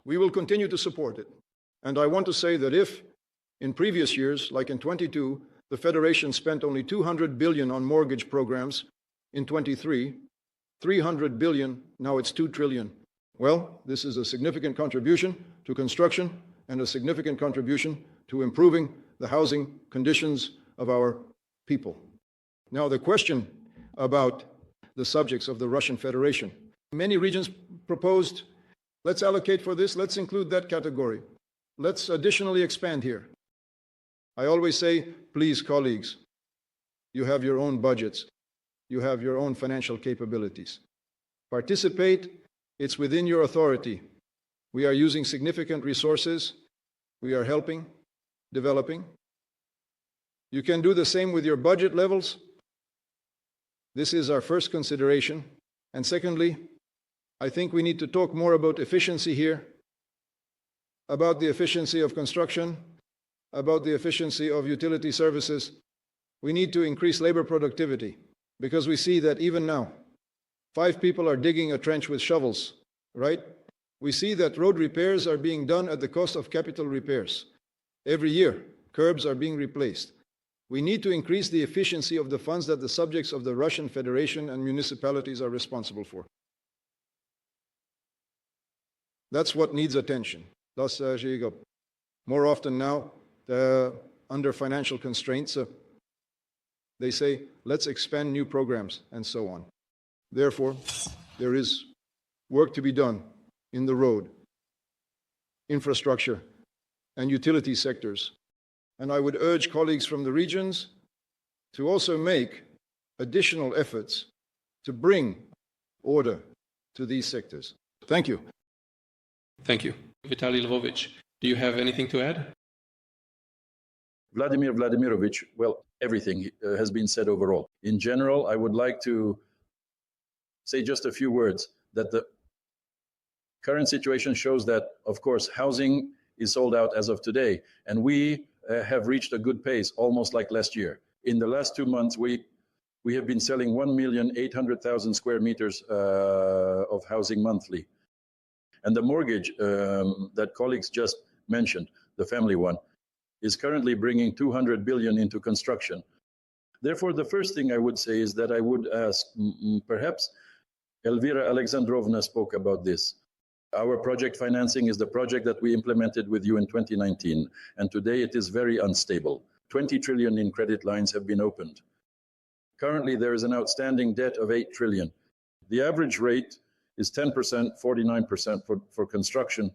We will continue to support it. And I want to say that if in previous years, like in 22, the Federation spent only 200 billion on mortgage programs, in 23, 300 billion, now it's 2 trillion. Well, this is a significant contribution to construction and a significant contribution to improving the housing conditions of our people. Now, the question about the subjects of the Russian Federation. Many regions proposed, let's allocate for this, let's include that category. Let's additionally expand here. I always say, please, colleagues, you have your own budgets. You have your own financial capabilities. Participate, it's within your authority. We are using significant resources. We are helping, developing. You can do the same with your budget levels. This is our first consideration. And secondly, I think we need to talk more about efficiency here, about the efficiency of construction, about the efficiency of utility services. We need to increase labor productivity because we see that even now, 5 people are digging a trench with shovels, right? We see that road repairs are being done at the cost of capital repairs. Every year, curbs are being replaced. We need to increase the efficiency of the funds that the subjects of the Russian Federation and municipalities are responsible for. That's what needs attention. More often now, under financial constraints, they say, let's expand new programs and so on. Therefore, there is work to be done in the road, infrastructure, and utility sectors. And I would urge colleagues from the regions to also make additional efforts to bring order to these sectors. Thank you. Thank you. Vitaly Lvovich, do you have anything to add? Vladimir Vladimirovich, well, everything has been said overall. In general, I would like to say just a few words that the current situation shows that, of course, housing is sold out as of today, and we have reached a good pace, almost like last year. In the last 2 months, we have been selling 1,800,000 square meters of housing monthly. And the mortgage that colleagues just mentioned, the family one, is currently bringing 200 billion into construction. Therefore, the first thing I would say is that I would ask, perhaps Elvira Alexandrovna spoke about this. Our project financing is the project that we implemented with you in 2019, and today it is very unstable. 20 trillion in credit lines have been opened. Currently, there is an outstanding debt of 8 trillion. The average rate is 10%, 49% for construction,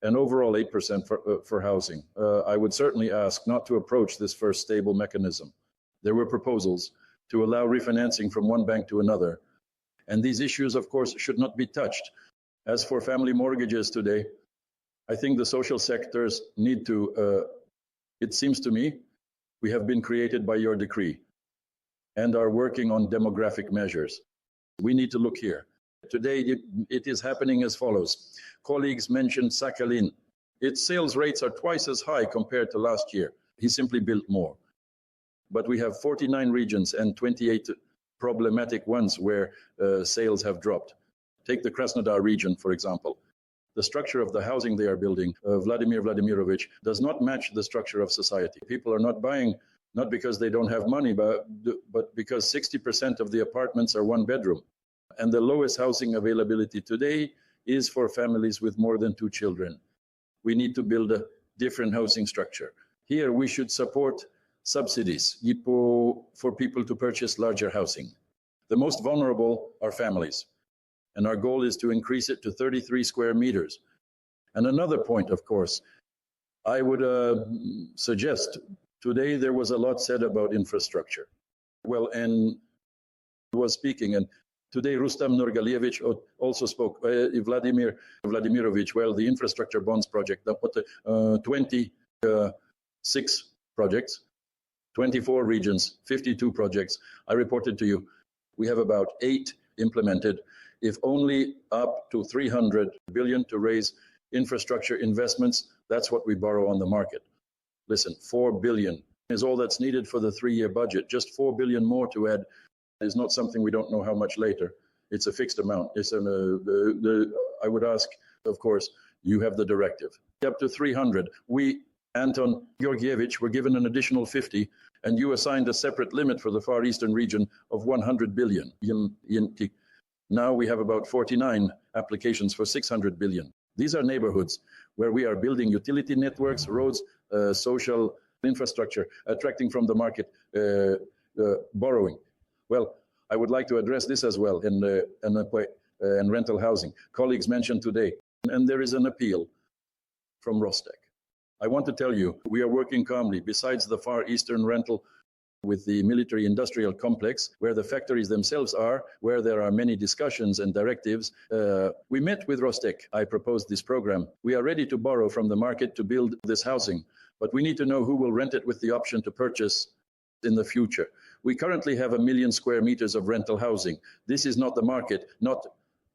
and overall 8% for housing. I would certainly ask not to approach this first stable mechanism. There were proposals to allow refinancing from one bank to another, and these issues, of course, should not be touched. As for family mortgages today, I think the social sectors need to, it seems to me, we have been created by your decree and are working on demographic measures. We need to look here. Today, it is happening as follows. Colleagues mentioned Sakhalin. Its sales rates are twice as high compared to last year. He simply built more. But we have 49 regions and 28 problematic ones where sales have dropped. Take the Krasnodar region, for example. The structure of the housing they are building, Vladimir Vladimirovich, does not match the structure of society. People are not buying, not because they don't have money, but because 60% of the apartments are one bedroom. And the lowest housing availability today is for families with more than 2 children. We need to build a different housing structure. Here we should support subsidies for people to purchase larger housing. The most vulnerable are families. And our goal is to increase it to 33 square meters. And another point, of course, I would suggest today there was a lot said about infrastructure. Well, and was speaking, and today Rustam Nurgalievich also spoke, Vladimir Vladimirovich, well, the infrastructure bonds project, that put 26 projects, 24 regions, 52 projects. I reported to you, we have about 8 implemented, if only up to 300 billion to raise infrastructure investments. That's what we borrow on the market. Listen, 4 billion is all that's needed for the 3-year budget. Just 4 billion more to add is not something we don't know how much later. It's a fixed amount. It's I would ask, of course, you have the directive. Up to 300. We, Anton Georgievich, were given an additional 50, and you assigned a separate limit for the Far Eastern region of 100 billion. Now we have about 49 applications for 600 billion. These are neighborhoods where we are building utility networks, roads, social infrastructure, attracting from the market borrowing. Well, I would like to address this as well in rental housing. Colleagues mentioned today, and there is an appeal from Rostec. I want to tell you, we are working calmly. Besides the Far Eastern rental with the military industrial complex, where the factories themselves are, where there are many discussions and directives, we met with Rostec. I proposed this program. We are ready to borrow from the market to build this housing, but we need to know who will rent it with the option to purchase in the future. We currently have 1 million square meters of rental housing. This is not the market, not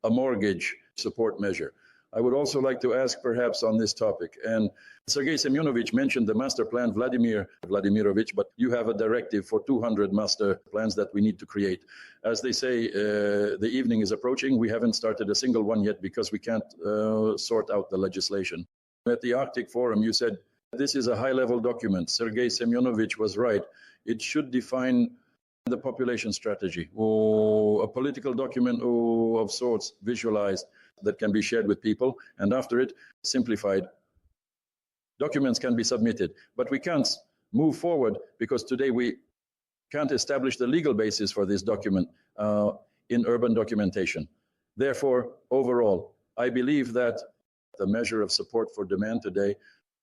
a mortgage support measure. I would also like to ask perhaps on this topic, and Sergei Semyonovich mentioned the master plan, Vladimir Vladimirovich, but you have a directive for 200 master plans that we need to create. As they say, the evening is approaching. We haven't started a single one yet because we can't sort out the legislation. At the Arctic Forum, you said, this is a high-level document. Sergei Semyonovich was right. It should define the population strategy, or a political document of sorts, visualized, that can be shared with people, and after it, simplified. Documents can be submitted, but we can't move forward because today we can't establish the legal basis for this document in urban documentation. Therefore, overall, I believe that the measure of support for demand today,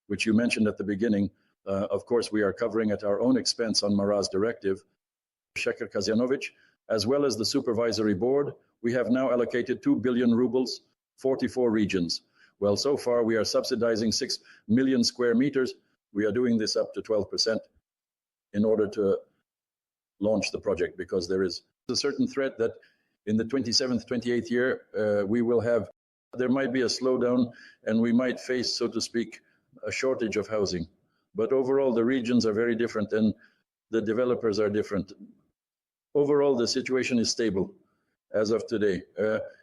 which you mentioned at the beginning, of course, we are covering at our own expense on Marat's directive, Shekhar Kazyanovich, as well as the supervisory board. We have now allocated 2 billion rubles, 44 regions. Well, so far we are subsidizing 6 million square meters. We are doing this up to 12% in order to launch the project, because there is a certain threat that in the 27th, 28th year, there might be a slowdown and we might face, so to speak, a shortage of housing. But overall, the regions are very different and the developers are different. Overall, the situation is stable as of today.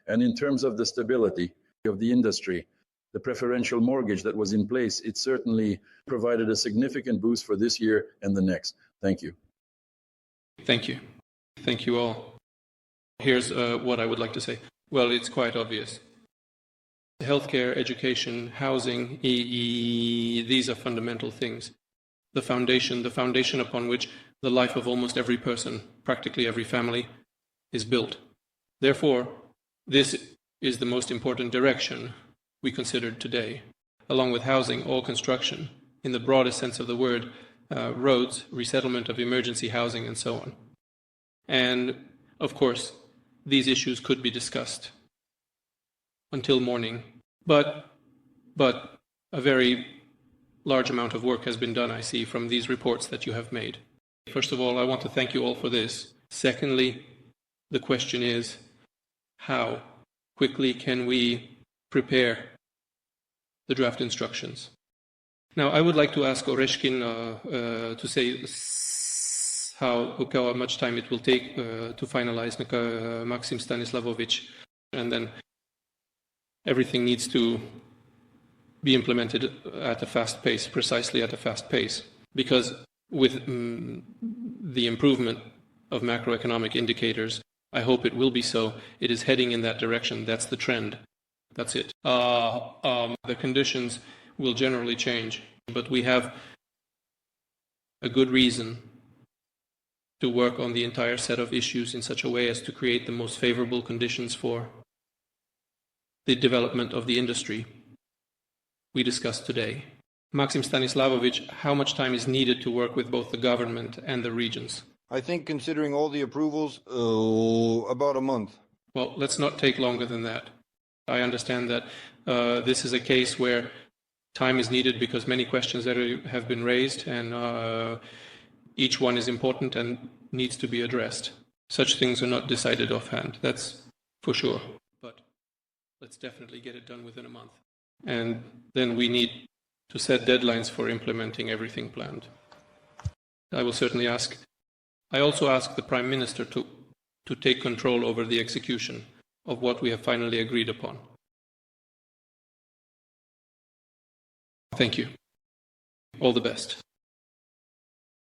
And in terms of the stability of the industry, the preferential mortgage that was in place, it certainly provided a significant boost for this year and the next. Thank you. Thank you. Thank you all. Here's what I would like to say. Well, it's quite obvious. Healthcare, education, housing, these are fundamental things. The foundation upon which the life of almost every person, practically every family, is built. Therefore, this is the most important direction we considered today. Along with housing, all construction, in the broadest sense of the word, roads, resettlement of emergency housing, and so on. And, of course, these issues could be discussed until morning. But a very large amount of work has been done, I see, from these reports that you have made. First of all, I want to thank you all for this. Secondly, the question is, how quickly can we prepare the draft instructions? Now, I would like to ask Oreshkin to say how much time it will take to finalize Maxim Stanislavovich, and then everything needs to be implemented at a fast pace, precisely at a fast pace, because with the improvement of macroeconomic indicators, I hope it will be so. It is heading in that direction. That's the trend. That's it. The conditions will generally change, but we have a good reason to work on the entire set of issues in such a way as to create the most favorable conditions for the development of the industry. we discussed today. Maxim Stanislavovich, how much time is needed to work with both the government and the regions? I think considering all the approvals, about a month. Well, let's not take longer than that. I understand that this is a case where time is needed because many questions that have been raised, and each one is important and needs to be addressed. Such things are not decided offhand, that's for sure. But let's definitely get it done within a month. And then we need to set deadlines for implementing everything planned. I will certainly ask. I also ask the Prime Minister to take control over the execution of what we have finally agreed upon. Thank you. All the best.